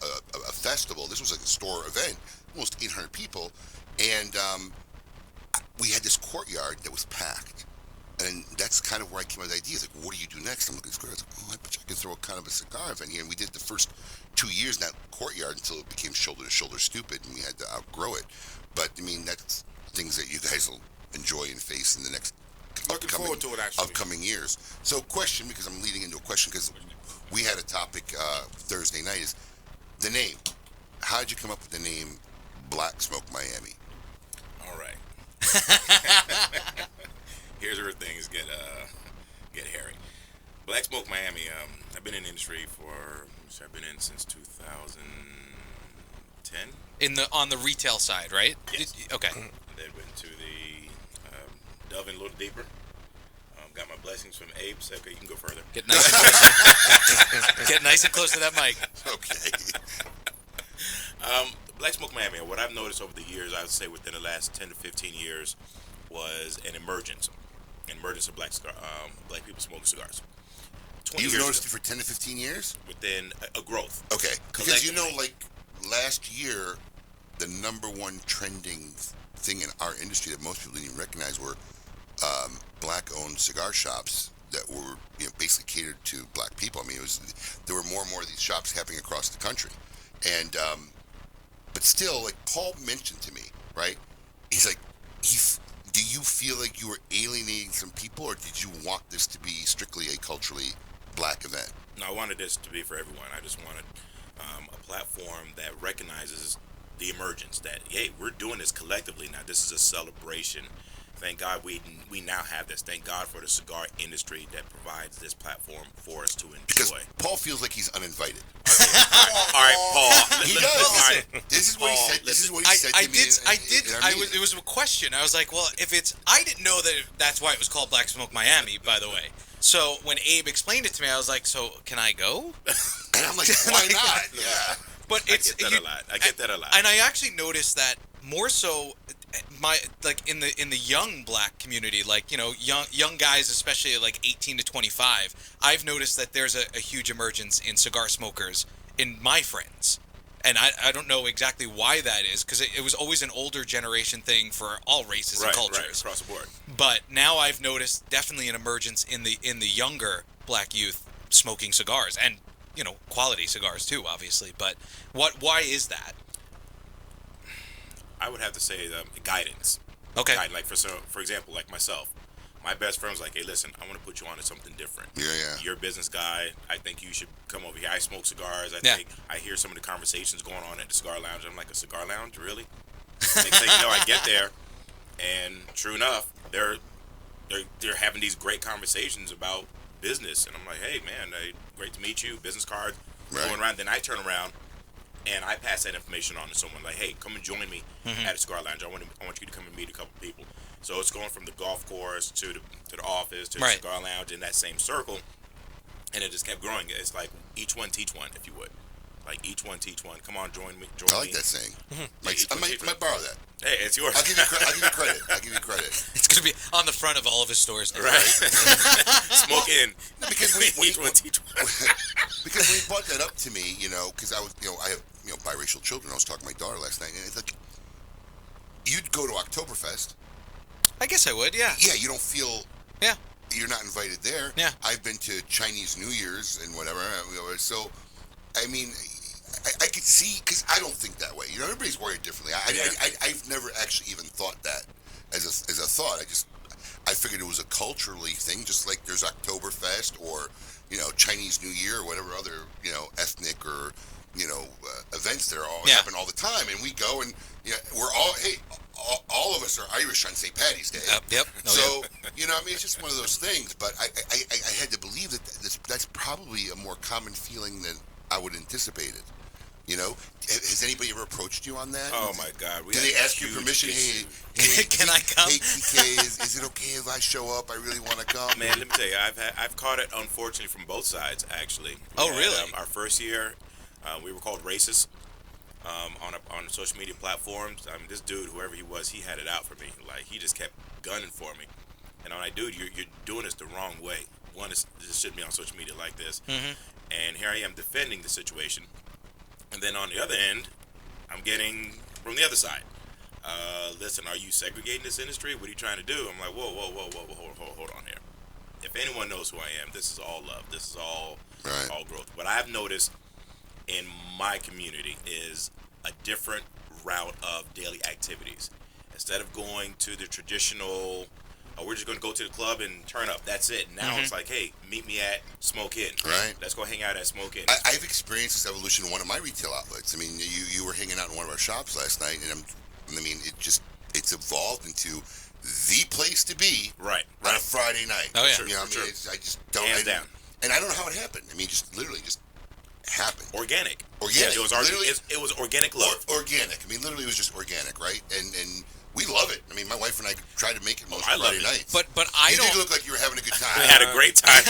festival. This was like a store event, almost 800 people, and we had this courtyard that was packed. And that's kind of where I came up with the idea. Like, what do you do next? I'm looking at this courtyard. I was like, I bet you I could throw kind of a cigar event here. And we did the first 2 years in that courtyard until it became shoulder to shoulder stupid, and we had to outgrow it. But I mean, that's things that you guys will enjoy and face in the next Looking forward to it, actually. upcoming years. So, question, because I'm leading into a question, because we had a topic Thursday night, is the name. How did you come up with the name Black Smoke Miami? All right. Here's where things get hairy. Black Smoke Miami. I've been in the industry I've been in since 2010. On the retail side, right? Yes. Okay. Then went to the delving a little deeper. Got my blessings from Abe. So, okay, you can go further. Get nice and close to that mic. Okay. Black Smoke Miami. What I've noticed over the years, I would say within the last 10 to 15 years, was an emergence of black people smoking cigars. You've noticed it for 10 to 15 years? Within a growth. Okay, because like last year, the number one trending thing in our industry that most people didn't even recognize were black-owned cigar shops that were basically catered to black people. I mean, there were more and more of these shops happening across the country, and but still, like Paul mentioned to me, right? He's like, do you feel like you were alienating some people, or did you want this to be strictly a culturally black event? No, I wanted this to be for everyone. I just wanted a platform that recognizes the emergence, that, hey, we're doing this collectively now. This is a celebration. Thank God we now have this. Thank God for the cigar industry that provides this platform for us to enjoy. Because Paul feels like he's uninvited. All right, Paul. He does. This is what he said. This is what he said to me. It was a question. I was like, well, I didn't know that that's why it was called Black Smoke Miami, by the way. So when Abe explained it to me, I was like, so can I go? And I'm like, why not? Yeah. But I get that a lot. And I actually noticed that more so in the young black community, young guys, especially like 18 to 25, I've noticed that there's a huge emergence in cigar smokers in my friends. And I don't know exactly why that is, because it was always an older generation thing for all races and cultures. Right, across the board. But now I've noticed definitely an emergence in the younger black youth smoking cigars, and quality cigars too, obviously. But why is that? I would have to say guidance. Okay. Like for example, like myself, my best friend was like, "Hey, listen, I want to put you on to something different. Yeah. You're a business guy. I think you should come over here. I smoke cigars. I hear some of the conversations going on at the cigar lounge. I'm like, a cigar lounge, really? Next thing you know, I get there, and true enough, they're having these great conversations about business, and I'm like, hey, man, great to meet you. Business card, going around. Then I turn around and I pass that information on to someone like, hey, come and join me at a cigar lounge. I want you to come and meet a couple people. So it's going from the golf course to the office to the cigar lounge in that same circle, and it just kept growing. It's like each one teach one, if you would. Like each one teach one. Come on, join me. I like that saying. I might borrow that. Hey, it's yours. I'll give you credit. It's going to be on the front of all of his stores. Right. Smoke in. Because each one teach one. Because when he brought that up to me, because I was, I have, biracial children. I was talking to my daughter last night, and it's like, you'd go to Oktoberfest. I guess I would, yeah. Yeah, you don't feel... Yeah. You're not invited there. Yeah. I've been to Chinese New Year's and whatever. So, I mean, I could see, because I don't think that way. Everybody's wired differently. I've never actually even thought that as a thought. I figured it was a culturally thing, just like there's Oktoberfest or, Chinese New Year or whatever other, ethnic or, events there happen all the time. And we go and, we're all of us are Irish on St. Paddy's Day. Yep. So, it's just one of those things. But I had to believe that that's probably a more common feeling than I would anticipate it. Has anybody ever approached you on that? Oh my God! Did they ask you permission? Hey, can I come? Hey, TK, is it okay if I show up? I really want to come. Man, let me tell you, I've caught it unfortunately from both sides actually. Really? Our first year, we were called racist, on social media platforms. I mean, this dude, whoever he was, he had it out for me. Like, he just kept gunning for me. And I'm like, dude, you're doing this the wrong way. One, this shouldn't be on social media like this. And here I am defending the situation. And then on the other end, I'm getting from the other side. Listen, are you segregating this industry? What are you trying to do? I'm like, whoa, hold on here. If anyone knows who I am, this is all love. This is all growth. What I've noticed in my community is a different route of daily activities. Instead of going to the traditional, we're just going to go to the club and turn up. That's it. Now it's like, hey, meet me at Smoke Inn. Right. Let's go hang out at Smoke Inn. I've experienced this evolution in one of my retail outlets. I mean, you were hanging out in one of our shops last night, and it's evolved into the place to be on a Friday night. Oh, yeah. You know what I mean? I just don't. Hands down. And I don't know how it happened. I mean, just literally just happened. Organic. Yeah, it was organic love. Organic. I mean, literally, it was just organic, right? And we love it. I mean, my wife and I try to make it most Friday nights. But I you don't. did look like you were having a good time. We had a great time.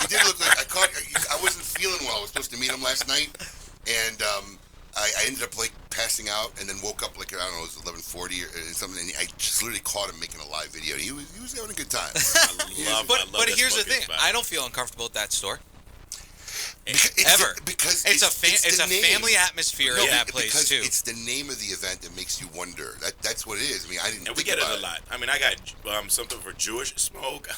You did look like I wasn't feeling well. I was supposed to meet him last night, and I ended up like passing out, and then woke up like, I don't know, it was 11:40 or something, and I just literally caught him making a live video. He was having a good time. But here's the thing: I don't feel uncomfortable at that store. Because it's a family atmosphere in that place because too. It's the name of the event that makes you wonder. That's what it is. I mean, I didn't. And we get it a lot. I mean, I got something for Jewish smoke.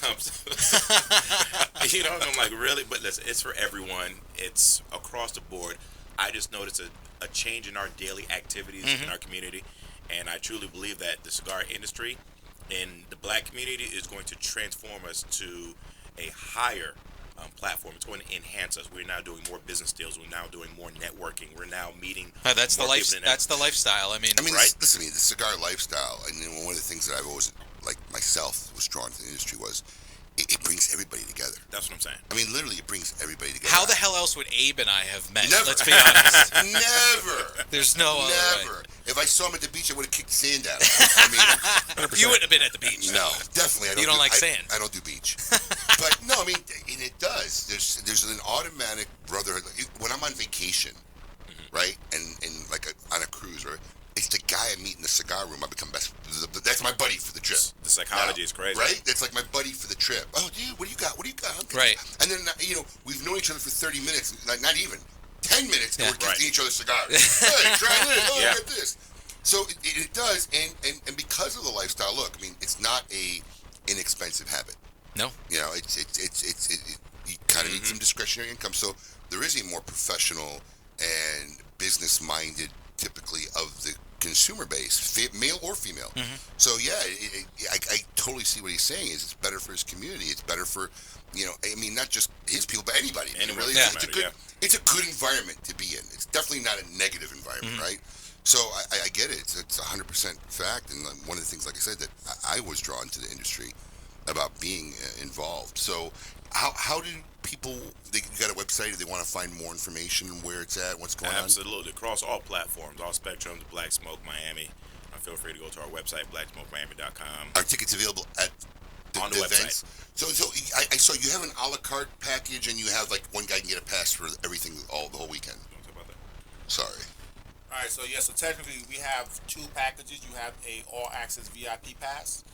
You know, I'm like, really? But listen, it's for everyone. It's across the board. I just noticed a change in our daily activities in our community, and I truly believe that the cigar industry in the black community is going to transform us to a higher platform. It's going to enhance us. We're now doing more business deals. We're now doing more networking. We're now meeting. That's the lifestyle. I mean, right? Listen to me. The cigar lifestyle, and one of the things that I've always, like myself, was drawn to the industry was it brings everybody together. That's what I'm saying. I mean, literally, it brings everybody together. How the hell else would Abe and I have met? Never. Let's be honest. Never. There's no other way. If I saw him at the beach, I would have kicked sand at him. I mean, you wouldn't have been at the beach. No, definitely. You don't like sand. I don't do beach. But no, I mean, and it does. There's an automatic brotherhood. When I'm on vacation, right, and like on a cruise, right, it's the guy I meet in the cigar room. I become best. That's my buddy for the trip. The psychology is crazy, right? That's like my buddy for the trip. Oh, dude, what do you got? What do you got? Right. And then we've known each other for 30 minutes, not even 10 minutes, and we're gifting each other cigars. Hey, try this. Oh, get this. So it does, and because of the lifestyle. Look, I mean, it's not a inexpensive habit. No. You know, it's you kind of need some discretionary income. So there is a more professional and business-minded, typically, of the consumer base, male or female. So yeah, I totally see what he's saying. Is it's better for his community. It's better for, I mean, not just his people, but anybody. Really, it's a good environment to be in. It's definitely not a negative environment, right? So I get it. It's 100% fact. And one of the things, like I said, that I was drawn to the industry about being involved. So how do people, you got a website, if they want to find more information, where it's at, what's going on? Absolutely. Across all platforms, all spectrums, Black Smoke Miami. Feel free to go to our website, blacksmokemiami.com. Are tickets available at on the events? website? So I saw you have an a la carte package, and you have like one guy can get a pass for everything, the whole weekend. Don't talk about that. Sorry. All right, so technically we have two packages. You have a all access VIP pass,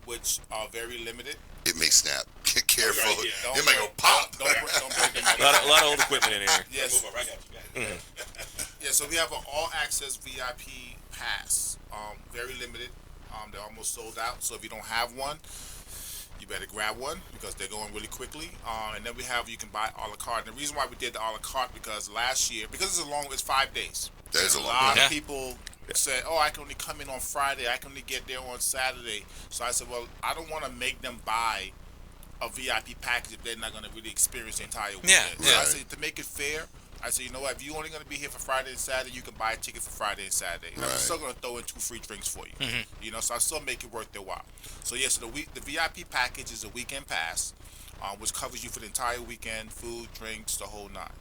which are very limited. It may snap. Get careful. Right, it might go pop. Don't break the a lot of old equipment in here. Yes. Yeah, so we have an all access VIP pass. Very limited. They're almost sold out. So if you don't have one, you better grab one because they're going really quickly. And then you can buy a la carte. And the reason why we did the a la carte because last year, because it's 5 days. That is a lot of people said, "Oh, I can only come in on Friday. I can only get there on Saturday." So I said, "Well, I don't want to make them buy a VIP package if they're not going to really experience the entire weekend." So I said, to make it fair, I said, you know what? If you're only going to be here for Friday and Saturday, you can buy a ticket for Friday and Saturday. And I'm still going to throw in 2 free drinks for you. So I still make it worth their while. So so the VIP package is a weekend pass, which covers you for the entire weekend, food, drinks, the whole nine.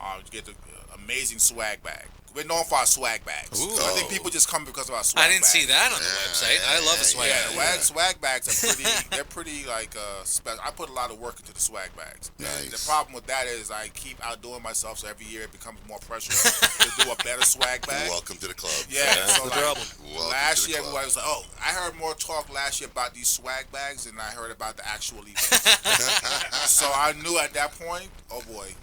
You get the amazing swag bag. We're known for our swag bags. Ooh. I think people just come because of our swag I didn't bags. see that on the website. I love a swag bag. Yeah, swag bags are pretty. They're pretty like special. I put a lot of work into the swag bags. Nice. The problem with that is I keep outdoing myself, so every year it becomes more pressure to do a better swag bag. Welcome to the club. Yeah, That's the problem. Last year everybody was like, "Oh, I heard more talk last year about these swag bags than I heard about the actual event." So I knew at that point, oh boy.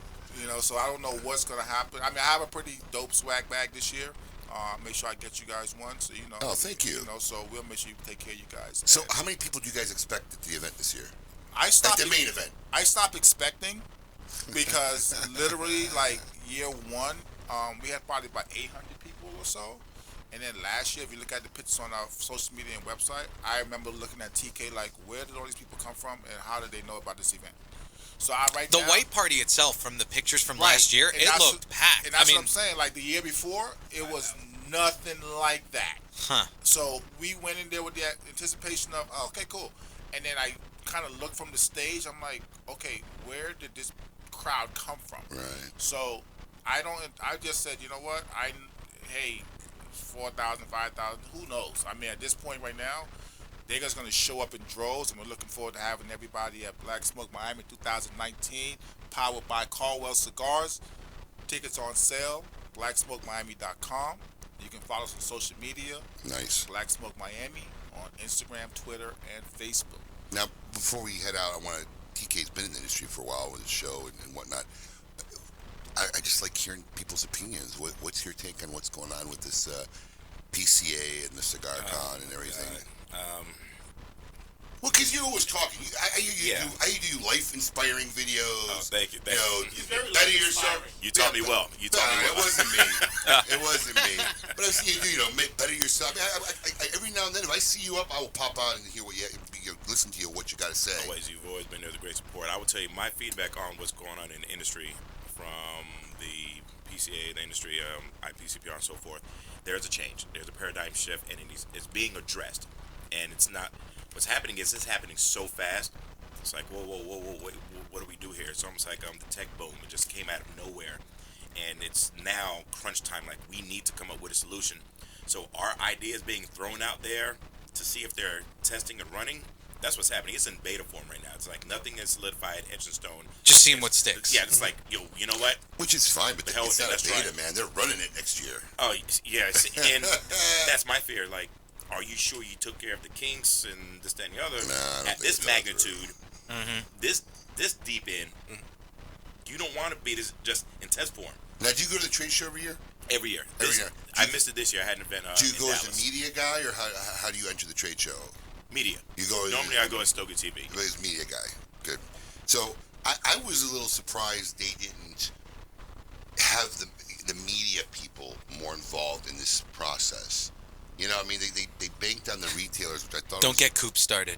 So I don't know what's gonna happen. I mean, I have a pretty dope swag bag this year. Make sure I get you guys one. So Oh, thank you. So we'll make sure you take care of you guys. So how many people do you guys expect at the event this year? I stopped the main event. I stopped expecting because literally like year one, we had probably about 800 people or so. And then last year, if you look at the pictures on our social media and website, I remember looking at TK like, where did all these people come from and how did they know about this event? So the white party itself, from the pictures from last year, it looked packed. And that's what I'm saying. Like the year before, it was nothing like that. Huh. So we went in there with the anticipation of, oh, okay, cool. And then I kind of looked from the stage. I'm like, okay, where did this crowd come from? Right. So I just said, you know what? Hey, 4,000, 5,000, who knows? I mean, at this point right now, they're just going to show up in droves, and we're looking forward to having everybody at Black Smoke Miami 2019, powered by Caldwell Cigars. Tickets on sale, blacksmokemiami.com. You can follow us on social media. Nice. Black Smoke Miami on Instagram, Twitter, and Facebook. Now, before we head out, TK's been in the industry for a while with his show and whatnot. I just like hearing people's opinions. What's your take on what's going on with this PCA and the Cigar Con and everything? Well, because you're always talking. I do life-inspiring videos. Oh, thank you. Better yourself. You taught me well. It wasn't me. It wasn't me. But I've seen you do, better yourself. I every now and then, if I see you up, I will pop out and hear listen to what you got to say. You've always been there with great support. I will tell you my feedback on what's going on in the industry from the PCA, the industry, IPCPR, and so forth. There's a change. There's a paradigm shift, and it's being addressed. And it's not. What's happening is it's happening so fast. It's like, whoa, wait, what do we do here? It's almost like the tech boom. It just came out of nowhere, and it's now crunch time. Like, we need to come up with a solution. So our idea is being thrown out there to see if they're testing and running. That's what's happening. It's in beta form right now. It's like nothing is solidified, etched in stone. Just seeing what sticks. Yeah, it's like, you know what? Which is fine, but it's not a beta, man. They're running it next year. Oh, yeah. And that's my fear. Like, are you sure you took care of the kinks and this, that, and the other? Nah, at this magnitude, this deep in, you don't want to be this just in test form. Now, do you go to the trade show every year? Every year. I missed it this year. I had an event. Do you go in as Dallas. a media guy, or how do you enter the trade show? Media. You go. Normally, I go as Stoker TV. As media guy. Good. So I was a little surprised they didn't have the media people more involved in this process. You know, I mean, they banked on the retailers, which I thought. Don't get Coop started.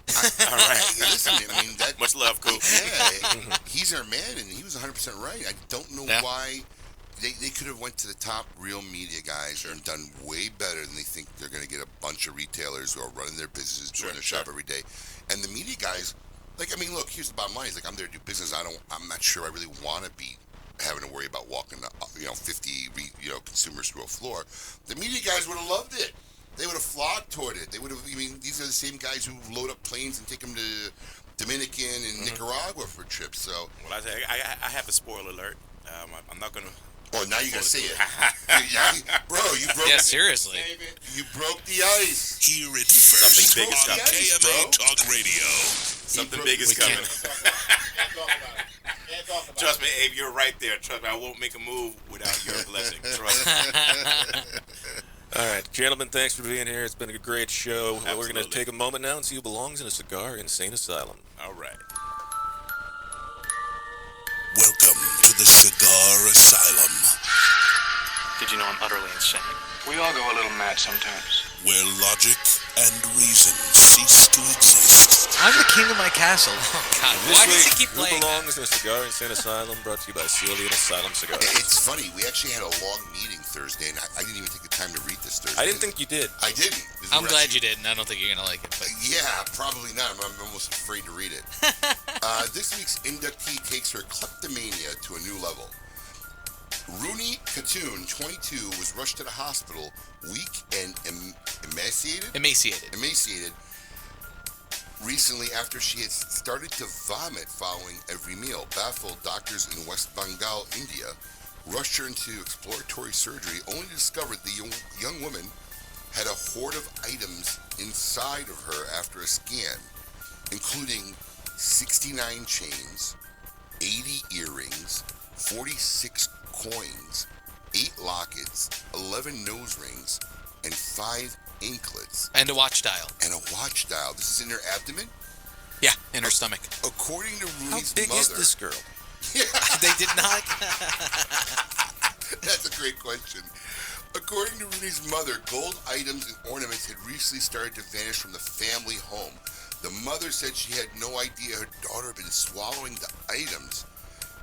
All right. Listen, I mean, much love, Coop. Yeah, he's our man, and he was 100% right. I don't know why they could have went to the top real media guys and done way better than they think they're going to get a bunch of retailers who are running their businesses, doing their shop every day. And the media guys, like, I mean, look, here's the bottom line. It's like, I'm there to do business. I'm not sure I really want to be having to worry about walking, 50, consumers through a floor. The media guys would have loved it. They would have flocked toward it. They would have. I mean, these are the same guys who load up planes and take them to Dominican and Nicaragua for trips. So, well, I have a spoiler alert. I'm not gonna. Oh, now you gotta say it, bro. You broke. Yeah, seriously. You broke the ice. Hear it first Something big is on coming. KMA Talk Radio. Something big is coming. Trust me, Abe, you're right there. Trust me, I won't make a move without your blessing. Trust me. All right, gentlemen, thanks for being here. It's been a great show. Absolutely. We're going to take a moment now and see who belongs in a cigar insane asylum. All right. Welcome to the Cigar Asylum, Did you know I'm utterly insane? We all go a little mad sometimes. where logic and reason cease to exist. I'm the king of my castle. Oh, God. This Why does week, he keep playing Who belongs in a cigar insane asylum? Brought to you by Celia Asylum Cigars. It's funny. We actually had a long meeting Thursday, and I didn't even take the time to read this Thursday. I didn't think you did. I didn't. I'm glad you did, and I don't think you're going to like it. But. Yeah, probably not. I'm almost afraid to read it. This week's inductee takes her kleptomania to a new level. Rooney Katoon, 22, was rushed to the hospital weak and emaciated recently after she had started to vomit following every meal. Baffled, doctors in West Bengal, India, rushed her into exploratory surgery, only to discover the young woman had a hoard of items inside of her after a scan, including 69 chains, 80 earrings, 46 coins, 8 lockets, 11 nose rings, and 5 anklets. And a watch dial. This is in her abdomen? Yeah, in her stomach. According to Rooney's How big mother... is this girl? They did not... That's a great question. According to Rooney's mother, gold items and ornaments had recently started to vanish from the family home. The mother said she had no idea her daughter had been swallowing the items.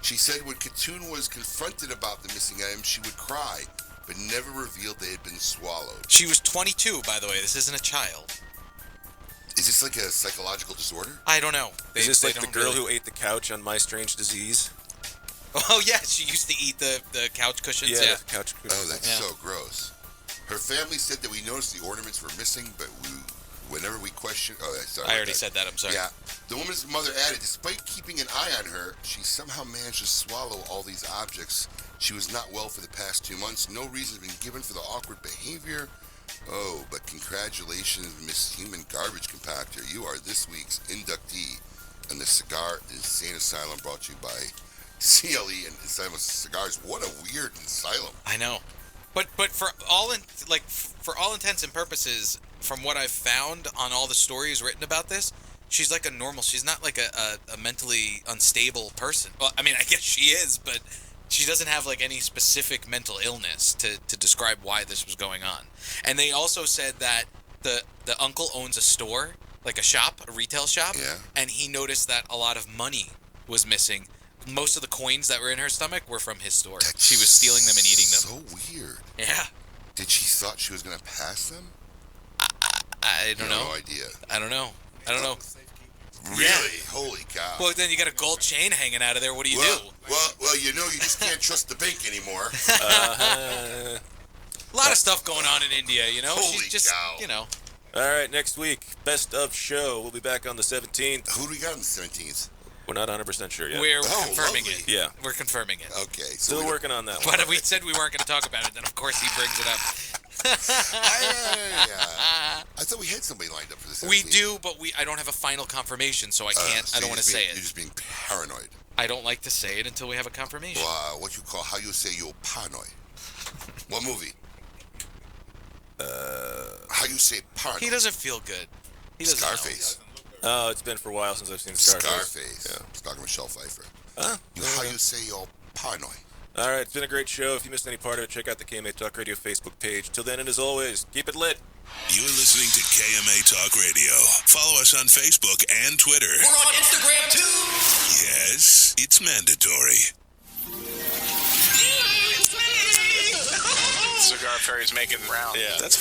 She said when Katoon was confronted about the missing items, she would cry, but never revealed they had been swallowed. She was 22, by the way. This isn't a child. Is this like a psychological disorder? I don't know. Is this like the girl who ate the couch on My Strange Disease? Oh, yeah. She used to eat the couch cushions. Yeah, the couch cushions. Oh, that's so gross. Her family said that we noticed the ornaments were missing, but whenever we questioned... Oh, sorry. I already said that. I'm sorry. Yeah. The woman's mother added, despite keeping an eye on her, she somehow managed to swallow all these objects. She was not well for the past 2 months. No reason has been given for the awkward behavior. Oh, but congratulations, Miss Human Garbage Compactor. You are this week's inductee in the Cigar Insane Asylum, brought to you by CLE and Asylum Cigars. What a weird asylum. I know. But for all intents and purposes, from what I've found on all the stories written about this, she's like a normal. She's not like a mentally unstable person. Well, I mean, I guess she is, but she doesn't have like any specific mental illness to describe why this was going on. And they also said that the uncle owns a store, like a shop, a retail shop, and he noticed that a lot of money was missing. Most of the coins that were in her stomach were from his store. She was stealing them and eating them. So weird. Yeah. Did she thought she was going to pass them? I don't know. No idea. I don't know. Really? Yeah. Holy cow. Well, then you got a gold chain hanging out of there. What do you do? Well, you just can't trust the bank anymore. A lot of stuff going on in India, Holy She's just, cow. All right, next week, best of show. We'll be back on the 17th. Who do we got on the 17th? We're not 100% sure yet. We're confirming it. Yeah. We're confirming it. Okay. Still working on that one. But we said we weren't going to talk about it, then of course he brings it up. I thought we had somebody lined up for this. We do, but I don't have a final confirmation, so I can't. So I don't want to say You're it. just being paranoid. I don't like to say it until we have a confirmation. What you call, how you say you're paranoid. What movie? How you say paranoid? He doesn't feel good. He doesn't Scarface. Oh, it's been for a while since I've seen Scarface. Yeah. He's talking Michelle Pfeiffer. Huh? How you say you're paranoid? All right, it's been a great show. If you missed any part of it, check out the KMA Talk Radio Facebook page. Till then, and as always, keep it lit. You're listening to KMA Talk Radio. Follow us on Facebook and Twitter. We're on Instagram too. Yes, it's mandatory. Cigar Fairy's making rounds. Yeah, that's